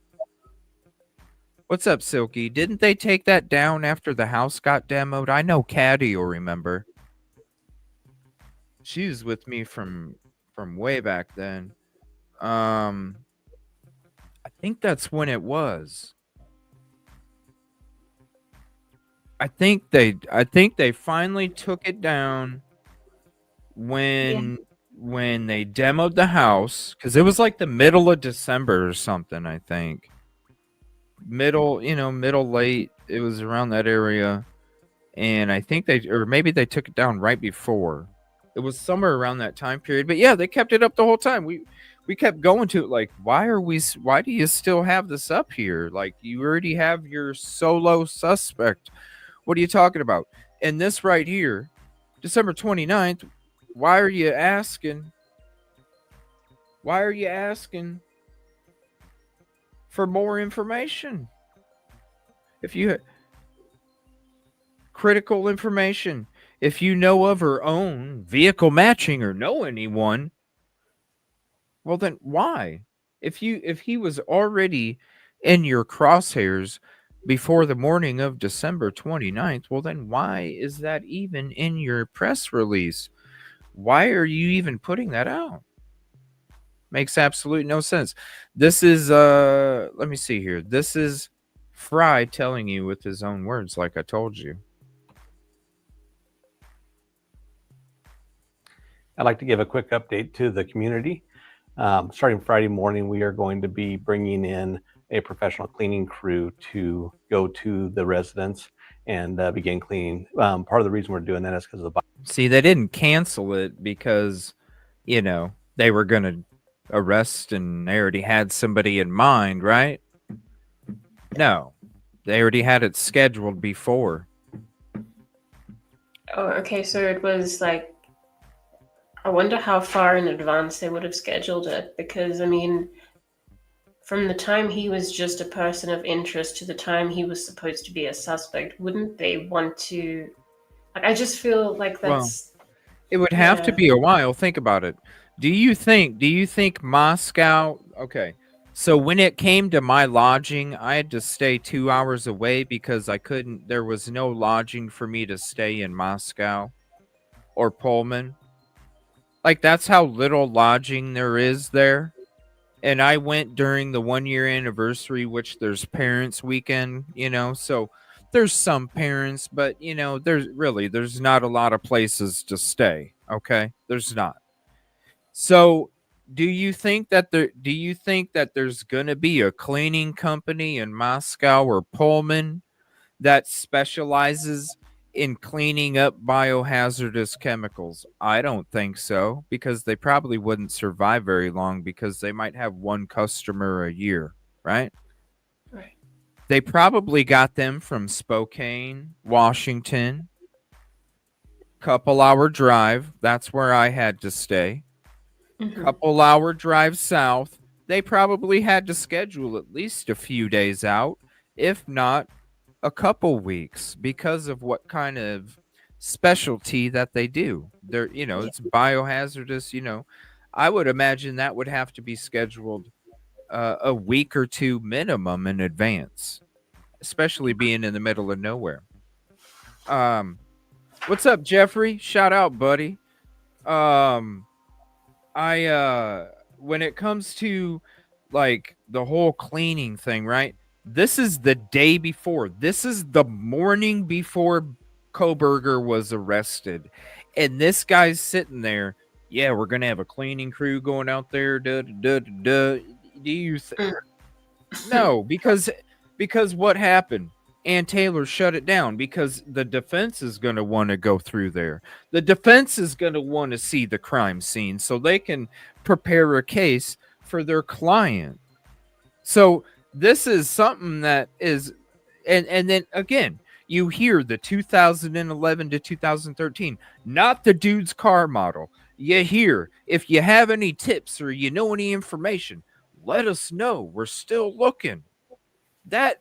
What's up, Silky? Didn't they take that down after the house got demoed? I know Caddy will remember. She was with me from way back then. I think that's when it was. I think they finally took it down when they demoed the house, because it was like the middle of December or something, I think. Middle late. It was around that area. And I think maybe they took it down right before. It was somewhere around that time period. But yeah, they kept it up the whole time. We kept going to it, like, why do you still have this up here? Like, you already have your solo suspect. What are you talking about? And this right here, December 29th, why are you asking for more information? If you critical information, if you know of or own vehicle matching or know anyone, well then why? If he was already in your crosshairs before the morning of December 29th, well then why is that even in your press release? Why are you even putting that out? Makes absolutely no sense. This is let me see here. This is Fry telling you with his own words, like I told you. I'd like to give a quick update to the community. Starting Friday morning, we are going to be bringing in a professional cleaning crew to go to the residents and begin cleaning. Part of the reason we're doing that is because of the... See, they didn't cancel it because, they were going to arrest and they already had somebody in mind, right? No, they already had it scheduled before. Oh, okay. So it was like, I wonder how far in advance they would have scheduled it, because, I mean, from the time he was just a person of interest to the time he was supposed to be a suspect, wouldn't they want to... Like, I just feel like that's... Well, it would have to be a while. Think about it. Do you think Moscow... Okay, so when it came to my lodging, I had to stay 2 hours away because there was no lodging for me to stay in Moscow or Pullman. Like, that's how little lodging there is there. And I went during the 1-year anniversary, which there's parents weekend, so there's some parents, but there's not a lot of places to stay. Okay. There's not. So do you think that there's going to be a cleaning company in Moscow or Pullman that specializes in cleaning up biohazardous chemicals? I don't think so, because they probably wouldn't survive very long, because they might have one customer a year, right? Right. They probably got them from Spokane, Washington. Couple-hour drive. That's where I had to stay. Couple-hour drive south. They probably had to schedule at least a few days out, if not a couple weeks, because of what kind of specialty that they do. They're, it's biohazardous, I would imagine that would have to be scheduled a week or two minimum in advance, especially being in the middle of nowhere. What's up, Jeffrey? Shout out, buddy. When it comes to like the whole cleaning thing, right? This is the day before. This is the morning before Koberger was arrested. And this guy's sitting there. Yeah, we're gonna have a cleaning crew going out there. Do you no, because what happened? Ann Taylor shut it down because the defense is going to want to go through there. The defense is going to want to see the crime scene so they can prepare a case for their client. So this is something that is, and then again, you hear the 2011 to 2013, not the dude's car model. You hear, if you have any tips or you know any information, let us know. We're still looking. That.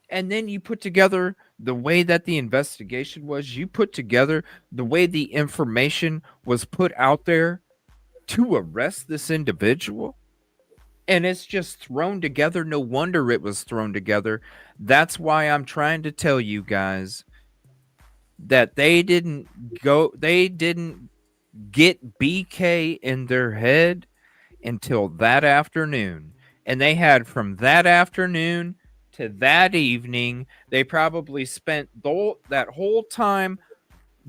And then you put together the way that the investigation was, you put together the way the information was put out there to arrest this individual. And it's just thrown together. No wonder it was thrown together. That's why I'm trying to tell you guys that they didn't get BK in their head until that afternoon. And they had from that afternoon to that evening, they probably spent that whole time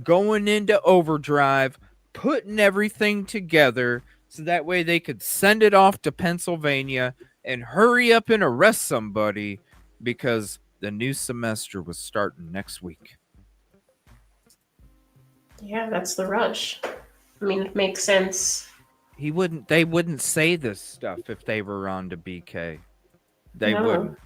going into overdrive, putting everything together so that way they could send it off to Pennsylvania and hurry up and arrest somebody because the new semester was starting next week. Yeah, that's the rush. I mean, it makes sense. They wouldn't say this stuff if they were on to BK. They wouldn't.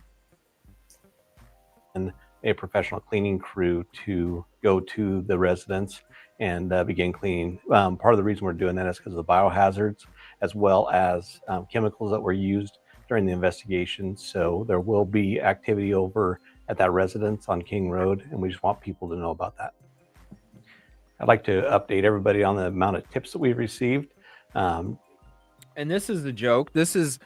And a professional cleaning crew to go to the residence and begin cleaning. Part of the reason we're doing that is because of the biohazards as well as chemicals that were used during the investigation. So there will be activity over at that residence on King Road, and we just want people to know about that. I'd like to update everybody on the amount of tips that we've received. And this is the joke. This is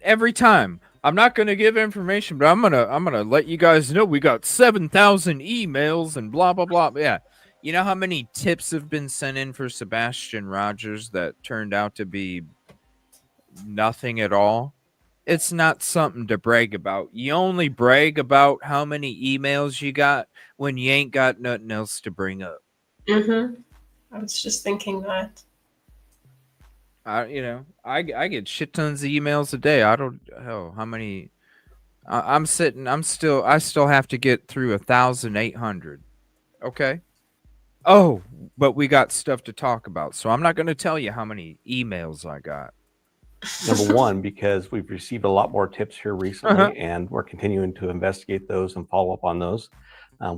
every time. I'm not going to give information, but I'm gonna let you guys know we got 7,000 emails and blah blah blah. Yeah, you know how many tips have been sent in for Sebastian Rogers that turned out to be nothing at all? It's not something to brag about. You only brag about how many emails you got when you ain't got nothing else to bring up. Mm-hmm. I was just thinking that. I get shit tons of emails a day. I don't know how many. I still have to get through 1,800. Okay. Oh, but we got stuff to talk about, so I'm not going to tell you how many emails I got. Number one, because we've received a lot more tips here recently, and we're continuing to investigate those and follow up on those.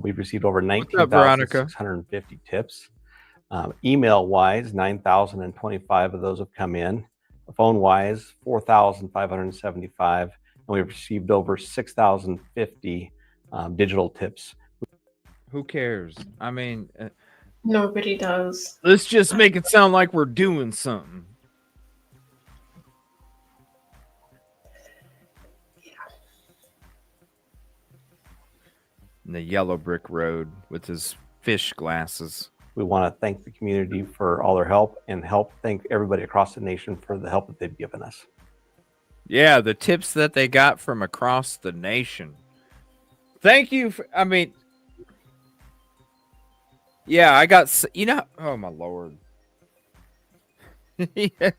We've received over 19,650 tips. Email-wise, 9,025 of those have come in. Phone-wise, 4,575, and we've received over 6,050 digital tips. Who cares? I mean, nobody does. Let's just make it sound like we're doing something. Yeah. The yellow brick road with his fish glasses. We want to thank the community for all their help and thank everybody across the nation for the help that they've given us. Yeah, the tips that they got from across the nation. Thank you. Yeah, I got, oh my Lord. Yeah.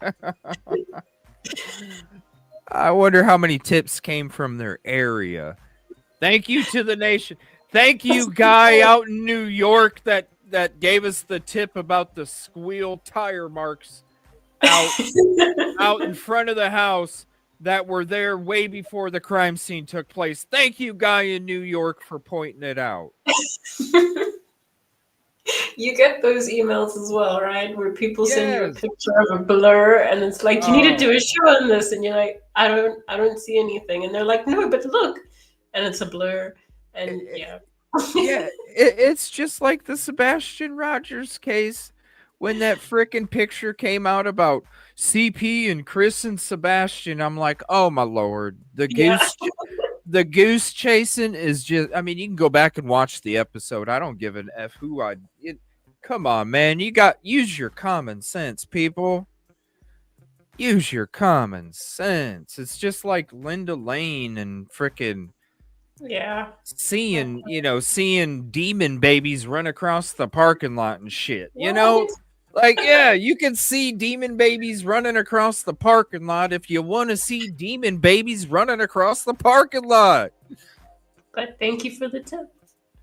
I wonder how many tips came from their area. Thank you to the nation. Thank you, guy out in New York that gave us the tip about the squeal tire marks out in front of the house that were there way before the crime scene took place. Thank you, guy in New York, for pointing it out. You get those emails as well, right? Where people send you a picture of a blur and it's like, you need to do a show on this, and you're like, I don't see anything, and they're like, no, but look, and it's a blur, and yeah. Yeah, it's just like the Sebastian Rogers case when that frickin' picture came out about CP and Chris and Sebastian. I'm like, oh my Lord, the The goose chasing is just, I mean, you can go back and watch the episode. I don't give an F who come on, man. Use your common sense, people. Use your common sense. It's just like Linda Lane and frickin' Yeah. seeing demon babies run across the parking lot and shit. You know? Like, yeah, you can see demon babies running across the parking lot if you want to see demon babies running across the parking lot. But thank you for the tip.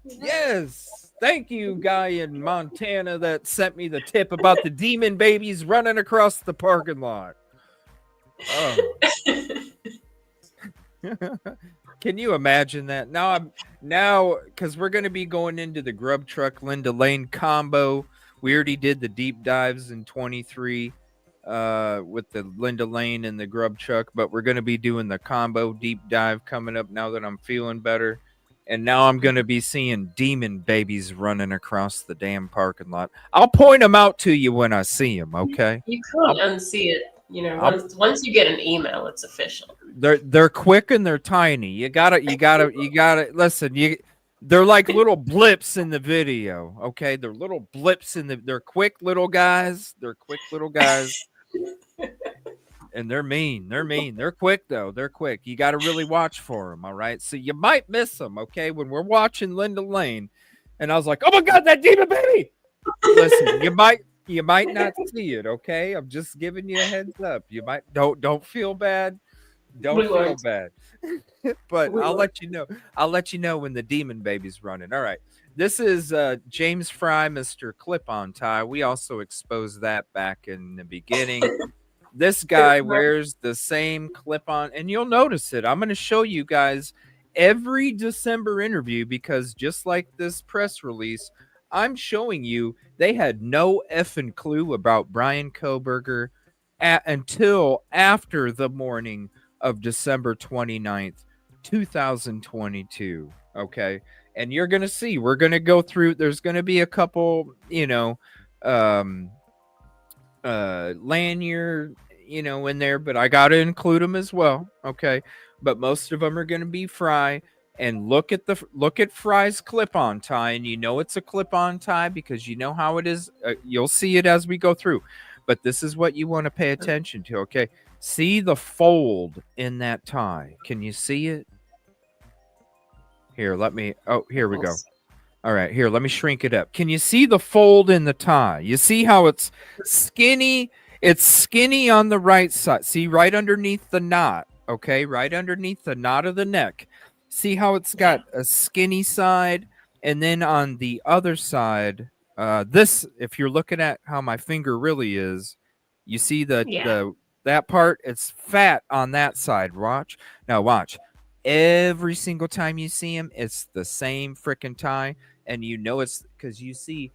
Yes. Thank you, guy in Montana that sent me the tip about the demon babies running across the parking lot. Oh. Can you imagine that? Now, because we're going to be going into the Grub Truck Linda Lane combo. We already did the deep dives in 23 with the Linda Lane and the Grub Truck, but we're going to be doing the combo deep dive coming up now that I'm feeling better. And now I'm going to be seeing demon babies running across the damn parking lot. I'll point them out to you when I see them, okay? You could unsee it. You know, once you get an email, it's official. They're quick and they're tiny. You gotta listen. They're like little blips in the video, okay? They're little blips they're quick little guys. They're quick little guys. And they're mean. They're quick, though. They're quick. You got to really watch for them, all right? So you might miss them, okay? When we're watching Linda Lane, and I was like, oh, my God, that demon baby! Listen, you might not see it, okay? I'm just giving you a heads up. You might don't feel bad. Don't feel bad. But I'll let you know. I'll let you know when the demon baby's running. All right. This is James Fry, Mr. Clip-On Tie. We also exposed that back in the beginning. This guy wears the same clip-on, and you'll notice it. I'm going to show you guys every December interview because just like this press release, I'm showing you they had no effing clue about Brian Kohberger until after the morning of December 29th, 2022. Okay. And you're going to see, we're going to go through, there's going to be a couple, lanyard, in there, but I got to include them as well. Okay. But most of them are going to be Fry. And look at Fry's clip-on tie, and it's a clip-on tie because you know how it is. You'll see it as we go through. But this is what you want to pay attention to, okay? See the fold in that tie. Can you see it? Here, here we go. All right, here, let me shrink it up. Can you see the fold in the tie? You see how it's skinny? It's skinny on the right side. See, right underneath the knot, okay? Right underneath the knot of the neck. See how it's got a skinny side, and then on the other side, if you're looking at how my finger really is, you see that part, it's fat on that side. Watch. Every single time you see him, it's the same freaking tie, and it's because you see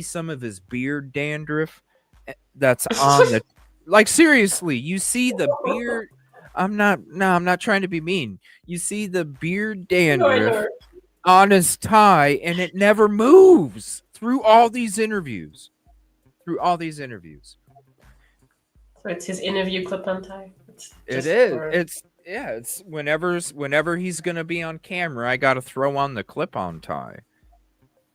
some of his beard dandruff that's on the like seriously, you see the beard. I'm not trying to be mean. You see the beard dandruff on his tie, and it never moves through all these interviews. So it's his interview clip-on tie. It's whenever he's gonna be on camera, I gotta throw on the clip-on tie.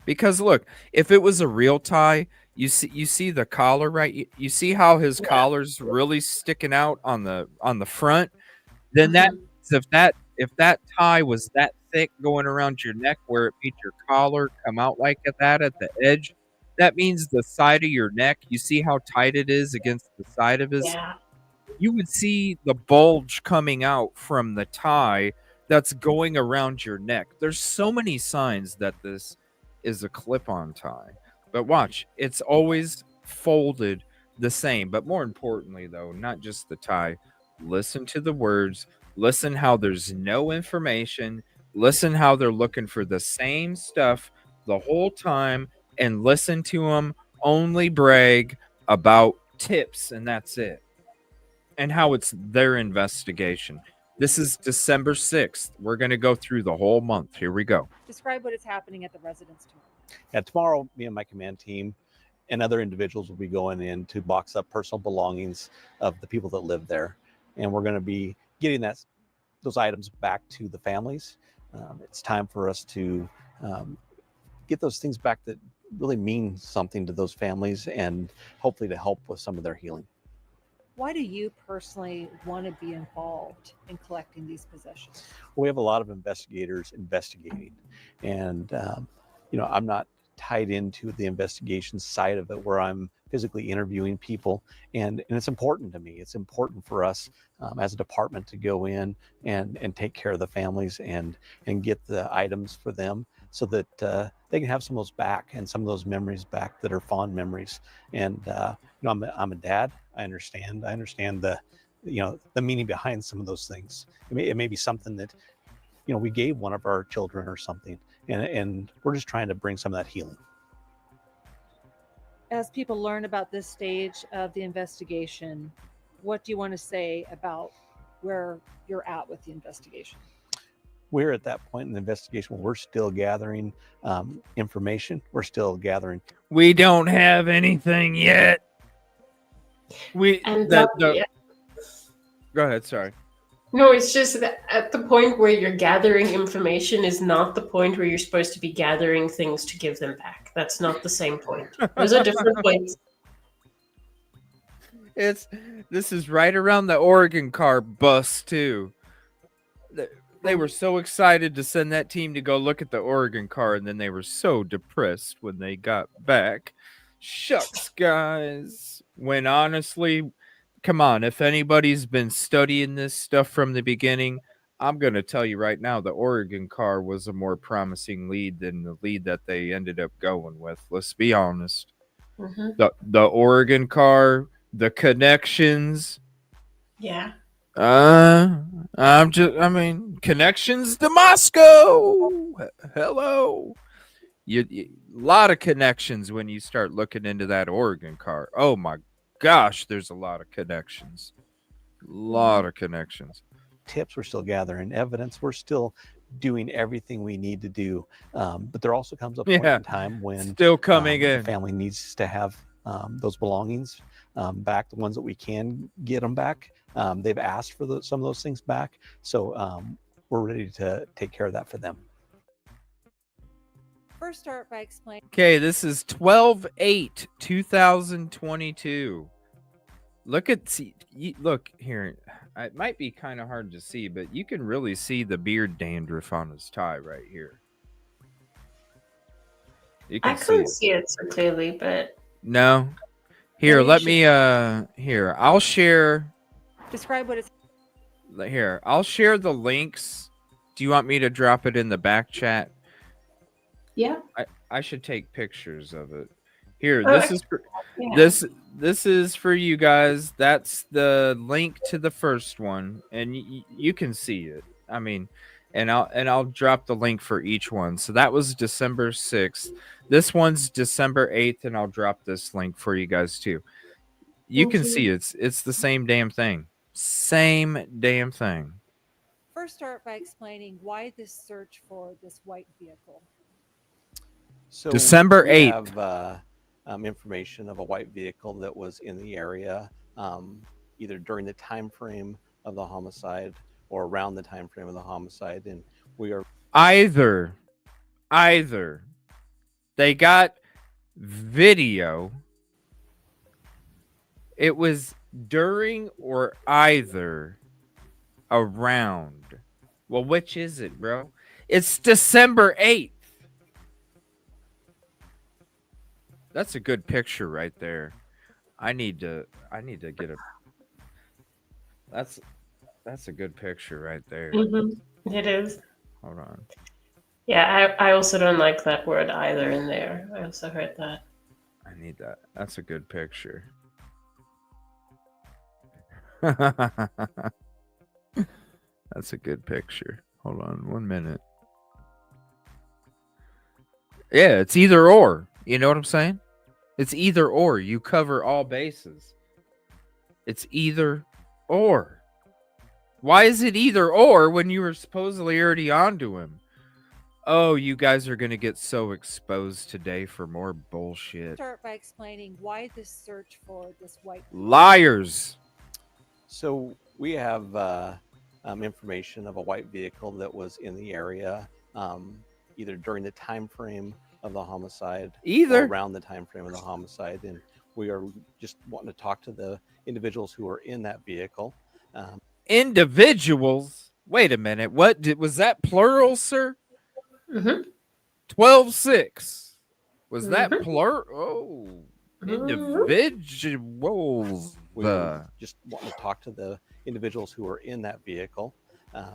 Because look, if it was a real tie, you see the collar, right? You see how his collar's really sticking out on the front. Then if that tie was that thick going around your neck where it made your collar come out like that at the edge, that means the side of your neck. You see how tight it is against the side of his. Yeah. You would see the bulge coming out from the tie that's going around your neck. There's so many signs that this is a clip-on tie. But watch, it's always folded the same. But more importantly, though, not just the tie. Listen to the words. Listen how there's no information. Listen how they're looking for the same stuff the whole time. And listen to them only brag about tips, and that's it. And how it's their investigation. This is December 6th. We're going to go through the whole month. Here we go. Describe what is happening at the residence tomorrow. Yeah, tomorrow, me and my command team and other individuals will be going in to box up personal belongings of the people that live there. And we're going to be getting that those items back to the families. It's time for us to get those things back that really mean something to those families, and hopefully to help with some of their healing. Why do you personally want to be involved in collecting these possessions? We have a lot of investigators investigating, and I'm not tied into the investigation side of it where I'm physically interviewing people, and it's important to me. It's important for us as a department to go in and take care of the families and get the items for them, so that they can have some of those back, and some of those memories back that are fond memories. And I'm a dad. I understand the the meaning behind some of those things. It may be something that we gave one of our children or something, and we're just trying to bring some of that healing. As people learn about this stage of the investigation, what do you want to say about where you're at with the investigation? We're at that point in the investigation where we're still gathering information. We're still gathering. We don't have anything yet. And Go ahead. Sorry. No, it's just that at the point where you're gathering information is not the point where you're supposed to be gathering things to give them back. That's not the same point. Those are different points. This is right around the Oregon car bus too. They were so excited to send that team to go look at the Oregon car, and then they were so depressed when they got back. Shucks, guys. When honestly, come on, if anybody's been studying this stuff from the beginning, I'm going to tell you right now, the Oregon car was a more promising lead than the lead that they ended up going with. Let's be honest. Mm-hmm. The Oregon car, the connections. Yeah. Connections to Moscow. Hello. A lot of connections when you start looking into that Oregon car. Oh my gosh, there's a lot of connections. Tips, we're still gathering evidence. We're still doing everything we need to do. But there also comes a point in time when still coming in. The family needs to have those belongings back, the ones that we can get them back. They've asked for some of those things back. So we're ready to take care of that for them. First, start by explaining. Okay, this is 12/8/2022. Look here. It might be kind of hard to see, but you can really see the beard dandruff on his tie right here. I couldn't see it so clearly, but no. Here, let me. Here, I'll share. Describe what it's. Here, I'll share the links. Do you want me to drop it in the back chat? Yeah. I should take pictures of it. Here, Yeah. this is for you guys. That's the link to the first one, and you can see it. I mean, and I'll drop the link for each one. So that was December 6th. This one's December 8th, and I'll drop this link for you guys too. You can see it's the same damn thing. Same damn thing. First, start by explaining why this search for this white vehicle. So December 8th. We have information of a white vehicle that was in the area, either during the time frame of the homicide or around the time frame of the homicide, and we are either they got video. It was during or either around. Well, which is it, bro? It's December 8th. That's a good picture right there. I need to get a. That's a good picture right there. Mm-hmm. It is. Hold on. Yeah, I also don't like that word either in there. I also heard that. I need that. That's a good picture. That's a good picture. Hold on 1 minute. Yeah, it's either or. You know what I'm saying? It's either or. You cover all bases. It's either or. Why is it either or when you were supposedly already onto him? Oh, you guys are going to get so exposed today for more bullshit. Start by explaining why this search for this white. Liars. So we have information of a white vehicle that was in the area, either during the time frame of the homicide or around the time frame of the homicide. And we are just wanting to talk to the individuals who are in that vehicle. Individuals? Wait a minute. What was that plural, sir? Mm-hmm. 12-6. Was that Mhm. plural? Oh, Mhm. individuals. We are just wanting to talk to the individuals who are in that vehicle.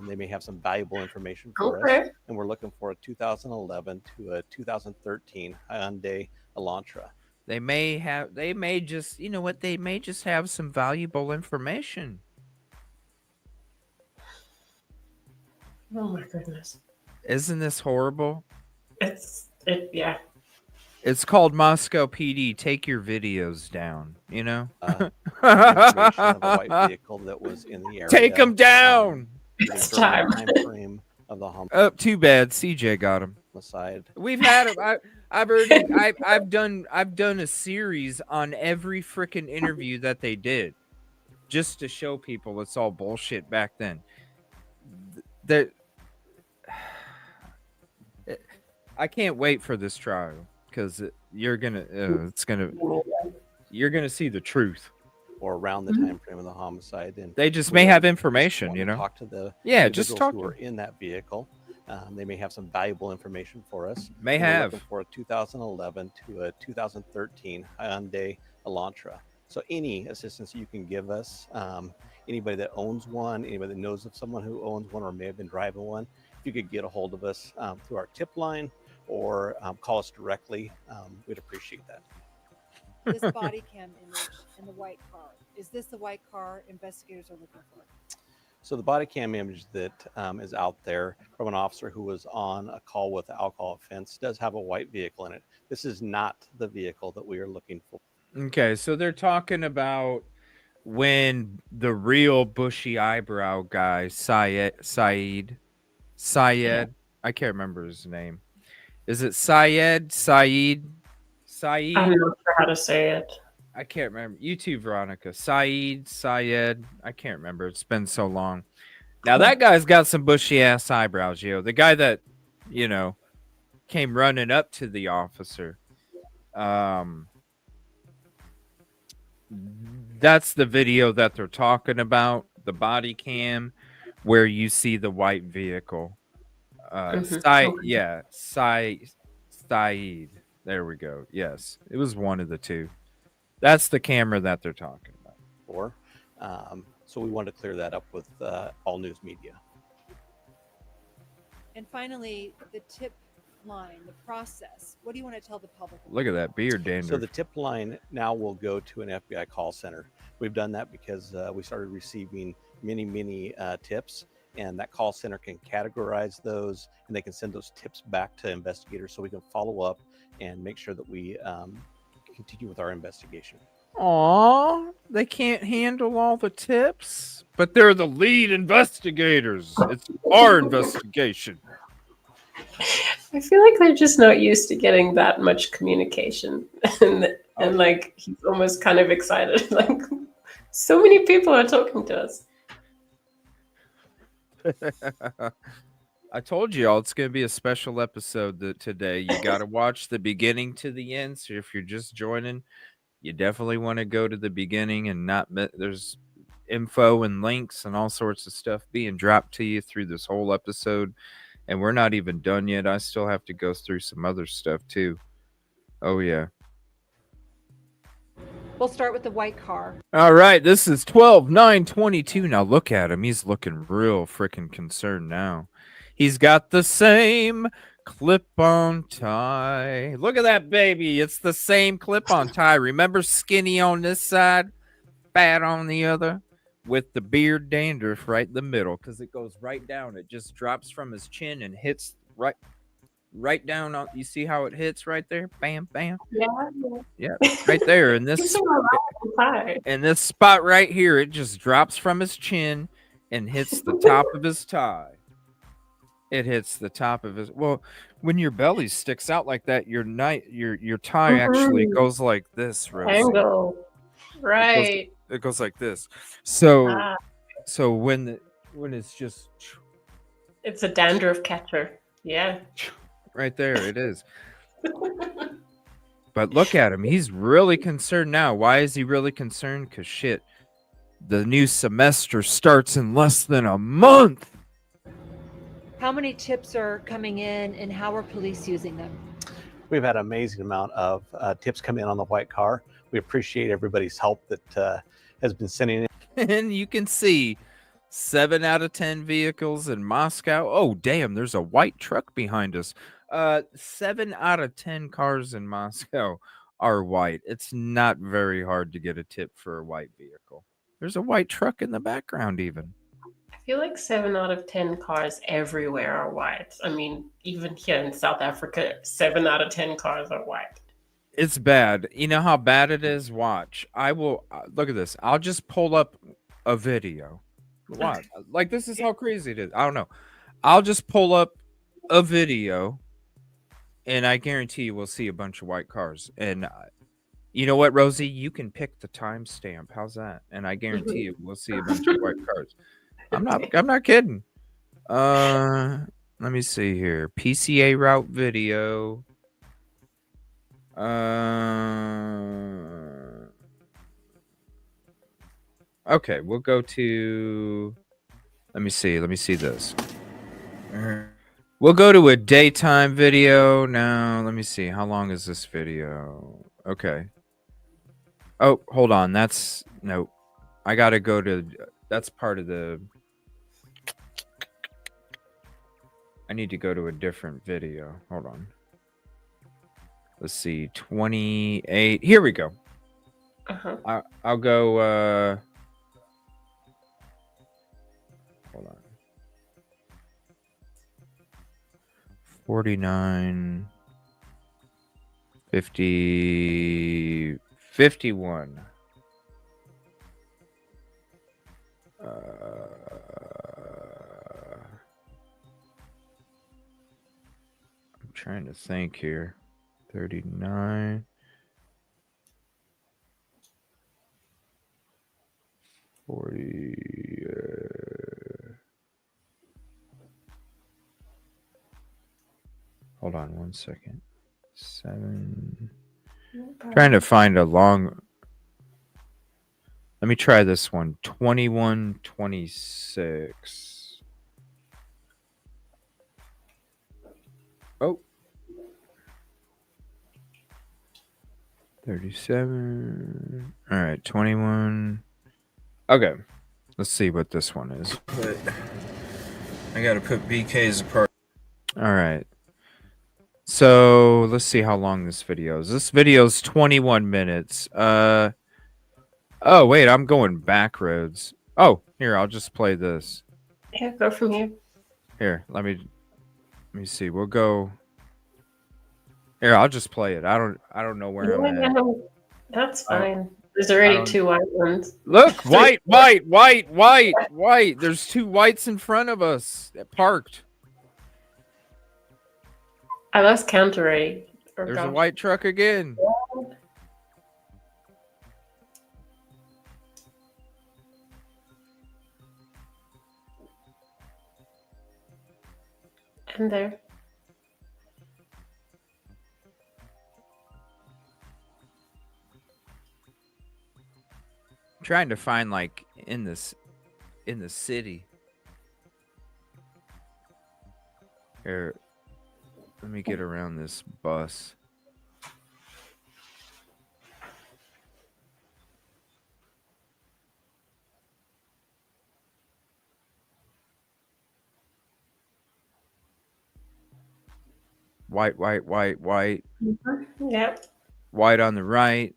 They may have some valuable information for us, Okay. and we're looking for a 2011 to a 2013 Hyundai Elantra. They may just, you know what? They may just have some valuable information. Oh my goodness. Isn't this horrible? Yeah. It's called Moscow PD. Take your videos down, you know? Information of a white vehicle that was in the area. Take them down. It's time. Time frame of the Oh, too bad. CJ got him. homicide. We've had him. I've done a series on every freaking interview that they did, just to show people it's all bullshit back then. I can't wait for this trial because you're gonna see the truth. Or around the time frame of the homicide, and They just may have information, you know. Talk to the just individuals talk who to are in that vehicle. They may have some valuable information for us. May And we're have. looking for a 2011 to a 2013 Hyundai Elantra. So any assistance you can give us, anybody that owns one, anybody that knows of someone who owns one or may have been driving one, if you could get a hold of us through our tip line or call us directly, we'd appreciate that. This body cam image in the white car, is this the white car investigators are looking for? So the body cam image that is out there from an officer who was on a call with an alcohol offense does have a white vehicle in it. This is not the vehicle that we are looking for. Okay, so they're talking about when the real bushy eyebrow guy, Syed, I can't remember his name. Is it Syed? I'm not sure how to say it. I can't remember. You too, Veronica. Syed. I can't remember. It's been so long. Now that guy's got some bushy ass eyebrows, yo. The guy that, you know, came running up to the officer. That's the video that they're talking about, the body cam, where you see the white vehicle. Syed. There we go. Yes, it was one of the two. That's the camera that they're talking about. So we wanted to clear that up with all news media. And finally, the tip line, the process. What do you want to tell the public? Look at that beard dandruff. So the tip line now will go to an FBI call center. We've done that because we started receiving many tips, and that call center can categorize those, and they can send those tips back to investigators so we can follow up and make sure that we continue with our investigation. Aw, they can't handle all the tips, but they're the lead investigators. It's our investigation. I feel like they're just not used to getting that much communication, and like he's almost kind of excited. Like so many people are talking to us. I told you all it's going to be a special episode today. You got to watch the beginning to the end. So if you're just joining, you definitely want to go to the beginning and there's info and links and all sorts of stuff being dropped to you through this whole episode. And we're not even done yet. I still have to go through some other stuff too. Oh, yeah. We'll start with the white car. All right. This is 12/9/22. Now look at him. He's looking real freaking concerned now. He's got the same clip-on tie. Look at that baby. It's the same clip-on tie. Remember skinny on this side, fat on the other, with the beard dandruff right in the middle because it goes right down. It just drops from his chin and hits right down on. You see how it hits right there? Bam, bam. Yeah, right there. And this spot right here, it just drops from his chin and hits the top of his tie. It hits the top of his. Well, when your belly sticks out like that, your tie actually goes like this, Rosie. Angle, right? It goes like this. So when when it's just It's a dandruff catcher. Yeah. right there. It is. But look at him. He's really concerned now. Why is he really concerned? Because shit, the new semester starts in less than a month. How many tips are coming in and how are police using them? We've had an amazing amount of tips come in on the white car. We appreciate everybody's help that has been sending in. And you can see 7 out of 10 vehicles in Moscow. Oh, damn, there's a white truck behind us. 7 out of 10 cars in Moscow are white. It's not very hard to get a tip for a white vehicle. There's a white truck in the background even. I feel like 7 out of 10 cars everywhere are white. I mean, even here in South Africa, 7 out of 10 cars are white. It's bad. You know how bad it is? Watch. I will look at this. I'll just pull up a video. Watch. Like, this is how crazy it is. I don't know. I'll just pull up a video and I guarantee you we'll see a bunch of white cars. And you know what, Rosie? You can pick the timestamp. How's that? And I guarantee you we'll see a bunch of white cars. I'm not kidding. Let me see here. PCA route video. Okay, we'll go to let me see this. We'll go to a daytime video now. Let me see. How long is this video? Okay. Oh, hold on. Nope. I gotta go to that's part of the I need to go to a different video. Hold on. Let's see. 28. Here we go. I'll go hold on. 49 50 51 I'm trying to think here. 39 40 hold on 1 second. 7 trying to find a long let me try this one. 21 26 oh 37 all right 21 okay, let's see what this one is. But I gotta put BKs apart. All right, so let's see how long this video is. This video is 21 minutes. Oh wait, I'm going back roads. Oh, here, I'll just play this. Yeah, go from here. Here, let me see. We'll go here. I'll just play it. I don't know where I'm at. That's fine. There's already 2 white ones. Look, white. There's 2 whites in front of us that parked. I lost count already. There's a white truck again. And there. Trying to find like in the city. Here, let me get around this bus. White. Yep. White on the right.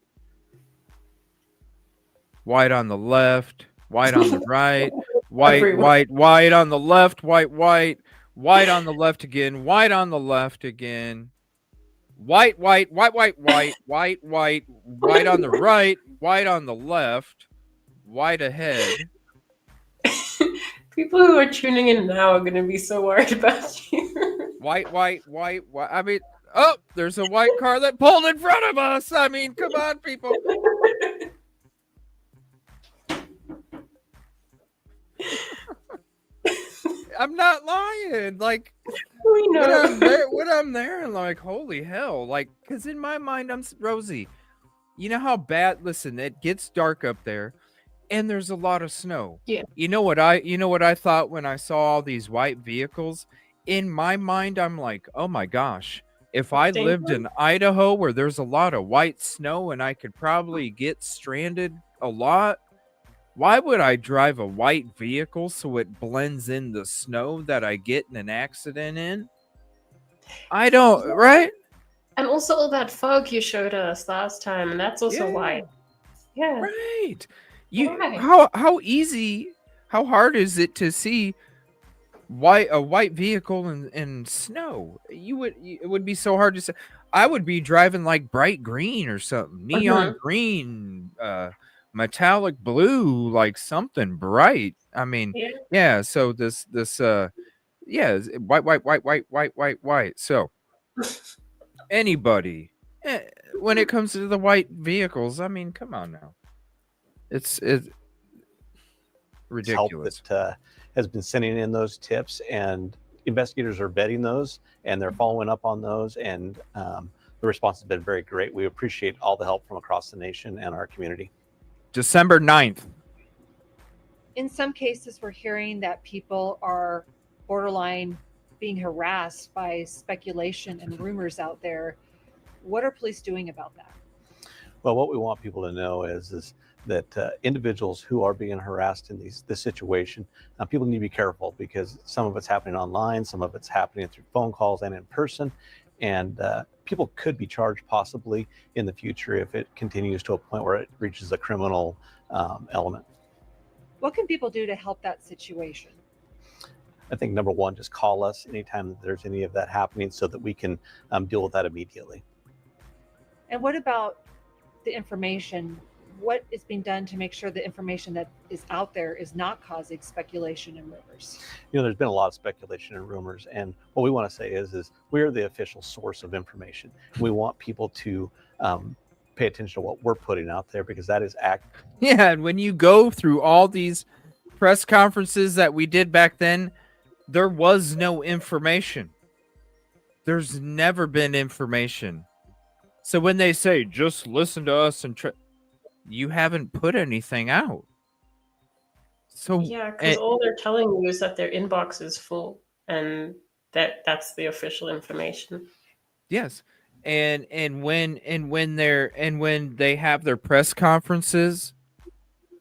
White on the left. White on the right. White on the left. White on the left again. White on the left again. White on the right. White on the left. White ahead. People who are tuning in now are going to be so worried about you. White. I mean, oh, there's a white car that pulled in front of us. I mean, come on, people. I'm not lying. Like We know. when I'm there, and like, holy hell, like, because in my mind, Rosie. You know how bad? Listen, it gets dark up there, and there's a lot of snow. Yeah. You know what I thought when I saw all these white vehicles? In my mind, I'm like, oh my gosh, if I Same lived thing. in Idaho where there's a lot of white snow and I could probably get stranded a lot, why would I drive a white vehicle so it blends in the snow that I get in an accident in? I don't, right? And also all that fog you showed us last time, and that's also white. Yeah. Right. Right. How hard is it to see a white vehicle in snow? It would be so hard to say. I would be driving like bright green or something, neon green, metallic blue, like something bright. I mean, yeah. So this yeah, white. So anybody, when it comes to the white vehicles, I mean, come on now, it's ridiculous. Help that has been sending in those tips, and investigators are vetting those, and they're following up on those, and the response has been very great. We appreciate all the help from across the nation and our community. December 9th. In some cases, we're hearing that people are borderline being harassed by speculation and rumors out there. What are police doing about that? Well, what we want people to know is that individuals who are being harassed in this situation, people need to be careful, because some of it's happening online, some of it's happening through phone calls and in person, and people could be charged possibly in the future if it continues to a point where it reaches a criminal element. What can people do to help that situation? I think number one, just call us anytime that there's any of that happening so that we can deal with that immediately. And what about the information? What is being done to make sure the information that is out there is not causing speculation and rumors? You know, there's been a lot of speculation and rumors, and what we want to say is we're the official source of information. We want people to pay attention to what we're putting out there, because that is accurate. Yeah, and when you go through all these press conferences that we did back then, there was no information. There's never been information. So when they say, just listen to us and you haven't put anything out. So yeah, because all they're telling you is that their inbox is full, and that's the official information. Yes. And when they have their press conferences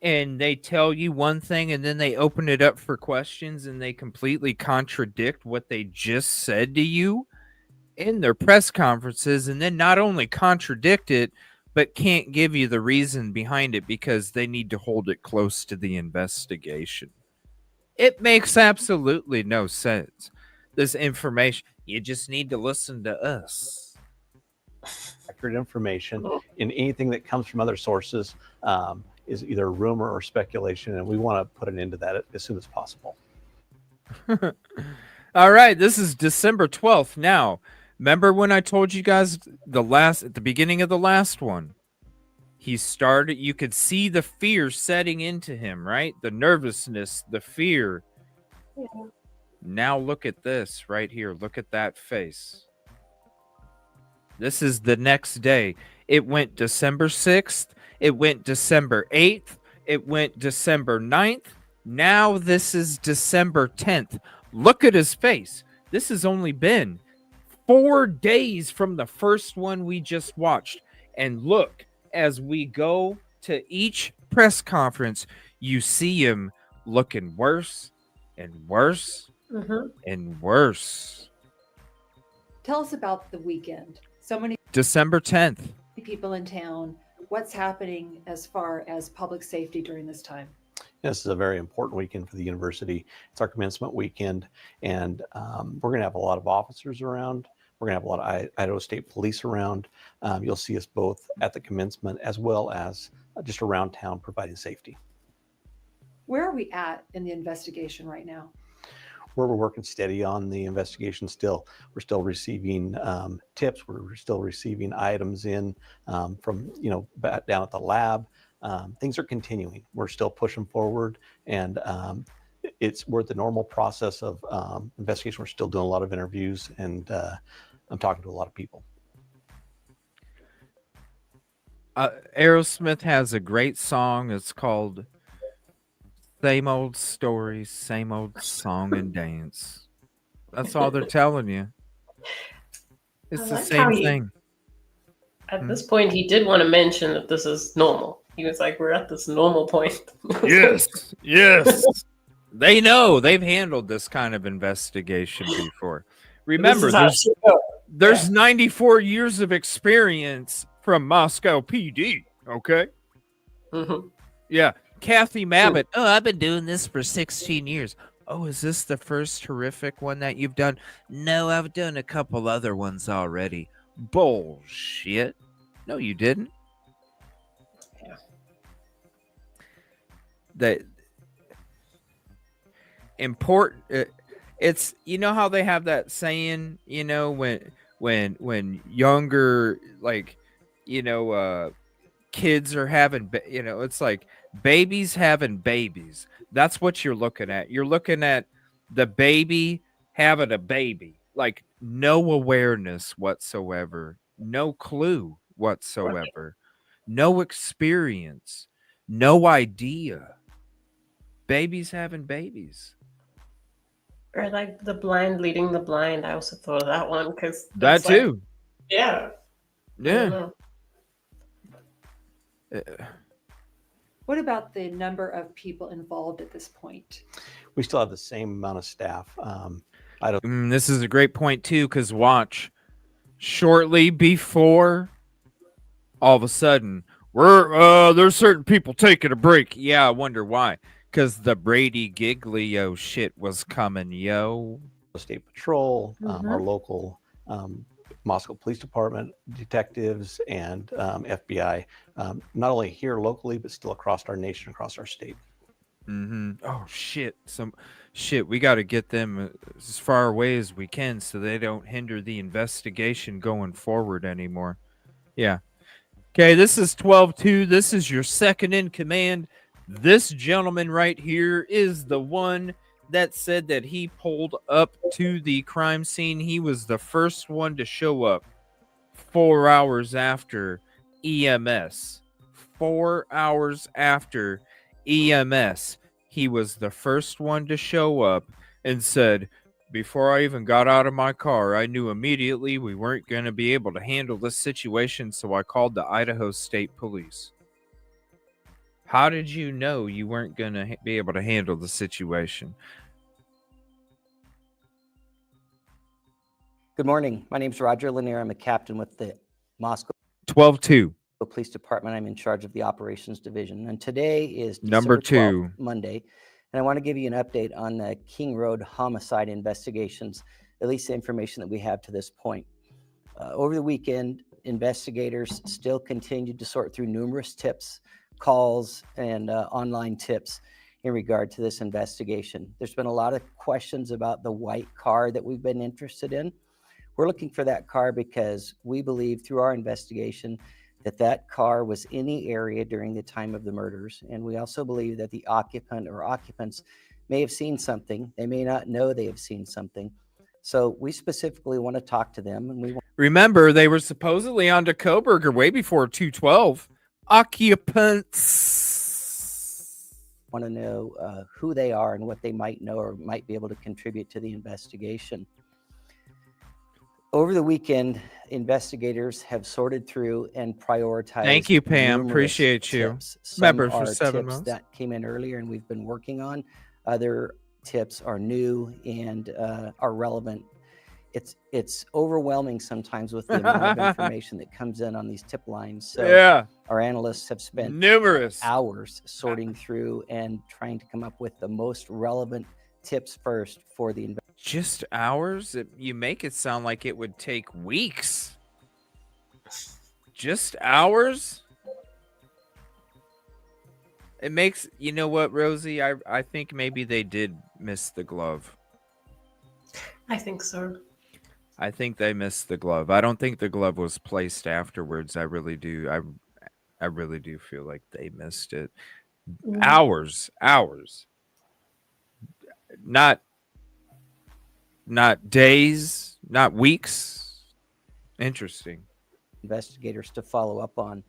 and they tell you one thing and then they open it up for questions and they completely contradict what they just said to you in their press conferences, and then not only contradict it, but can't give you the reason behind it because they need to hold it close to the investigation. It makes absolutely no sense. This information, you just need to listen to us. Accurate information in anything that comes from other sources is either rumor or speculation, and we want to put an end to that as soon as possible. All right, this is December 12th now. Remember when I told you guys at the beginning of the last one, you could see the fear setting into him, right? The nervousness, the fear. Yeah. Now look at this right here. Look at that face. This is the next day. It went December 6th. It went December 8th. It went December 9th. Now this is December 10th. Look at his face. This has only been 4 days from the first one we just watched. And look, as we go to each press conference, you see him looking worse and worse and worse. Tell us about the weekend. So many December 10th. people in town. What's happening as far as public safety during this time? This is a very important weekend for the university. It's our commencement weekend, and we're going to have a lot of officers around. We're going to have a lot of Idaho State Police around. You'll see us both at the commencement as well as just around town providing safety. Where are we at in the investigation right now? We're working steady on the investigation still. We're still receiving tips. We're still receiving items in from, down at the lab. Things are continuing. We're still pushing forward, and we're at the normal process of investigation. We're still doing a lot of interviews, and I'm talking to a lot of people. Aerosmith has a great song. It's called "Same Old Story, Same Old Song and Dance." That's all they're telling you. It's I the like same how thing. At this point, he did want to mention that this is normal. He was like, "We're at this normal point." Yes, yes. They know they've handled this kind of investigation before. Remember, there's 94 years of experience from Moscow PD. Okay. Mm-hmm. Yeah. Kathy Mabbitt. Oh, I've been doing this for 16 years. Oh, is this the first horrific one that you've done? No, I've done a couple other ones already. Bullshit. No, you didn't. Yeah. That important. It's, you know how they have that saying, you know, when younger, like, you know, kids are having, you know, it's like babies having babies. That's what you're looking at. You're looking at the baby having a baby, like no awareness whatsoever, no clue whatsoever, no experience, no idea. Babies having babies. Or like the blind leading the blind. I also thought of that one because That too. Yeah. Yeah. What about the number of people involved at this point? We still have the same amount of staff. I don't. This is a great point too, because watch, shortly before, all of a sudden, there's certain people taking a break. Yeah, I wonder why. Because the Brady Giglio shit was coming, yo. State Patrol, our local Moscow Police Department, detectives, and FBI, not only here locally, but still across our nation, across our state. Oh, shit. We got to get them as far away as we can so they don't hinder the investigation going forward anymore. Yeah. Okay, this is 12-2. This is your second in command. This gentleman right here is the one that said that he pulled up to the crime scene. He was the first one to show up 4 hours after EMS. 4 hours after EMS. He was the first one to show up and said, before I even got out of my car, I knew immediately we weren't going to be able to handle this situation, so I called the Idaho State Police. How did you know you weren't going to be able to handle the situation? Good morning. My name is Roger Lanier. I'm a captain with the Moscow 12-2. Police Department. I'm in charge of the operations division. And today is Number December 2, 12th, Monday. And I want to give you an update on the King Road homicide investigations, at least the information that we have to this point. Over the weekend, investigators still continued to sort through numerous tips, calls, and online tips in regard to this investigation. There's been a lot of questions about the white car that we've been interested in. We're looking for that car because we believe through our investigation that that car was in the area during the time of the murders. And we also believe that the occupant or occupants may have seen something. They may not know they have seen something. So we specifically want to talk to them. And remember, they were supposedly onto Koberger way before 212. Occupants want to know who they are and what they might know or might be able to contribute to the investigation. Over the weekend, investigators have sorted through and prioritized. Thank you, Pam. Appreciate you. Member for 7 months that came in earlier and we've been working on. Other tips are new and are relevant. It's overwhelming sometimes with the amount of information that comes in on these tip lines. So yeah, our analysts have spent numerous hours sorting through and trying to come up with the most relevant tips first for the investigation. Just hours? You make it sound like it would take weeks. Just hours? It makes, you know what, Rosie? I think maybe they did miss the glove. I think so. I think they missed the glove. I don't think the glove was placed afterwards. I really do. I really do feel like they missed it. Hours. Not days, not weeks. Interesting. Investigators to follow up on.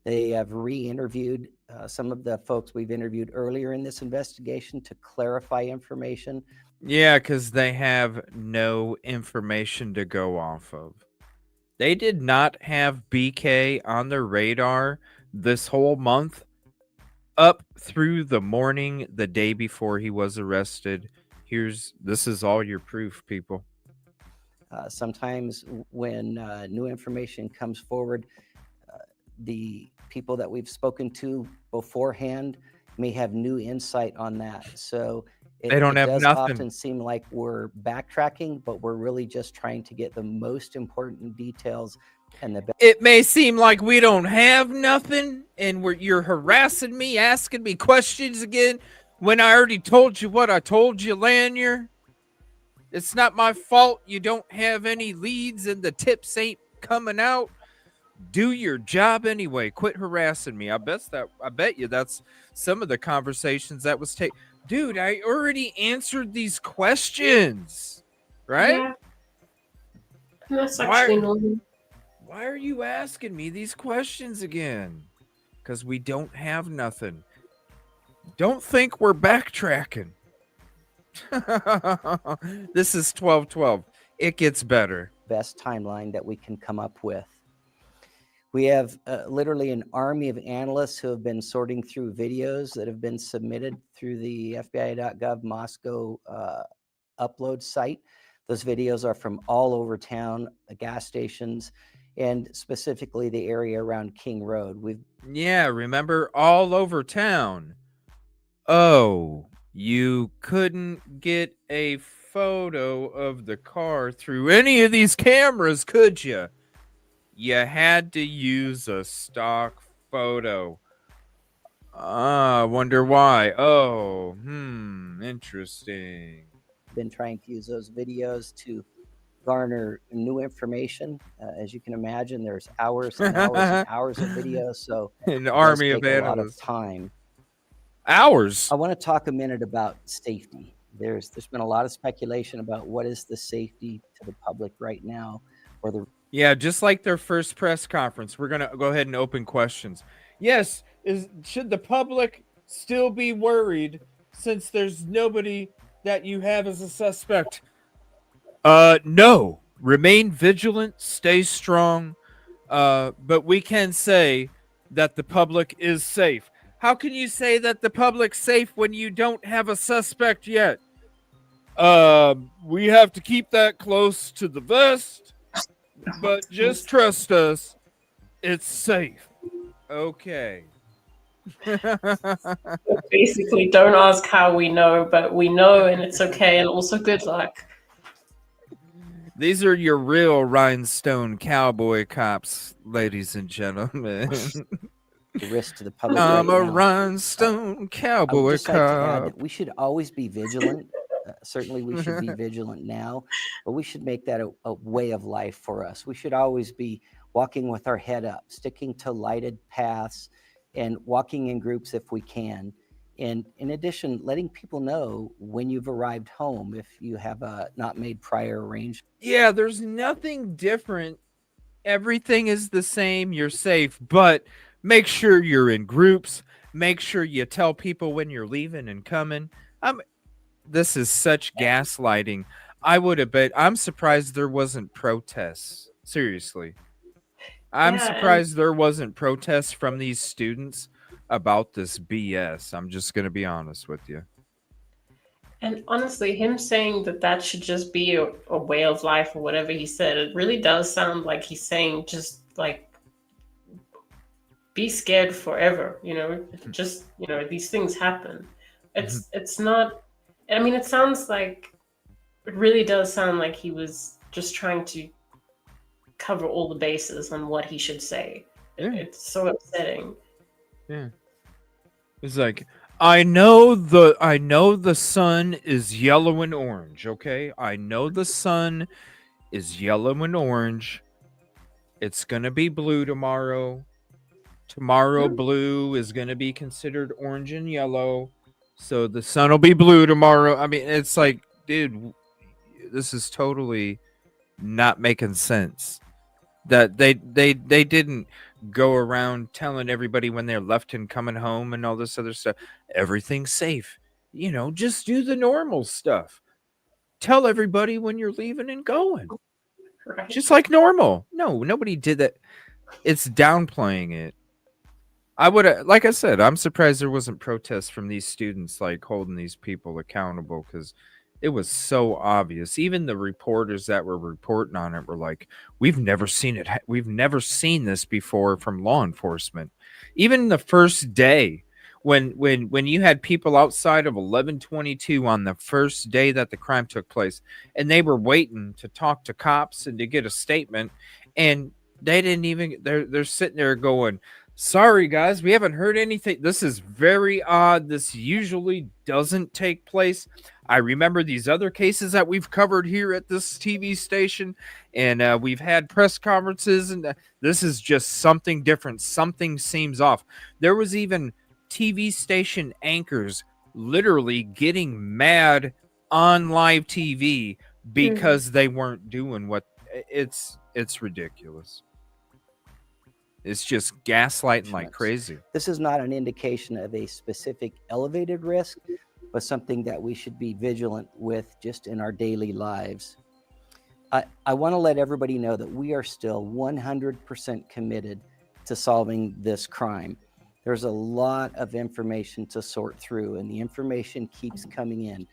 They have re-interviewed some of the folks we've interviewed earlier in this investigation to clarify information. Yeah, because they have no information to go off of. They did not have BK on their radar this whole month up through the morning the day before he was arrested. This is all your proof, people. Sometimes when new information comes forward, the people that we've spoken to beforehand may have new insight on that. So They don't have does nothing. often seem like we're backtracking, but we're really just trying to get the most important details and the best. It may seem like we don't have nothing, and you're harassing me, asking me questions again, when I already told you what I told you, Lanier. It's not my fault you don't have any leads and the tips ain't coming out. Do your job anyway. Quit harassing me. I bet you that's some of the conversations that was taken. Dude, I already answered these questions, right? Yeah. That's actually normal. Why are you asking me these questions again? Because we don't have nothing. Don't think we're backtracking. This is 12/12. It gets better. Best timeline that we can come up with. We have literally an army of analysts who have been sorting through videos that have been submitted through the FBI.gov Moscow upload site. Those videos are from all over town, gas stations, and specifically the area around King Road. Yeah, remember, all over town. Oh, you couldn't get a photo of the car through any of these cameras, could you? You had to use a stock photo. I wonder why. Oh, interesting. Been trying to use those videos to garner new information. As you can imagine, there's hours and hours and hours of video, so an army of analysts. A lot of time. Hours. I want to talk a minute about safety. There's been a lot of speculation about what is the safety to the public right now, or the Yeah, just like their first press conference, we're going to go ahead and open questions. Yes, should the public still be worried since there's nobody that you have as a suspect? No. Remain vigilant, stay strong, but we can say that the public is safe. How can you say that the public's safe when you don't have a suspect yet? We have to keep that close to the vest. But just trust us, it's safe. Okay. Basically, don't ask how we know, but we know and it's okay, and also good luck. These are your real rhinestone cowboy cops, ladies and gentlemen. The risk to the public. I'm right a now. rhinestone cowboy Like to add cop. that we should always be vigilant. Certainly we should be vigilant now, but we should make that a way of life for us. We should always be walking with our head up, sticking to lighted paths, and walking in groups if we can. And in addition, letting people know when you've arrived home if you have not made prior arrangements. Yeah, there's nothing different. Everything is the same. You're safe, but make sure you're in groups. Make sure you tell people when you're leaving and coming. This is such gaslighting. I would have bet. I'm surprised there wasn't protests. Seriously. I'm surprised there wasn't protests from these students about this BS. I'm just going to be honest with you. And honestly, him saying that should just be a way of life or whatever he said, it really does sound like he's saying just like be scared forever, just, these things happen. It's not, I mean, it really does sound like he was just trying to cover all the bases on what he should say. Yeah. It's so upsetting. Yeah. It's like, I know the sun is yellow and orange, okay? I know the sun is yellow and orange. It's going to be blue tomorrow. Tomorrow blue is going to be considered orange and yellow. So the sun will be blue tomorrow. I mean, it's like, dude, this is totally not making sense. That they didn't go around telling everybody when they're left and coming home and all this other stuff. Everything's safe. You know, just do the normal stuff. Tell everybody when you're leaving and going. Right. Just like normal. No, nobody did that. It's downplaying it. I would, like I said, I'm surprised there wasn't protests from these students, like holding these people accountable, because it was so obvious. Even the reporters that were reporting on it were like, "We've never seen it. We've never seen this before from law enforcement." Even the first day, when you had people outside of 1122 on the first day that the crime took place, and they were waiting to talk to cops and to get a statement, and they didn't even. They're sitting there going, "Sorry, guys, we haven't heard anything. This is very odd. This usually doesn't take place. I remember these other cases that we've covered here at this TV station, and we've had press conferences, and this is just something different. Something seems off." There was even TV station anchors literally getting mad on live TV because they weren't doing what it's ridiculous. It's just gaslighting like crazy. This is not an indication of a specific elevated risk, but something that we should be vigilant with just in our daily lives. I want to let everybody know that we are still 100% committed to solving this crime. There's a lot of information to sort through, and the information keeps coming in.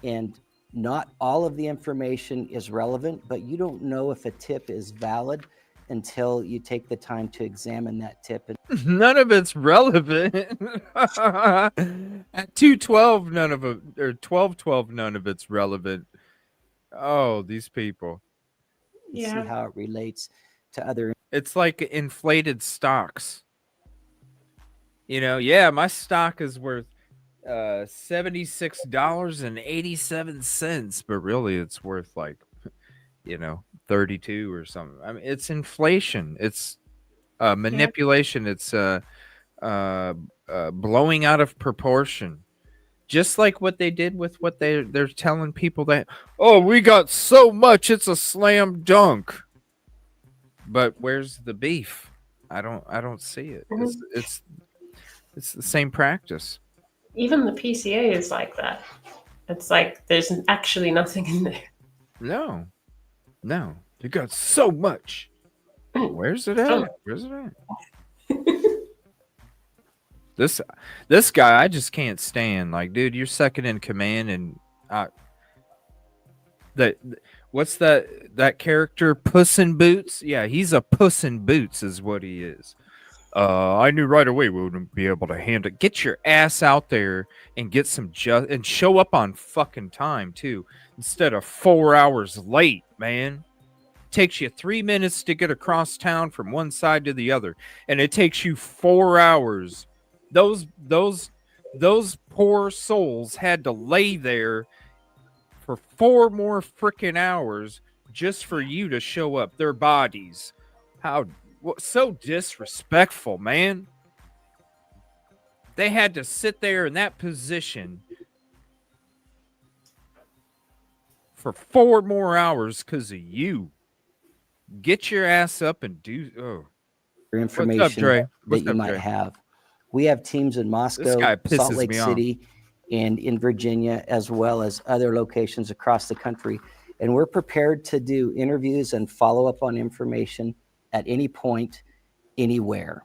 And not all of the information is relevant, but you don't know if a tip is valid until you take the time to examine that tip. None of it's relevant. At 212, none of it, or 1212, none of it's relevant. Oh, these people. See how it relates to other. It's like inflated stocks. You know, yeah, my stock is worth $76.87, but really it's worth like, 32 or something. I mean, it's inflation. It's manipulation. It's blowing out of proportion. Just like what they did with what they're telling people that, "Oh, we got so much, it's a slam dunk." But where's the beef? I don't see it. It's the same practice. Even the PCA is like that. It's like there's actually nothing in there. No, you got so much. Where's it at? Where's it at? This guy, I just can't stand. Like, dude, you're second in command, and what's that character? Puss in Boots? Yeah, he's a Puss in Boots, is what he is. I knew right away we wouldn't be able to handle it. Get your ass out there and get some and show up on fucking time too, instead of 4 hours late, man. Takes you 3 minutes to get across town from one side to the other, and it takes you 4 hours. Those poor souls had to lay there for 4 more freaking hours just for you to show up. Their bodies. So disrespectful, man. They had to sit there in that position for 4 more hours because of you. Get your ass up and do information What's up, Dre? that you might have. We have teams in Moscow, Salt Lake City, and in Virginia, as well as other locations across the country. And we're prepared to do interviews and follow up on information at any point, anywhere.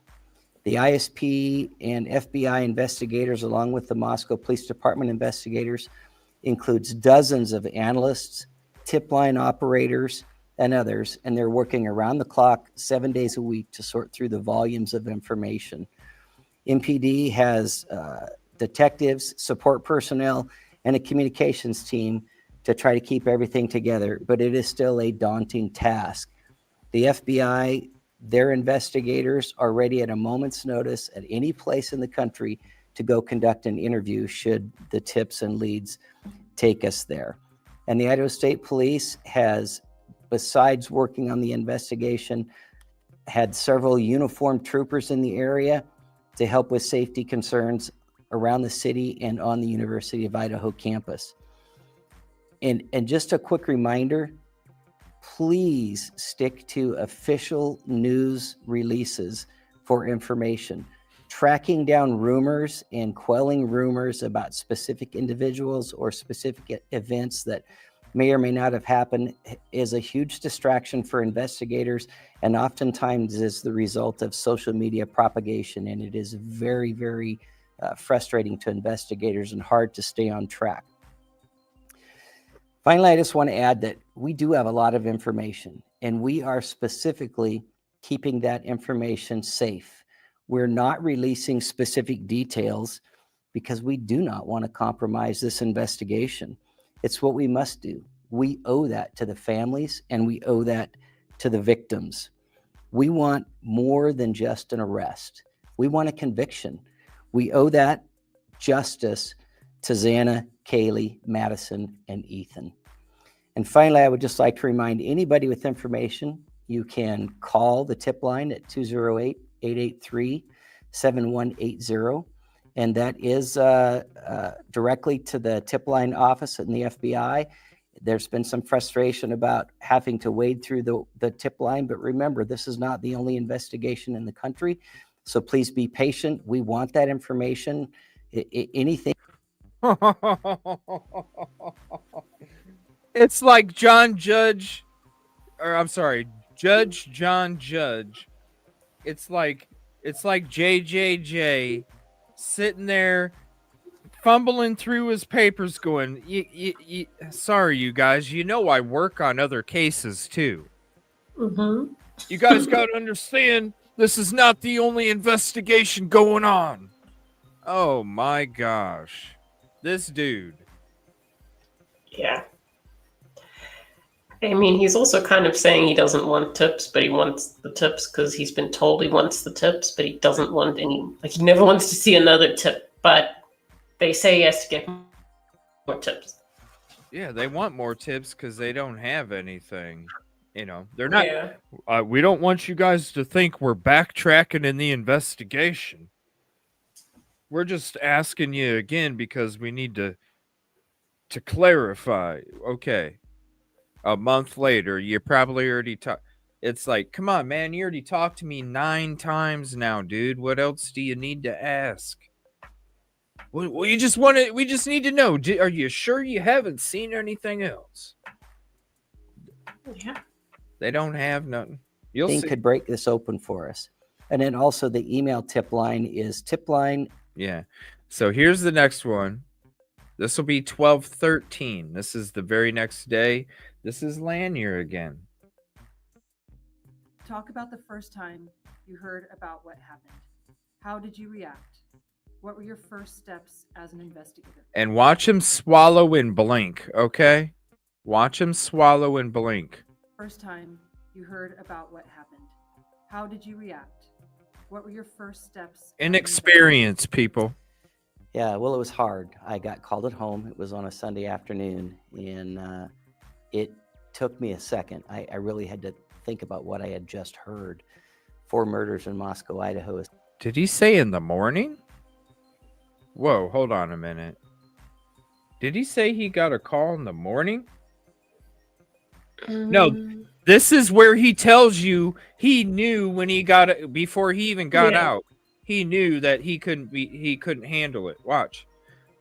The ISP and FBI investigators, along with the Moscow Police Department investigators, includes dozens of analysts, tip line operators, and others, and they're working around the clock 7 days a week to sort through the volumes of information. MPD has detectives, support personnel, and a communications team to try to keep everything together, but it is still a daunting task. The FBI, their investigators are ready at a moment's notice at any place in the country to go conduct an interview should the tips and leads take us there. And the Idaho State Police has, besides working on the investigation, had several uniformed troopers in the area to help with safety concerns around the city and on the University of Idaho campus. And just a quick reminder, please stick to official news releases for information. Tracking down rumors and quelling rumors about specific individuals or specific events that may or may not have happened is a huge distraction for investigators, and oftentimes is the result of social media propagation. And it is very, very frustrating to investigators and hard to stay on track. Finally, I just want to add that we do have a lot of information, and we are specifically keeping that information safe. We're not releasing specific details because we do not want to compromise this investigation. It's what we must do. We owe that to the families, and we owe that to the victims. We want more than just an arrest. We want a conviction. We owe that justice to Xana, Kaylee, Madison, and Ethan. And finally, I would just like to remind anybody with information, you can call the tip line at 208-883-7180. And that is directly to the tip line office in the FBI. There's been some frustration about having to wade through the tip line, but remember, this is not the only investigation in the country. So please be patient. We want that information. Anything. It's like Judge John Judge. It's like JJJ sitting there fumbling through his papers going, sorry, you guys, you know I work on other cases too. Mm-hmm. You guys got to understand, this is not the only investigation going on. Oh my gosh. This dude. Yeah. I mean, he's also kind of saying he doesn't want tips, but he wants the tips because he's been told he wants the tips, but he doesn't want any, like, he never wants to see another tip, but they say he has to get more tips. Yeah, they want more tips because they don't have anything. You know, they're not. Yeah. We don't want you guys to think we're backtracking in the investigation. We're just asking you again because we need to clarify. Okay. A month later, you probably already talked. It's like, come on, man, you already talked to me 9 times now, dude. What else do you need to ask? Well, we just need to know. Are you sure you haven't seen anything else? Yeah. They don't have nothing. You'll see. Could break this open for us. And then also the email tip line is tipline. Yeah. So here's the next one. This will be 12/13. This is the very next day. This is Lanier again. Talk about the first time you heard about what happened. How did you react? What were your first steps as an investigator? And watch him swallow and blink, okay? Watch him swallow and blink. First time you heard about what happened. How did you react? What were your first steps? Inexperience, people. Yeah, well, it was hard. I got called at home. It was on a Sunday afternoon, and it took me a second. I really had to think about what I had just heard. 4 murders in Moscow, Idaho. Did he say in the morning? Whoa, hold on a minute. Did he say he got a call in the morning? No, this is where he tells you he knew when he got it, before he even got out. He knew that he couldn't handle it. Watch.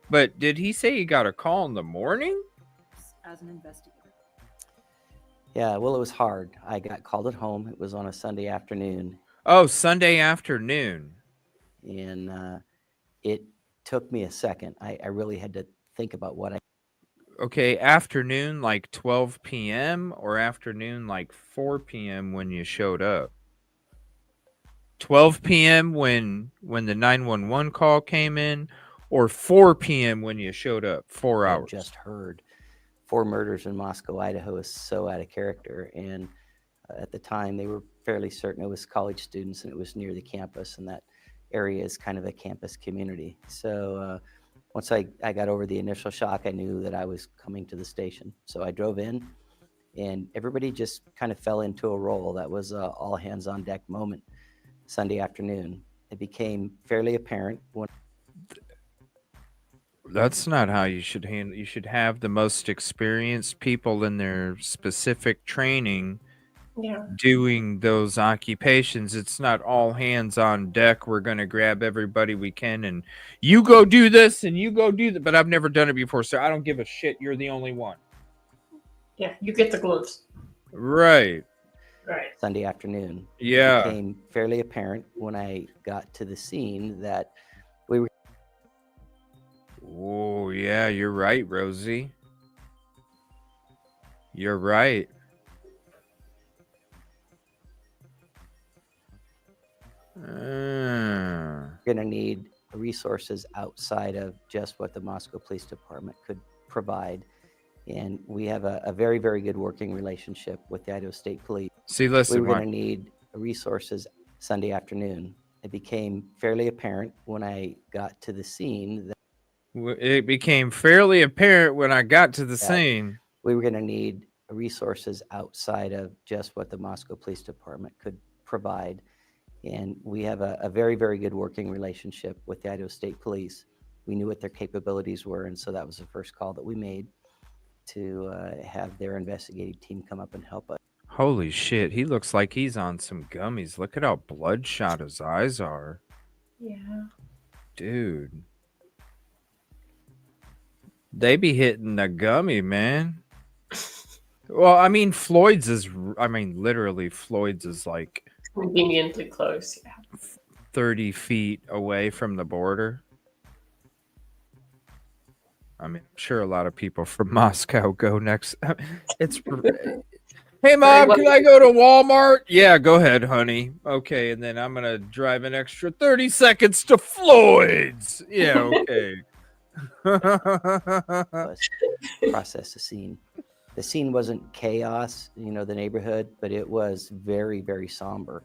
But did he say he got a call in the morning? As an investigator. Yeah, well, it was hard. I got called at home. It was on a Sunday afternoon. Oh, Sunday afternoon. And it took me a second. I really had to think about what I... Okay, afternoon like 12 p.m. or afternoon like 4 p.m. when you showed up? 12 p.m. when the 911 call came in, or 4 p.m. when you showed up? 4 hours. I just heard 4 murders in Moscow, Idaho is so out of character. And at the time, they were fairly certain it was college students, and it was near the campus, and that area is kind of a campus community. So once I got over the initial shock, I knew that I was coming to the station. So I drove in, and everybody just kind of fell into a role. That was all hands on deck moment. Sunday afternoon, it became fairly apparent when... That's not how you should handle. You should have the most experienced people in their specific training Yeah. doing those occupations. It's not all hands on deck. We're going to grab everybody we can and you go do this and you go do that. But I've never done it before, so I don't give a shit. You're the only one. Yeah, you get the gloves. Right. Right. Sunday afternoon. Yeah. It became fairly apparent when I got to the scene that we were. Oh, yeah, you're right, Rosie. You're right. Going to need resources outside of just what the Moscow Police Department could provide. And we have a very, very good working relationship with the Idaho State Police. See, listen, we were going to need resources Sunday afternoon. It became fairly apparent when I got to the scene that it became fairly apparent when I got to the scene. We were going to need resources outside of just what the Moscow Police Department could provide. And we have a very, very good working relationship with the Idaho State Police. We knew what their capabilities were, and so that was the first call that we made to have their investigative team come up and help us. Holy shit, he looks like he's on some gummies. Look at how bloodshot his eyes are. Yeah. Dude. They be hitting the gummy, man. Well, I mean, literally, Floyd's is like conveniently close. Yeah. 30 feet away from the border. I mean, I'm sure a lot of people from Moscow go next. It's hey, Mom, can I go to Walmart? Yeah, go ahead, honey. Okay, and then I'm going to drive an extra 30 seconds to Floyd's. Yeah, okay. Process the scene. The scene wasn't chaos, the neighborhood, but it was very, very somber.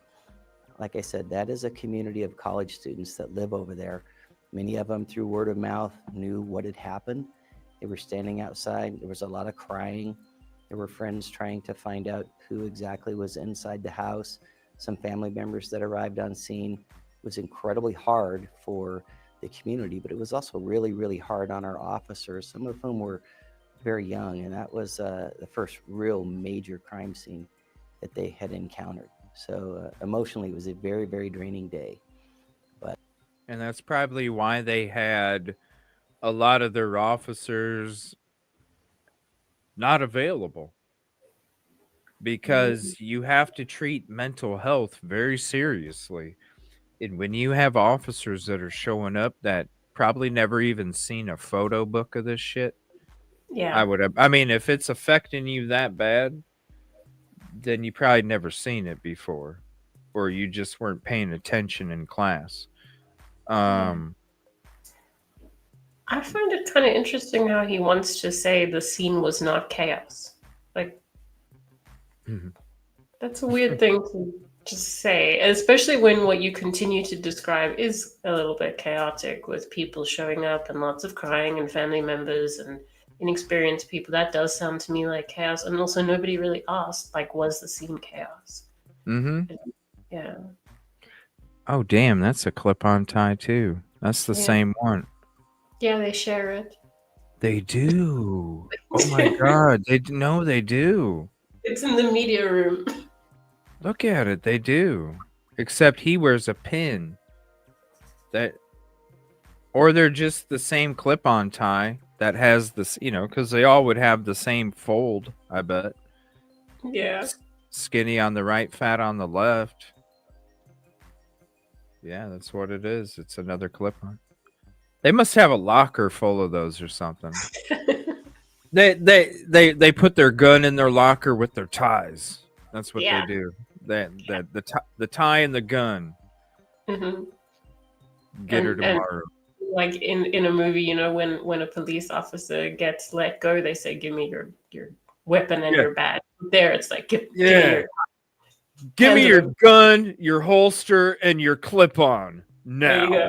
Like I said, that is a community of college students that live over there. Many of them, through word of mouth, knew what had happened. They were standing outside. There was a lot of crying. There were friends trying to find out who exactly was inside the house. Some family members that arrived on scene. It was incredibly hard for the community, but it was also really, really hard on our officers, some of whom were very young, and that was the first real major crime scene that they had encountered. So emotionally, it was a very, very draining day. And that's probably why they had a lot of their officers not available, because you have to treat mental health very seriously. And when you have officers that are showing up that probably never even seen a photo book of this shit, yeah, if it's affecting you that bad, then you probably never seen it before, or you just weren't paying attention in class. I find it kind of interesting how he wants to say the scene was not chaos. Like, that's a weird thing to just say, especially when what you continue to describe is a little bit chaotic, with people showing up and lots of crying and family members and inexperienced people. That does sound to me like chaos. And also, nobody really asked, like, was the scene chaos? Yeah. Oh, damn, that's a clip-on tie, too. That's the same one. Yeah, they share it. They do. Oh, my God. They do. It's in the media room. Look at it. They do. Except he wears a pin. Or they're just the same clip-on tie that has this, because they all would have the same fold, I bet. Yeah. Skinny on the right, fat on the left. Yeah, that's what it is. It's another clip-on. They must have a locker full of those or something. They put their gun in their locker with their ties. That's what they do. The tie and the gun. Get her tomorrow. Like in a movie, when a police officer gets let go, they say, "Give me your weapon and your badge." There, it's like, give me your gun, your holster, and your clip-on now. There you go.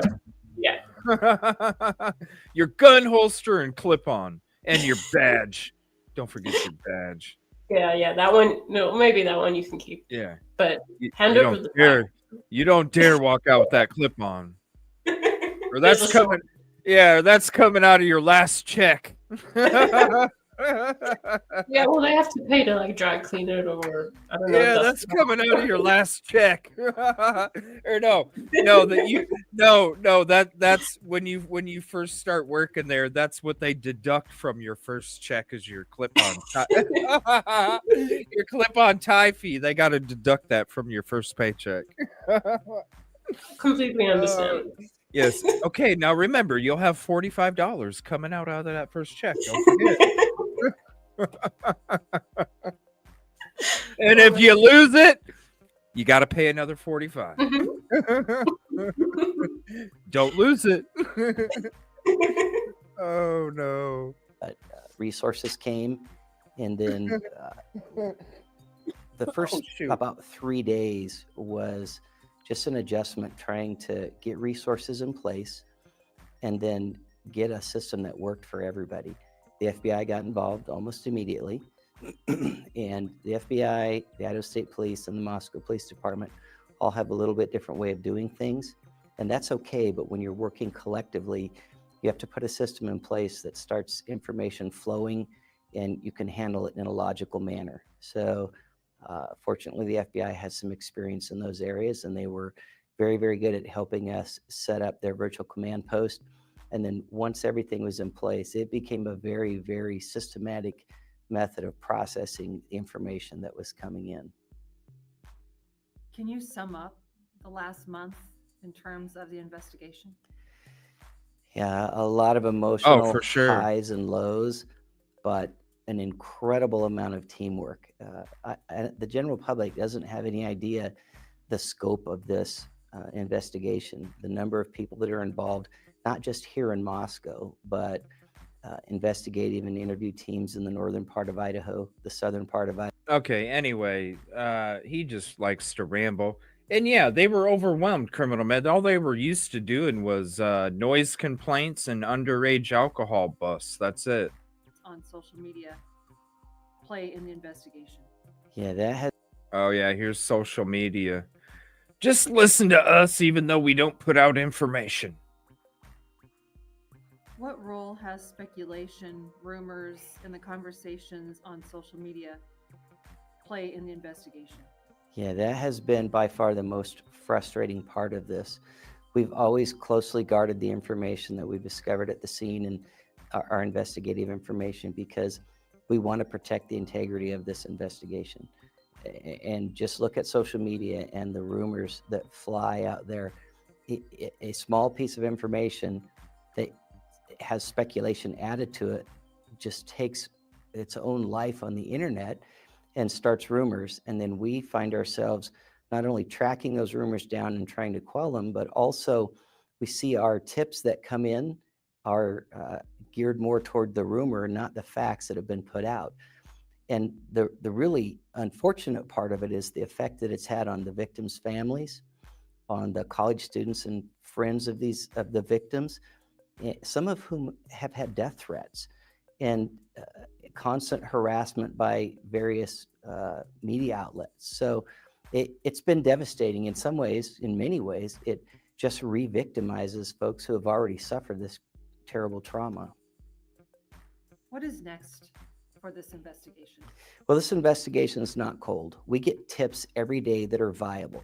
Yeah. Your gun, holster, and clip-on, and your badge. Don't forget your badge. Yeah. That one. No, maybe that one you can keep. Yeah. But hand over the badge. You don't dare walk out with that clip-on. Or that's coming. Yeah, that's coming out of your last check. Yeah, well, they have to pay to like dry clean it, or I don't know. Yeah, dust that's it coming off. out of your last check. Or no, that's when you first start working there. That's what they deduct from your first check as your clip-on your clip-on tie fee. They got to deduct that from your first paycheck. Completely understand. Yes. Okay. Now remember, you'll have $45 coming out of that first check. Don't forget. And if you lose it, you got to pay another 45. Don't lose it. Oh no. But resources came, and then the first about 3 days was just an adjustment, trying to get resources in place and then get a system that worked for everybody. The FBI got involved almost immediately. And the FBI, the Idaho State Police, and the Moscow Police Department all have a little bit different way of doing things. And that's okay, but when you're working collectively, you have to put a system in place that starts information flowing and you can handle it in a logical manner. So fortunately, the FBI has some experience in those areas, and they were very, very good at helping us set up their virtual command post. And then once everything was in place, it became a very, very systematic method of processing the information that was coming in. Can you sum up the last month in terms of the investigation? Yeah, a lot of emotional for sure. highs and lows, but an incredible amount of teamwork. The general public doesn't have any idea the scope of this investigation, the number of people that are involved, not just here in Moscow, but investigative and interview teams in the northern part of Idaho, the southern part of Idaho. Okay, anyway, he just likes to ramble. And yeah, they were overwhelmed, criminal med. All they were used to doing was noise complaints and underage alcohol busts. That's it. On social media play in the investigation? Yeah, that has. Oh yeah, here's social media. Just listen to us, even though we don't put out information. What role has speculation, rumors, and the conversations on social media play in the investigation? Yeah, that has been by far the most frustrating part of this. We've always closely guarded the information that we've discovered at the scene and our investigative information, because we want to protect the integrity of this investigation. And just look at social media and the rumors that fly out there. A small piece of information that has speculation added to it just takes its own life on the internet and starts rumors. And then we find ourselves not only tracking those rumors down and trying to quell them, but also we see our tips that come in are geared more toward the rumor, not the facts that have been put out. And the really unfortunate part of it is the effect that it's had on the victims' families, on the college students and friends of the victims, some of whom have had death threats and constant harassment by various media outlets. So it's been devastating in some ways. In many ways, it just re-victimizes folks who have already suffered this terrible trauma. What is next for this investigation? Well, this investigation is not cold. We get tips every day that are viable.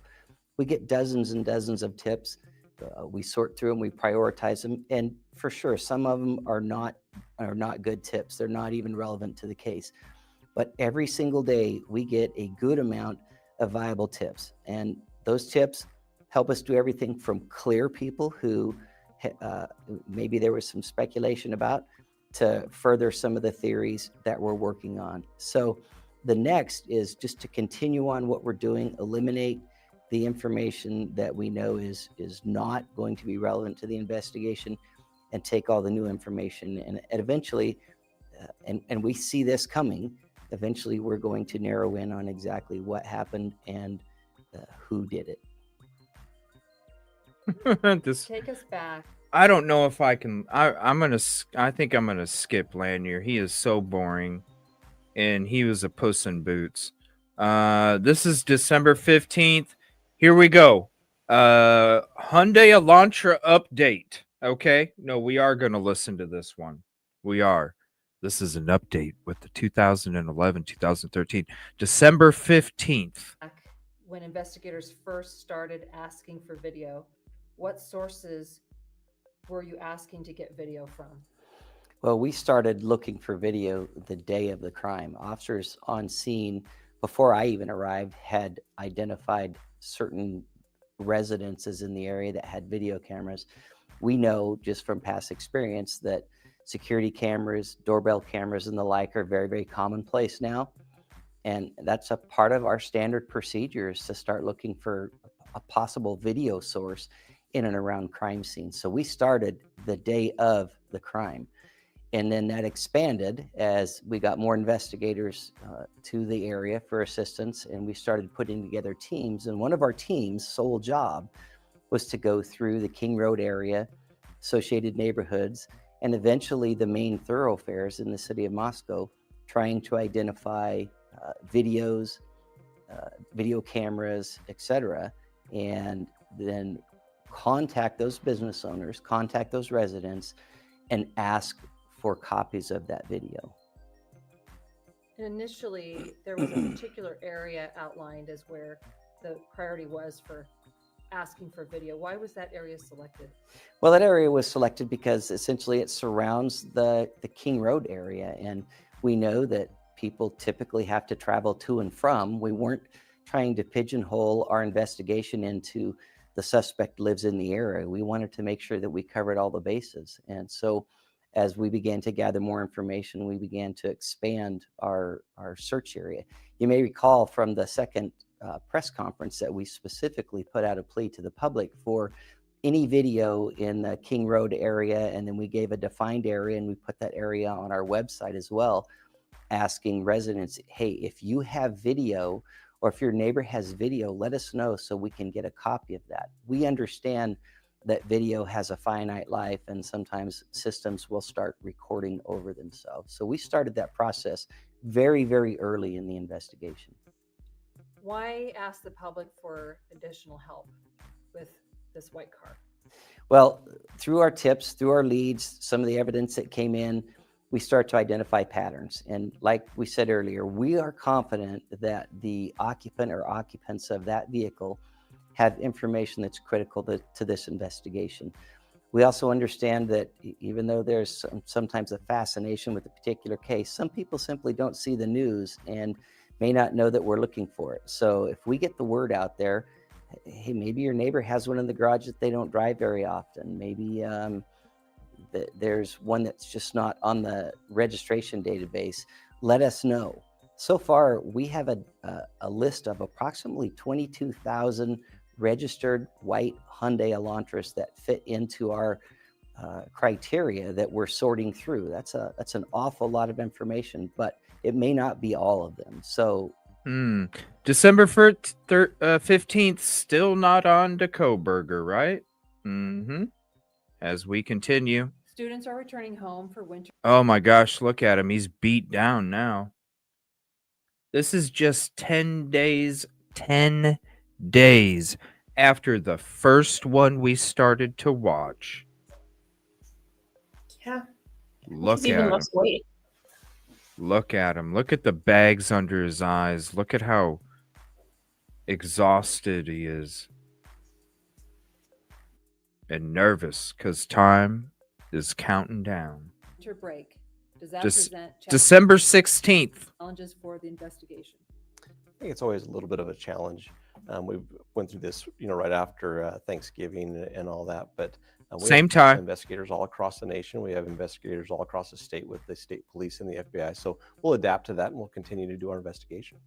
We get dozens and dozens of tips. We sort through them, we prioritize them, and for sure, some of them are not good tips. They're not even relevant to the case. But every single day, we get a good amount of viable tips, and those tips help us do everything from clear people who maybe there was some speculation about, to further some of the theories that we're working on. So the next is just to continue on what we're doing, eliminate the information that we know is not going to be relevant to the investigation, and take all the new information. And eventually, and we see this coming, eventually we're going to narrow in on exactly what happened and who did it. Take us back. I don't know if I can. I think I'm gonna skip Lanier. He is so boring, and he was a puss in boots. This is December 15th. Here we go. Hyundai Elantra update. Okay. No, we are going to listen to this one. We are. This is an update with the 2011 2013, December 15th. When investigators first started asking for video, what sources were you asking to get video from? Well, we started looking for video the day of the crime. Officers on scene, before I even arrived, had identified certain residences in the area that had video cameras. We know just from past experience that security cameras, doorbell cameras, and the like are very, very commonplace now. And that's a part of our standard procedures to start looking for a possible video source in and around crime scenes. So we started the day of the crime. And then that expanded as we got more investigators to the area for assistance, and we started putting together teams. And one of our team's sole job was to go through the King Road area, associated neighborhoods, and eventually the main thoroughfares in the city of Moscow, trying to identify videos, video cameras, etc., and then contact those business owners, contact those residents, and ask for copies of that video. And initially, there was a particular area outlined as where the priority was for asking for video. Why was that area selected? Well, that area was selected because essentially it surrounds the King Road area, and we know that people typically have to travel to and from. We weren't trying to pigeonhole our investigation into the suspect lives in the area. We wanted to make sure that we covered all the bases. And so as we began to gather more information, we began to expand our search area. You may recall from the second press conference that we specifically put out a plea to the public for any video in the King Road area, and then we gave a defined area, and we put that area on our website as well, asking residents, hey, if you have video or if your neighbor has video, let us know so we can get a copy of that. We understand that video has a finite life, and sometimes systems will start recording over themselves. So we started that process very, very early in the investigation. Why ask the public for additional help with this white car? Well, through our tips, through our leads, some of the evidence that came in, we start to identify patterns. And like we said earlier, we are confident that the occupant or occupants of that vehicle have information that's critical to this investigation. We also understand that even though there's sometimes a fascination with a particular case, some people simply don't see the news and may not know that we're looking for it. So if we get the word out there, hey, maybe your neighbor has one in the garage that they don't drive very often. Maybe there's one that's just not on the registration database. Let us know. So far, we have a list of approximately 22,000 registered white Hyundai Elantras that fit into our criteria that we're sorting through. That's an awful lot of information, but it may not be all of them. So December 15th, still not on to Coburger, right? As we continue. Students are returning home for winter. Oh my gosh, look at him. He's beat down now. This is just 10 days after the first one we started to watch. Yeah. Look He's even at him. lost weight. Look at him. Look at the bags under his eyes. Look at how exhausted he is. And nervous because time is counting down. Winter break. Does that Just present December 16th. challenges for the investigation? I think it's always a little bit of a challenge. We went through this, right after Thanksgiving and all that, but we Same have time. investigators all across the nation. We have investigators all across the state with the state police and the FBI. So we'll adapt to that, and we'll continue to do our investigation.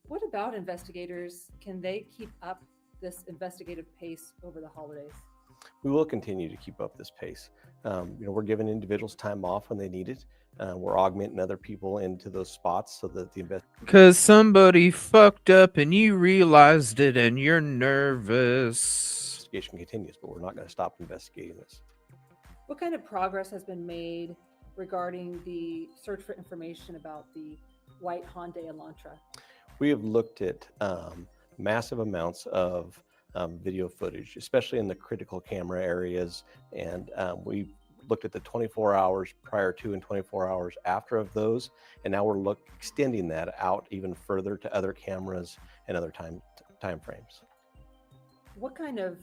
What about investigators? Can they keep up this investigative pace over the holidays? We will continue to keep up this pace. We're giving individuals time off when they need it. We're augmenting other people into those spots so that the Because somebody fucked up and you realized it and you're nervous. investigation continues, but we're not going to stop investigating this. What kind of progress has been made regarding the search for information about the white Hyundai Elantra? We have looked at massive amounts of video footage, especially in the critical camera areas. And we looked at the 24 hours prior to and 24 hours after of those. And now we're extending that out even further to other cameras and other time frames. What kind of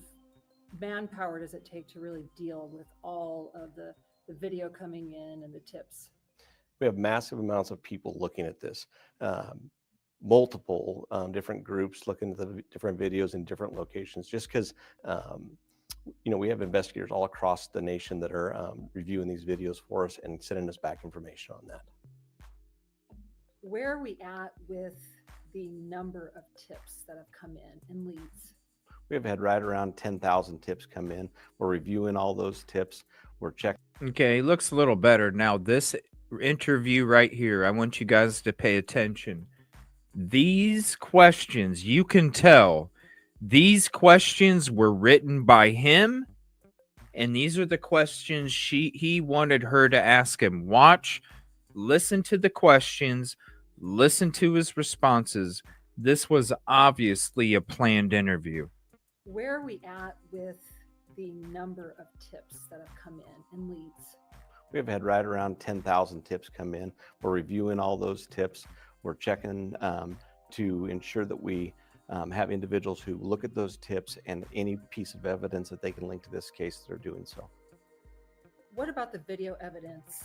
manpower does it take to really deal with all of the video coming in and the tips? We have massive amounts of people looking at this. Multiple different groups looking at the different videos in different locations, just because we have investigators all across the nation that are reviewing these videos for us and sending us back information on that. Where are we at with the number of tips that have come in and leads? We've had right around 10,000 tips come in. We're reviewing all those tips. We're checking. Okay, looks a little better. Now, this interview right here, I want you guys to pay attention. These questions, you can tell, these questions were written by him, and these are the questions he wanted her to ask him. Watch, listen to the questions, listen to his responses. This was obviously a planned interview. Where are we at with the number of tips that have come in and leads? We've had right around 10,000 tips come in. We're reviewing all those tips. We're checking to ensure that we have individuals who look at those tips and any piece of evidence that they can link to this case, they're doing so. What about the video evidence?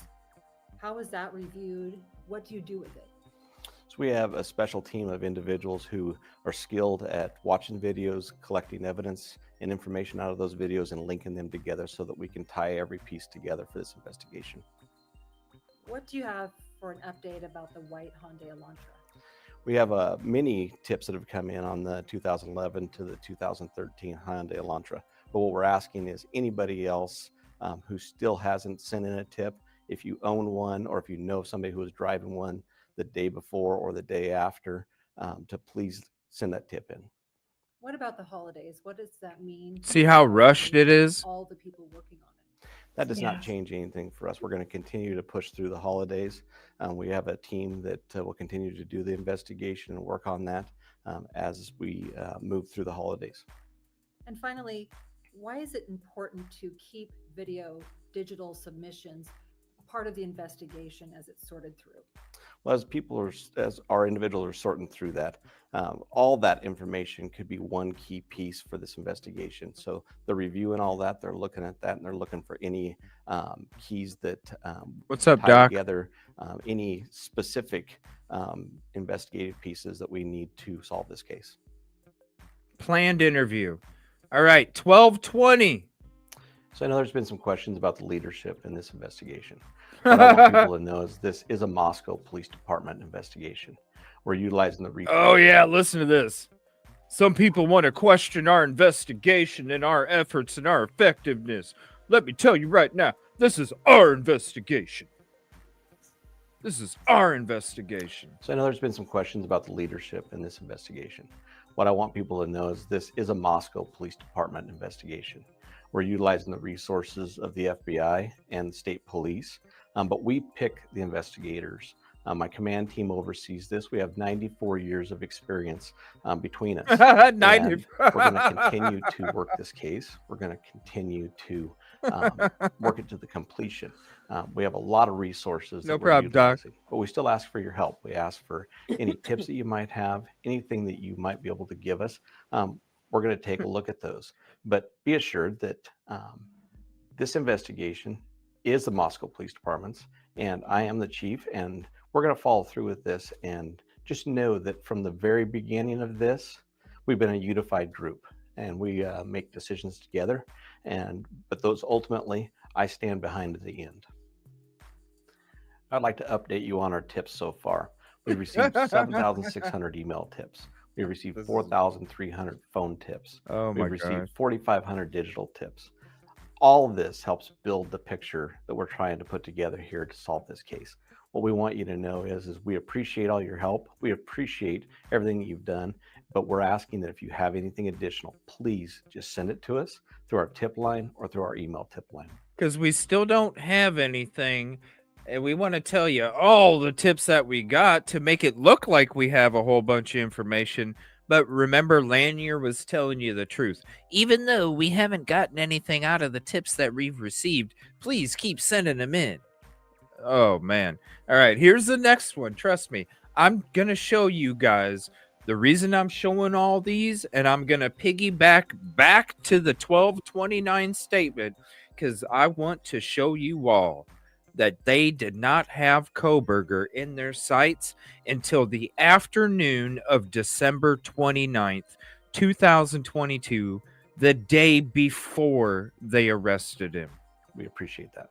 How is that reviewed? What do you do with it? So we have a special team of individuals who are skilled at watching videos, collecting evidence and information out of those videos and linking them together so that we can tie every piece together for this investigation. What do you have for an update about the white Hyundai Elantra? We have many tips that have come in on the 2011 to the 2013 Hyundai Elantra. But what we're asking is anybody else who still hasn't sent in a tip, if you own one or if you know somebody who was driving one the day before or the day after, to please send that tip in. What about the holidays? What does that mean? See how rushed it is? All the people working on it. That does not change anything for us. We're going to continue to push through the holidays. We have a team that will continue to do the investigation and work on that as we move through the holidays. And finally, why is it important to keep video digital submissions part of the investigation as it's sorted through? Well, as our individuals are sorting through that, all that information could be one key piece for this investigation. So they're reviewing all that, they're looking at that, and they're looking for any keys that What's up, tie Doc? together any specific investigative pieces that we need to solve this case. Planned interview. All right, 12:20. So I know there's been some questions about the leadership in this investigation. What I want people to know is this is a Moscow Police Department investigation. We're utilizing the resources. Oh, yeah, listen to this. Some people want to question our investigation and our efforts and our effectiveness. Let me tell you right now, this is our investigation. This is our investigation. So I know there's been some questions about the leadership in this investigation. What I want people to know is this is a Moscow Police Department investigation. We're utilizing the resources of the FBI and state police, but we pick the investigators. My command team oversees this. We have 94 years of experience between us. 90. We're going to continue to work this case. We're going to continue to work it to the completion. We have a lot of resources. No problem, Doc. But we still ask for your help. We ask for any tips that you might have, anything that you might be able to give us. We're going to take a look at those. But be assured that this investigation is the Moscow Police Department's, and I am the chief, and we're going to follow through with this. And just know that from the very beginning of this, we've been a unified group, and we make decisions together. But those ultimately, I stand behind at the end. I'd like to update you on our tips so far. We've received 7,600 email tips. We've received 4,300 phone tips. Oh my We've received God. 4,500 digital tips. All of this helps build the picture that we're trying to put together here to solve this case. What we want you to know is we appreciate all your help. We appreciate everything that you've done, but we're asking that if you have anything additional, please just send it to us through our tip line or through our email tip line. Because we still don't have anything, and we want to tell you all the tips that we got to make it look like we have a whole bunch of information, But remember, Lanier was telling you the truth. Even though we haven't gotten anything out of the tips that we've received, please keep sending them in. Oh, man. All right, here's the next one. Trust me. I'm going to show you guys the reason I'm showing all these, and I'm going to piggyback back to the 1229 statement because I want to show you all that they did not have Koberger in their sights until the afternoon of December 29th, 2022, the day before they arrested him. We appreciate that.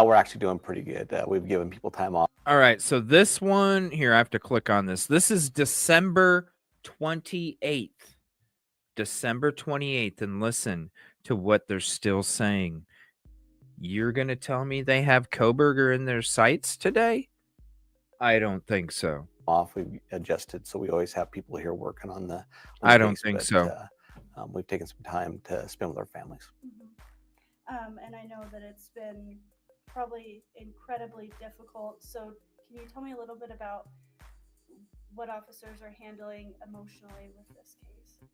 We're actually doing pretty good. We've given people time off. All right, so this one here, I have to click on this. This is December 28th. December 28th, and listen to what they're still saying. You're going to tell me they have Koberger in their sights today? I don't think so. We've adjusted, so we always have people here working on the I don't case, think but, so. We've taken some time to spend with our families. And I know that it's been probably incredibly difficult. So can you tell me a little bit about what officers are handling emotionally with this case?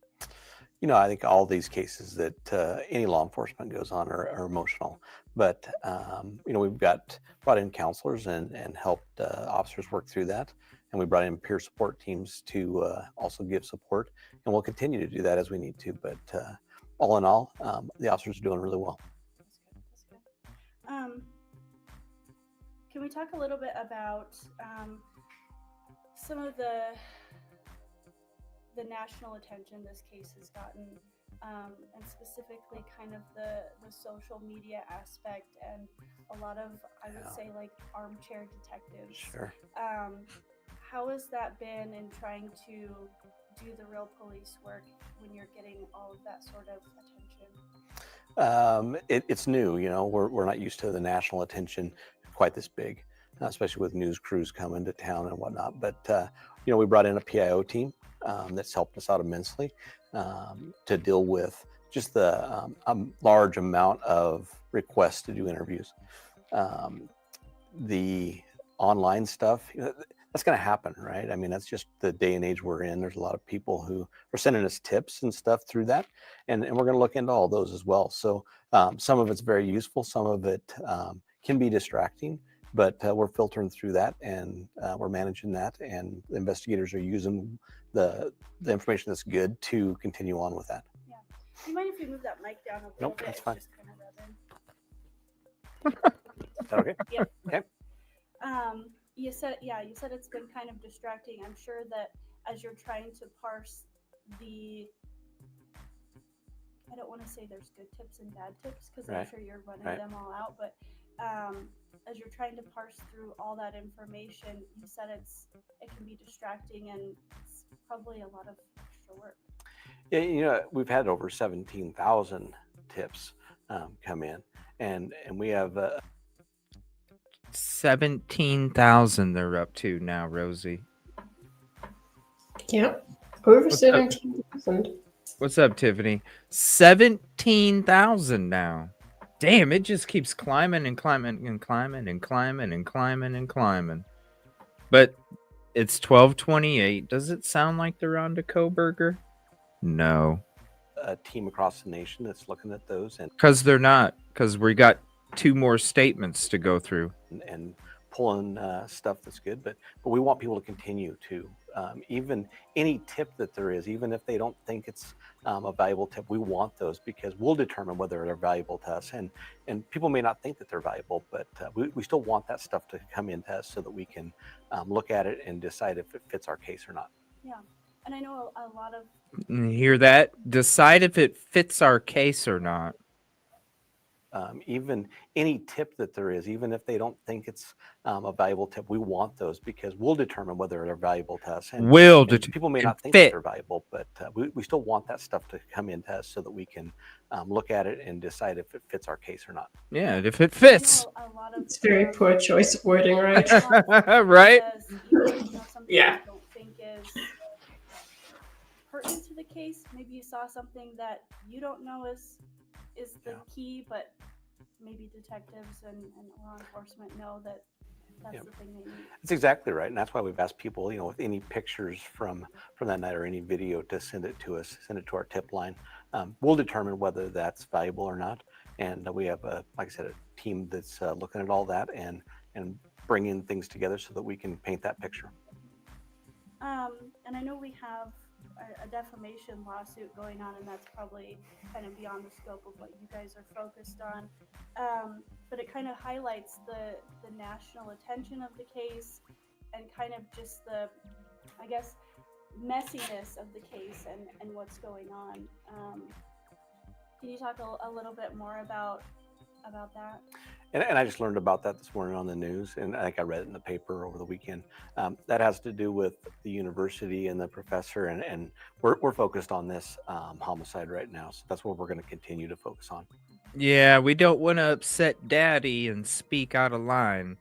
You know, I think all these cases that any law enforcement goes on are emotional, but you know, we've brought in counselors and helped officers work through that, and we brought in peer support teams to also give support, and we'll continue to do that as we need to. But all in all, the officers are doing really well. That's good. Can we talk a little bit about some of the national attention this case has gotten, and specifically kind of the social media aspect and a lot of, I would say, like armchair detectives. Sure. How has that been in trying to do the real police work when you're getting all of that sort of attention? It's new, you know, we're not used to the national attention quite this big, especially with news crews coming to town and whatnot. But, you know, we brought in a PIO team that's helped us out immensely to deal with just the large amount of requests to do interviews. The online stuff, you know, that's going to happen, right? I mean, that's just the day and age we're in. There's a lot of people who are sending us tips and stuff through that. And we're going to look into all those as well. So some of it's very useful. Some of it can be distracting, but we're filtering through that, and we're managing that. And the investigators are using the information that's good to continue on with that. Yeah. Do you mind if you move that mic down a little Nope, bit? that's It's fine. just kind of rubbing. Is that okay? Yep. Okay. You said it's been kind of distracting. I'm sure that as you're trying to parse I don't want to say there's good tips and bad tips because I'm Right. sure you're running Right. them all out, but as you're trying to parse through all that information, you said it can be distracting and it's probably a lot of extra work. Yeah, you know, we've had over 17,000 tips come in, and we have 17,000 they're up to now, Rosie. Yep. Over What's up? 17,000. What's up, Tiffany? 17,000 now. Damn, it just keeps climbing and climbing and climbing and climbing and climbing and climbing. But it's 1228. Does it sound like they're on to Koberger? No. a team across the nation that's looking at those Because they're not. Because we got 2 more statements to go through. and pulling stuff that's good, but we want people to continue to even any tip that there is, even if they don't think it's a valuable tip, we want those because we'll determine whether they're valuable to us, and people may not think that they're valuable, but we still want that stuff to come in to us so that we can look at it and decide if it fits our case or not. Yeah, and I know a lot of Hear that? Decide if it fits our case or not. Even any tip that there is, even if they don't think it's a valuable tip, we want those because we'll determine whether they're valuable to us. And people may not think that they're valuable, but we still want that stuff to come in to us so that we can look at it and decide if it fits our case or not. Yeah, if it fits. It's very poor choice of wording, right? Right? Yeah. don't think is pertinent to the case. Maybe you saw something that you don't know is the key, but maybe detectives and law enforcement know that that's Yep. the thing they need. That's exactly right, and that's why we've asked people, with any pictures from that night or any video, to send it to us, send it to our tip line. We'll determine whether that's valuable or not, and we have like I said, a team that's looking at all that and bringing things together so that we can paint that picture. And I know we have a defamation lawsuit going on, and that's probably kind of beyond the scope of what you guys are focused on. But it kind of highlights the national attention of the case and kind of just the, I guess, messiness of the case and what's going on. Can you talk a little bit more about that? And I just learned about that this morning on the news, and I think I read it in the paper over the weekend. That has to do with the university and the professor, and we're focused on this homicide right now. So that's what we're going to continue to focus on. Yeah, we don't want to upset Daddy and speak out of line.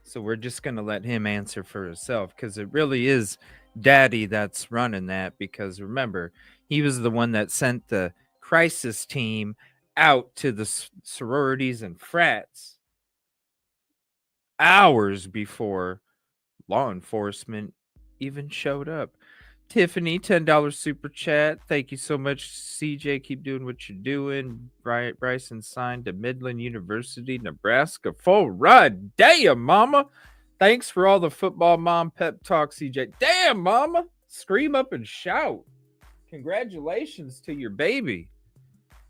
So we're just going to let him answer for himself, because it really is Daddy that's running that. Because remember, he was the one that sent the crisis team out to the sororities and frats hours before law enforcement even showed up. Tiffany, $10 super chat. Thank you so much, CJ. Keep doing what you're doing. Bryson signed to Midland University, Nebraska. Full ride. Damn, mama. Thanks for all the football mom pep talk, CJ. Damn, mama. Scream up and shout. Congratulations to your baby.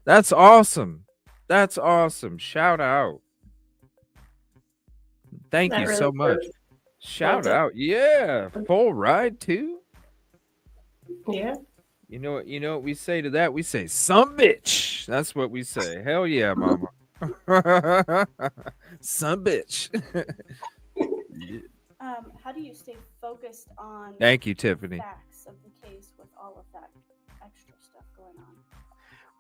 That's awesome. That's awesome. Shout out. Thank That you really so much. is. Shout Well done. out. Yeah. Full ride too. Yeah. You know what we say to that? We say, "Some bitch." That's what we say. Hell yeah, mama. Some bitch. Yeah. How do you stay focused on Thank you, Tiffany. facts of the case with all of that extra stuff going on?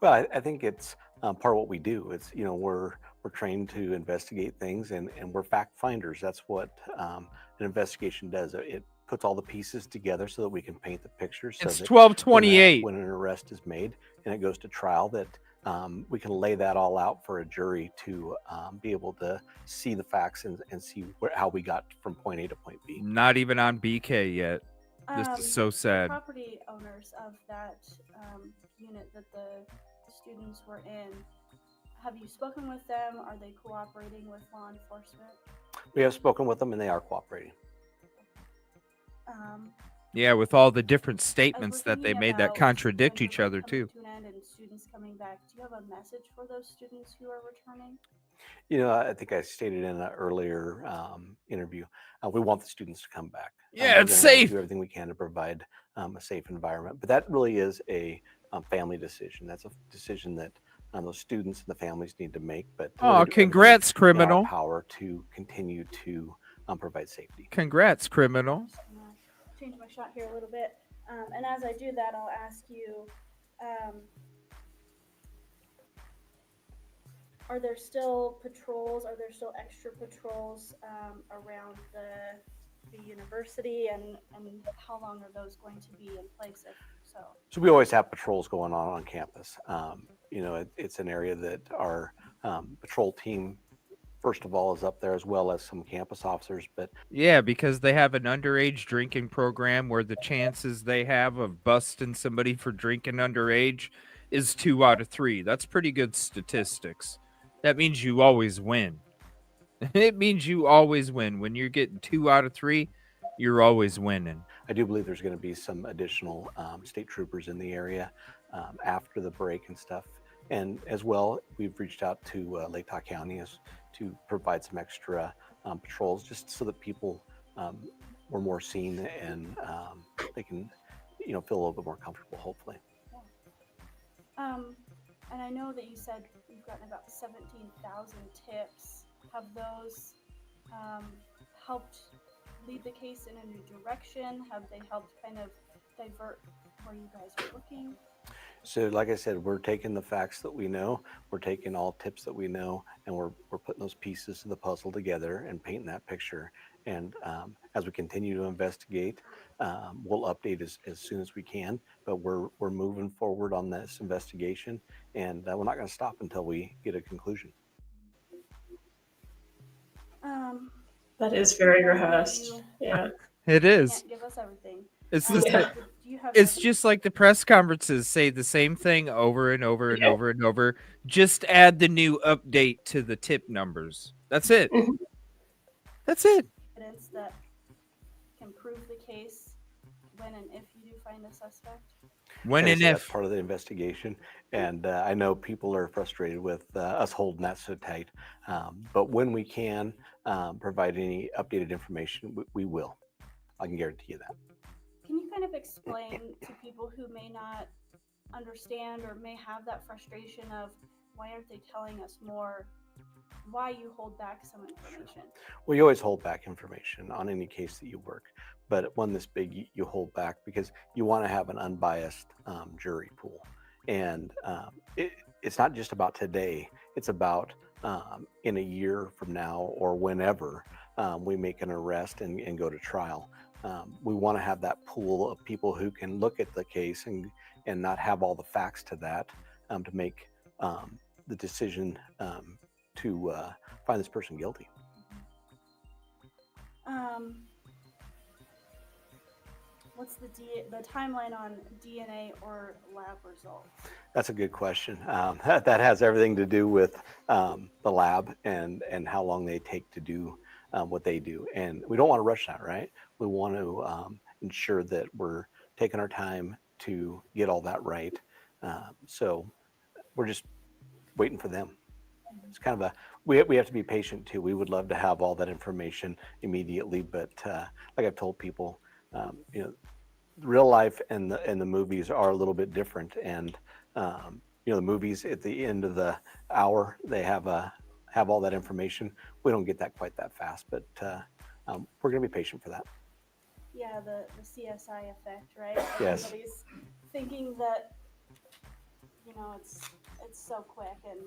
Well, I think it's part of what we do. It's, we're trained to investigate things, and we're fact finders. That's what an investigation does. It puts all the pieces together so that we can paint the picture. So It's that 12:28. when an arrest is made and it goes to trial, that we can lay that all out for a jury to be able to see the facts and see how we got from point A to point B. Not even on BK yet. This is so The sad. property owners of that unit that the students were in, have you spoken with them? Are they cooperating with law enforcement? We have spoken with them, and they are cooperating. Yeah, with all the different As we're statements that they thinking made that about contradict September each other coming too. to an end and students coming back, do you have a message for those students who are returning? I think I stated in an earlier interview, we want the students to come back. Yeah, We're it's gonna safe. Do everything we can to provide a safe environment, but that really is a family decision. That's a decision that those students and the families need to make. But we're Oh, gonna do everything congrats, in our criminal. power to continue to provide safety. Congrats, criminal. I'm just gonna change my shot here a little bit. And as I do that, I'll ask you, are there still patrols? Are there still extra patrols around the university? And how long are those going to be in place if so? So we always have patrols going on campus. It's an area that our patrol team, first of all, is up there, as well as some campus officers. But Yeah, because they have an underage drinking program where the chances they have of busting somebody for drinking underage is 2 out of 3. That's pretty good statistics. That means you always win. It means you always win. When you're getting 2 out of 3, you're always winning. I do believe there's going to be some additional state troopers in the area after the break and stuff. And as well, we've reached out to Lake Tahoe County to provide some extra patrols, just so that people were more seen and they can, feel a little bit more comfortable, hopefully. And I know that you said you've gotten about 17,000 tips. Have those helped lead the case in a new direction? Have they helped kind of divert where you guys are looking? So like I said, we're taking the facts that we know, we're taking all tips that we know, and we're putting those pieces of the puzzle together and painting that picture. And as we continue to investigate, we'll update as soon as we can, but we're moving forward on this investigation, and we're not going to stop until we get a conclusion. That is very I know rehearsed. you Yeah. It is. can't give us everything. It's Um, the Yeah. same. do you have It's any- just like the press conferences say the same thing over and over and Yeah. over and over. Just add the new update to the tip numbers. That's it. Mhm. That's it. evidence that can prove the case when and if you do find a suspect? When Like I and said, that's if. part of the investigation, and I know people are frustrated with us holding that so tight. But when we can provide any updated information, we will. I can guarantee you that. Can you kind of explain to people who may not understand or may have that frustration of why aren't they telling us more, why you hold back some information? Well, you always hold back information on any case that you work, but one this big, you hold back because you want to have an unbiased jury pool. And it's not just about today, it's about in a year from now or whenever we make an arrest and go to trial. We want to have that pool of people who can look at the case and not have all the facts to that to make the decision to find this person guilty. What's the timeline on DNA or lab results? That's a good question. That has everything to do with the lab and how long they take to do what they do. And we don't want to rush that, right? We want to ensure that we're taking our time to get all that right. So we're just waiting for them. It's kind of we have to be patient too. We would love to have all that information immediately, but like I've told people, you know, real life and the movies are a little bit different. And you know, the movies at the end of the hour, they have all that information. We don't get that quite that fast, but we're going to be patient for that. Yeah, the CSI effect, right? Yes. Everybody's thinking that, you know, it's so quick, and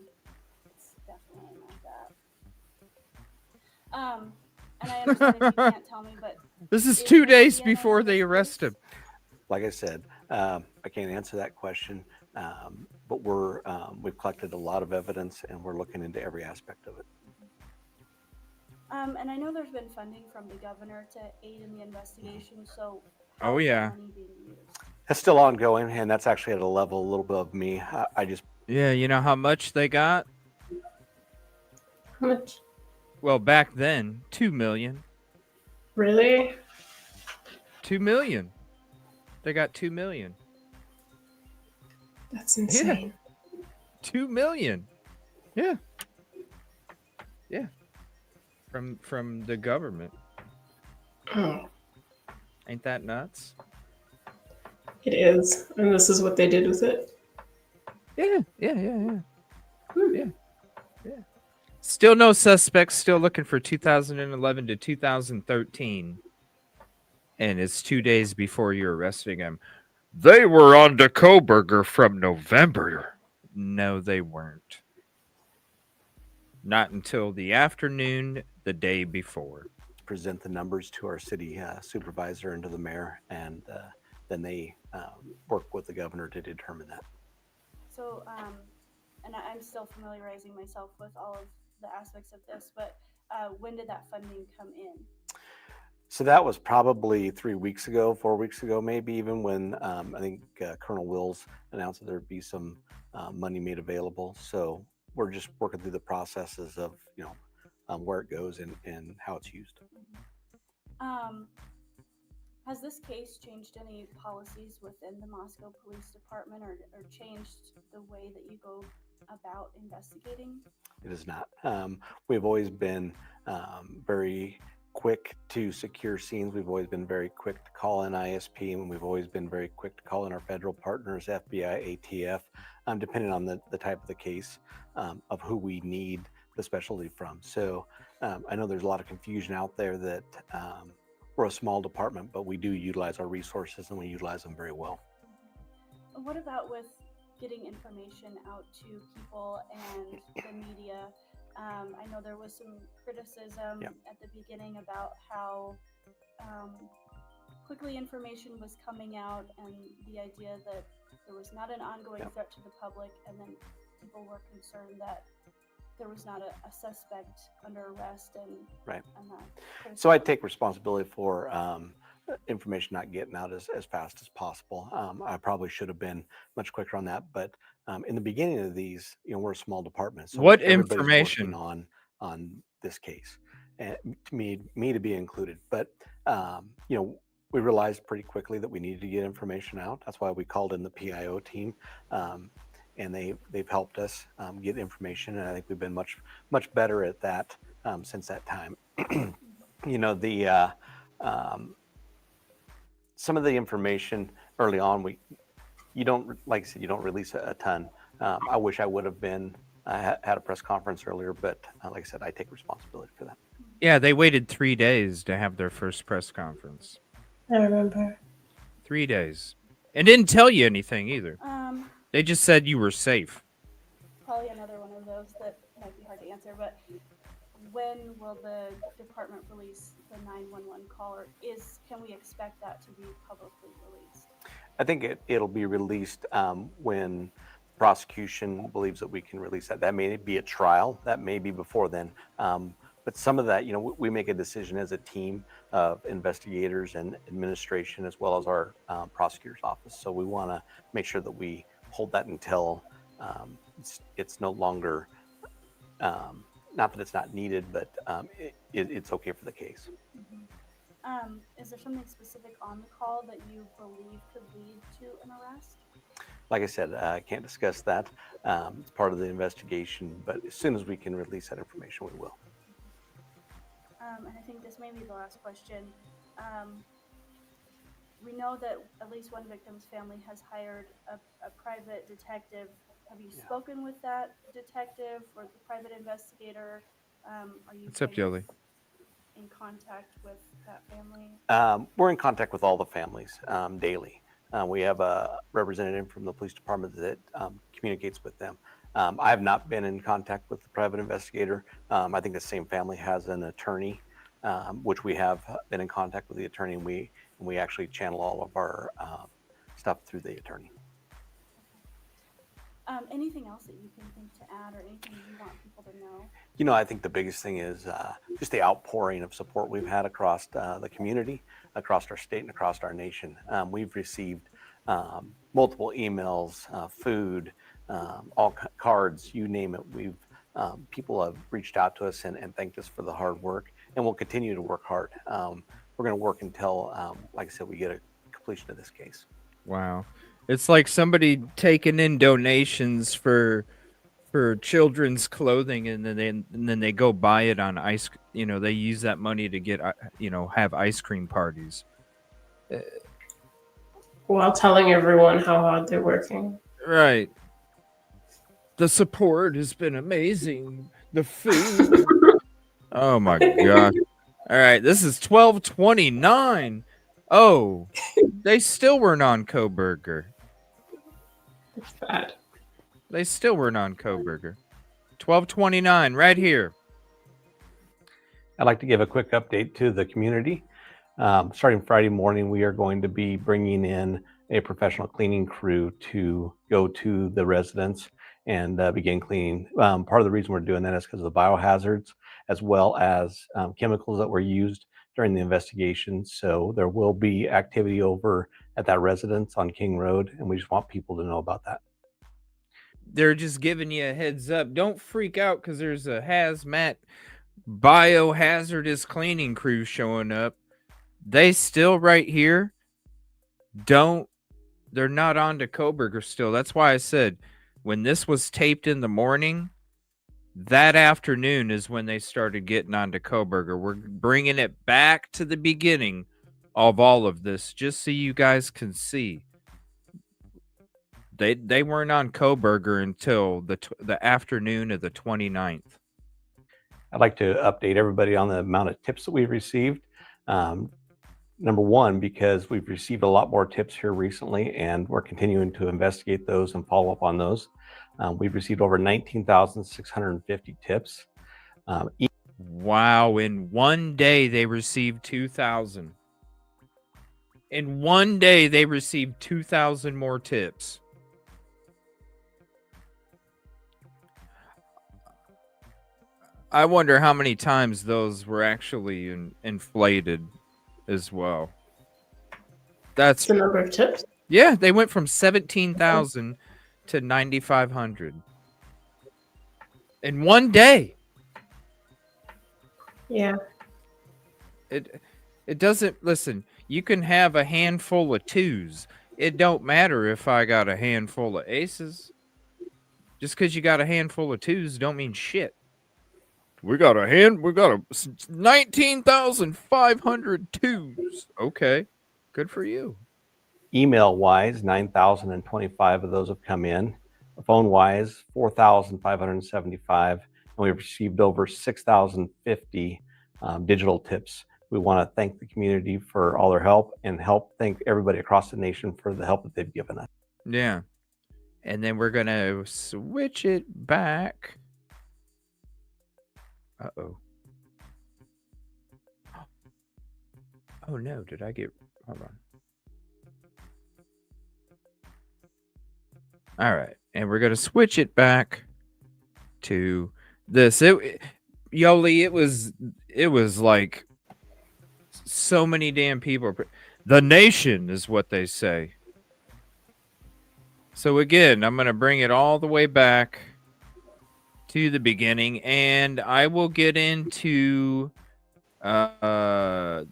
it's definitely not that. And I understand if you can't tell me, but This is 2 days before they arrest him. Like I said, I can't answer that question, but we've collected a lot of evidence and we're looking into every aspect of it. And I know there's been funding from the governor to aid in the investigation. So, Oh, yeah. money being used? That's still ongoing, and that's actually at a level a little bit of me. I just Yeah, you know how much they got? How much? Well, back then, 2 million. Really? 2 million. They got 2 million. That's insane. Yeah. 2 million. Yeah. Yeah. From the government. Oh, Ain't that nuts? it is. And this is what they did with it. Yeah. Still no suspects. Still looking for 2011 to 2013. And it's 2 days before you're arresting him. They were on the Koberger from November. No, they weren't. Not until the afternoon the day before. present the numbers to our city supervisor and to the mayor, and then they work with the governor to determine that. So, and I'm still familiarizing myself with all of the aspects of this, but when did that funding come in? So that was probably 3 weeks ago, 4 weeks ago, maybe even, when I think Colonel Wills announced that there'd be some money made available. So we're just working through the processes of, you know, where it goes and how it's used. Has this case changed any policies within the Moscow Police Department, or changed the way that you go about investigating? It is not. We've always been very quick to secure scenes. We've always been very quick to call in ISP, and we've always been very quick to call in our federal partners, FBI, ATF, depending on the type of the case, of who we need the specialty from. So I know there's a lot of confusion out there that we're a small department, but we do utilize our resources and we utilize them very well. What about with getting information out to people and the media? I know there was some criticism at the beginning about how quickly information was coming out, and the idea that there was not an ongoing threat to the public, and then people were concerned that there was not a suspect under arrest and Right. and that. So I take responsibility for information not getting out as fast as possible. I probably should have been much quicker on that, but in the beginning of these, we're a small department, so What everybody's information? working on this case, and to me to be included. But we realized pretty quickly that we needed to get information out. That's why we called in the PIO team. And they've helped us get information, and I think we've been much better at that since that time. Some of the information early on, you don't, like I said, you don't release a ton. I wish I would have had a press conference earlier, but like I said, I take responsibility for that. Yeah, they waited 3 days to have their first press conference. I remember. 3 days. And didn't tell you anything either. They just said you were safe. Probably another one of those that might be hard to answer, but when will the department release the 911 call, or can we expect that to be publicly released? I think it'll be released when prosecution believes that we can release that. That may be a trial, that may be before then. But some of that, we make a decision as a team of investigators and administration, as well as our prosecutor's office. So we want to make sure that we hold that until it's no longer, not that it's not needed, but it's okay for the case. Mm-hmm. Is there something specific on the call that you believe could lead to an arrest? Like I said, I can't discuss that. It's part of the investigation, but as soon as we can release that information, we will. And I think this may be the last question. We know that at least one victim's family has hired a private detective. Have you spoken with that detective or the private investigator? Are you What's up, Yoli? in contact with that family? We're in contact with all the families daily. We have a representative from the police department that communicates with them. I have not been in contact with the private investigator. I think the same family has an attorney, which we have been in contact with the attorney, and we actually channel all of our stuff through the attorney. Anything else that you can think to add, or anything you want people to know? I think the biggest thing is just the outpouring of support we've had across the community, across our state, and across our nation. We've received multiple emails, food, all cards, you name it. People have reached out to us and thanked us for the hard work, and we'll continue to work hard. We're going to work until, like I said, we get a completion of this case. Wow. It's like somebody taking in donations for children's clothing, and then they go buy it on ice. They use that money to get have ice cream parties. While telling everyone how hard they're working. Right. The support has been amazing. The food. Oh my gosh. All right, this is 12:29. Oh, they still weren't on Coburger. It's bad. They still weren't on Coburger. 12:29, right here. I'd like to give a quick update to the community. Starting Friday morning, we are going to be bringing in a professional cleaning crew to go to the residents and begin cleaning. Part of the reason we're doing that is because of the biohazards, as well as chemicals that were used during the investigation. So there will be activity over at that residence on King Road, and we just want people to know about that. They're just giving you a heads up. Don't freak out because there's a hazmat biohazardous cleaning crew showing up. They still right here. They're not on to Coburger still. That's why I said when this was taped in the morning, that afternoon is when they started getting on to Coburger. We're bringing it back to the beginning of all of this, just so you guys can see. They weren't on Coburger until the afternoon of the 29th. I'd like to update everybody on the amount of tips that we've received. Number one, because we've received a lot more tips here recently, and we're continuing to investigate those and follow up on those. We've received over 19,650 tips. Wow, in one day they received 2,000. In one day they received 2,000 more tips. I wonder how many times those were actually inflated as well. That's the number of tips. Yeah, they went from 17,000 to 9,500 in one day. Yeah. It doesn't listen. You can have a handful of twos. It don't matter if I got a handful of aces. Just because you got a handful of twos don't mean shit. We got a 19,500 twos. Okay, good for you. Email wise, 9,025 of those have come in. Phone wise, 4,575, and we've received over 6,050 digital tips. We want to thank the community for all their help and thank everybody across the nation for the help that they've given us. Yeah. And then we're going to switch it back. Uh-oh. Oh, no. Did I get... Hold on. All right. And we're going to switch it back to this. Yoli, it was like so many damn people. The nation is what they say. So again, I'm going to bring it all the way back to the beginning, and I will get into I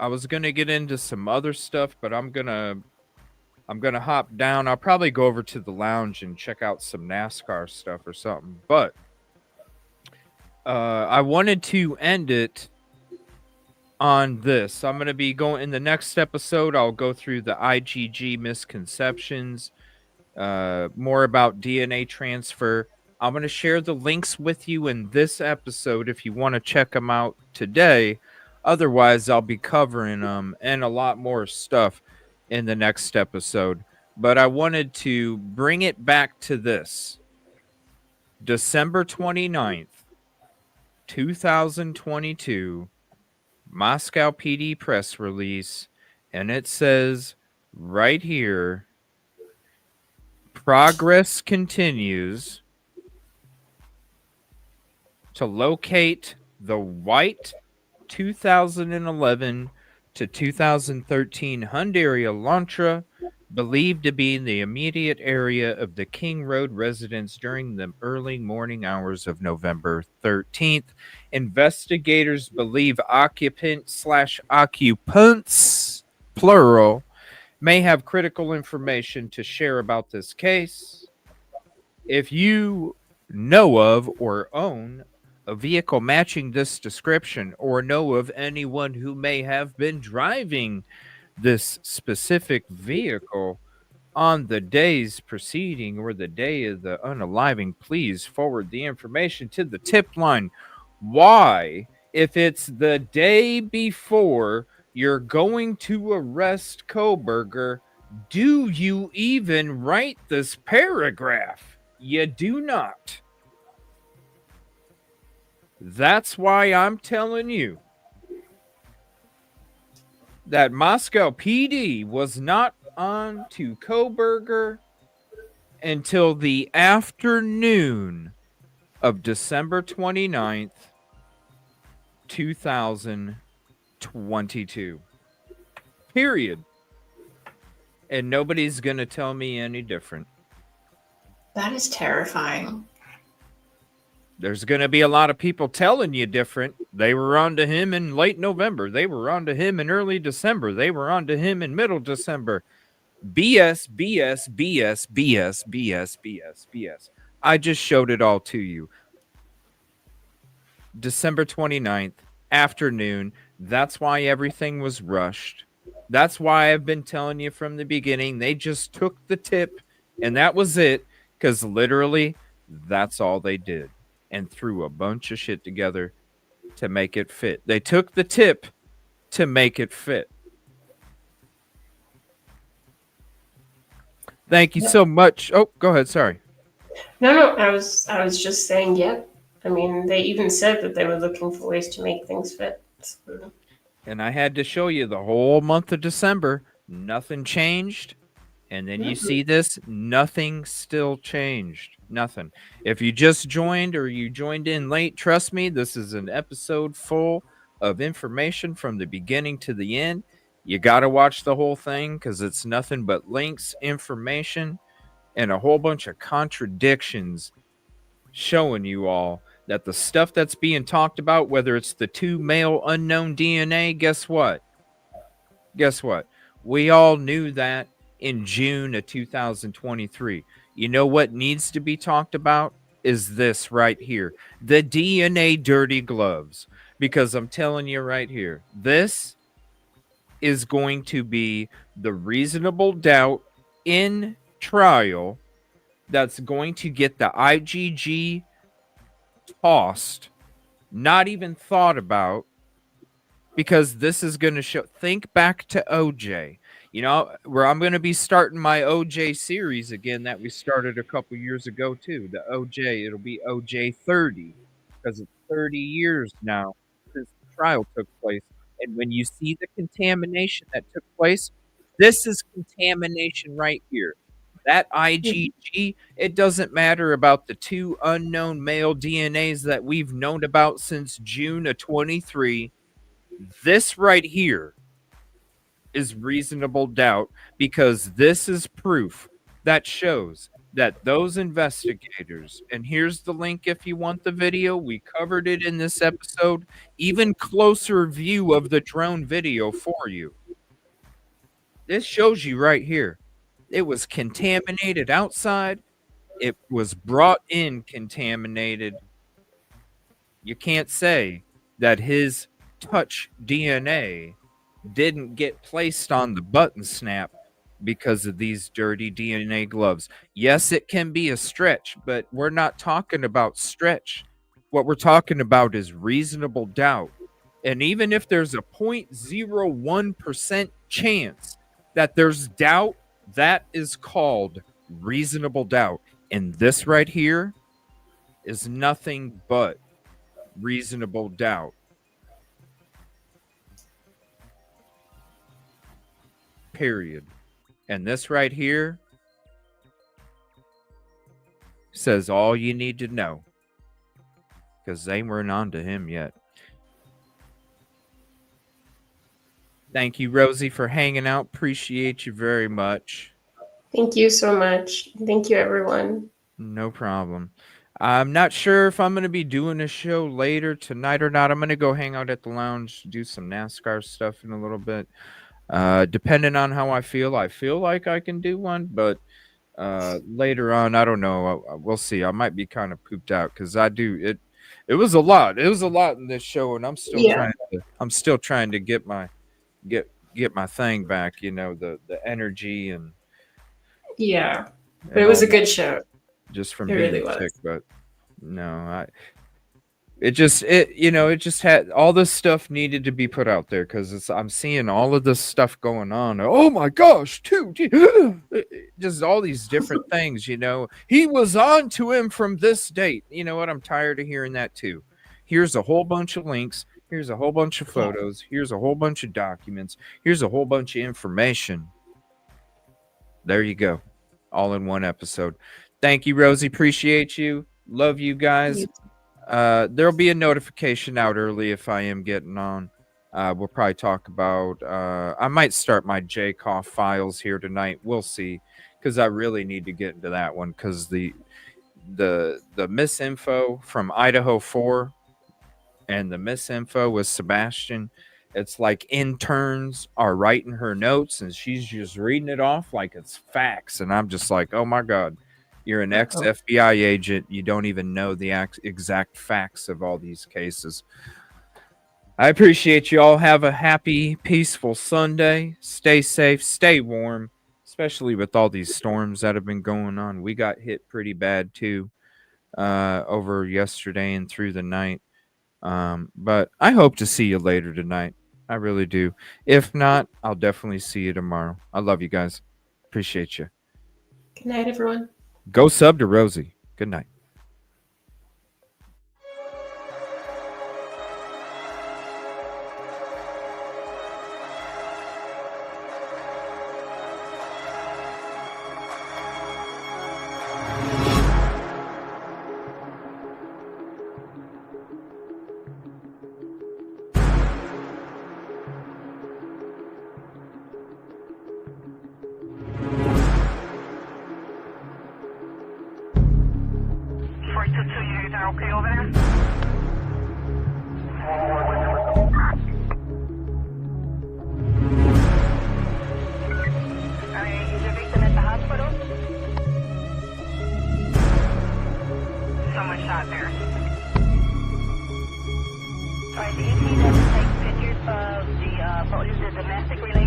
was going to get into some other stuff, but I'm going to hop down. I'll probably go over to the lounge and check out some NASCAR stuff or something. But I wanted to end it on this. I'm going to be going in the next episode. I'll go through the IgG misconceptions, more about DNA transfer. I'm going to share the links with you in this episode if you want to check them out today. Otherwise, I'll be covering them and a lot more stuff in the next episode. But I wanted to bring it back to this. December 29th, 2022, Moscow PD press release, and it says right here, progress continues to locate the white 2011 to 2013 Hyundai Elantra, believed to be in the immediate area of the King Road residence during the early morning hours of November 13th. Investigators believe occupants, plural, may have critical information to share about this case. If you know of or own a vehicle matching this description, or know of anyone who may have been driving this specific vehicle on the days preceding or the day of the unaliving, please forward the information to the tip line. Why? If it's the day before you're going to arrest Koberger, do you even write this paragraph? You do not. That's why I'm telling you that Moscow PD was not on to Koberger until the afternoon of December 29th, 2022. Period. And nobody's going to tell me any different. That is terrifying. There's going to be a lot of people telling you different. They were on to him in late November. They were on to him in early December. They were on to him in middle December. BS, BS, BS, BS, BS, BS, BS. I just showed it all to you. December 29th, afternoon. That's why everything was rushed. That's why I've been telling you from the beginning. They just took the tip, and that was it, because literally that's all they did. And threw a bunch of shit together to make it fit. They took the tip to make it fit. Thank you so much. Oh, go ahead. Sorry. No, I was just saying, yep. I mean, they even said that they were looking for ways to make things fit. And I had to show you the whole month of December. Nothing changed. And then you see this, nothing still changed. Nothing. If you just joined or you joined in late, trust me, this is an episode full of information from the beginning to the end. You got to watch the whole thing because it's nothing but links, information, and a whole bunch of contradictions showing you all that the stuff that's being talked about, whether it's the 2 male unknown DNA, guess what? Guess what? We all knew that in June of 2023. You know what needs to be talked about is this right here. The DNA dirty gloves. Because I'm telling you right here, this is going to be the reasonable doubt in trial that's going to get the IGG tossed, not even thought about, because this is going to show. Think back to OJ. You know, where I'm going to be starting my OJ series again that we started a couple years ago too. The OJ, it'll be OJ 30 because it's 30 years now since the trial took place. And when you see the contamination that took place, this is contamination right here. That IgG, it doesn't matter about the 2 unknown male DNAs that we've known about since June of 23. This right here is reasonable doubt because this is proof that shows that those investigators, and here's the link if you want the video, we covered it in this episode, even closer view of the drone video for you. This shows you right here. It was contaminated outside. It was brought in contaminated. You can't say that his touch DNA didn't get placed on the button snap because of these dirty DNA gloves. Yes, it can be a stretch, but we're not talking about stretch. What we're talking about is reasonable doubt. And even if there's a 0.01% chance that there's doubt, that is called reasonable doubt. And this right here is nothing but reasonable doubt. Period. And this right here says all you need to know, because they weren't on to him yet. Thank you, Rosie, for hanging out. Appreciate you very much. Thank you so much. Thank you, everyone. No problem. I'm not sure if I'm going to be doing a show later tonight or not. I'm going to go hang out at the lounge, do some NASCAR stuff in a little bit. Depending on how I feel like I can do one, but later on, I don't know. We'll see. I might be kind of pooped out because I do it. It was a lot. It was a lot in this show, and I'm still trying to get my thing back. You know, the energy and but it was a good show. Just from it being really sick, was. but no, it just had all this stuff needed to be put out there because I'm seeing all of this stuff going on. Oh my gosh, just all these different things. You know, he was on to him from this date. You know what? I'm tired of hearing that too. Here's a whole bunch of links. Here's a whole bunch of photos. Here's a whole bunch of documents. Here's a whole bunch of information. There you go. All in one episode. Thank you, Rosie. Appreciate you. Love you guys. There'll be a notification out early if I am getting on. We'll probably talk about I might start my JCOF files here tonight. We'll see, because I really need to get into that one because the misinfo from Idaho 4 and the misinfo with Sebastian, it's like interns are writing her notes and she's just reading it off like it's facts, and I'm just like, oh my God. You're an ex-FBI agent. You don't even know the exact facts of all these cases. I appreciate you all. Have a happy, peaceful Sunday. Stay safe. Stay warm, especially with all these storms that have been going on. We got hit pretty bad, too, over yesterday and through the night. But I hope to see you later tonight. I really do. If not, I'll definitely see you tomorrow. I love you guys. Appreciate you. Good night, everyone. Go sub to Rosie. Good night. 2-2, you guys are okay over there? Alright, is your victim at the hospital? Someone shot there. Alright, do you see that we take pictures of the domestic relations?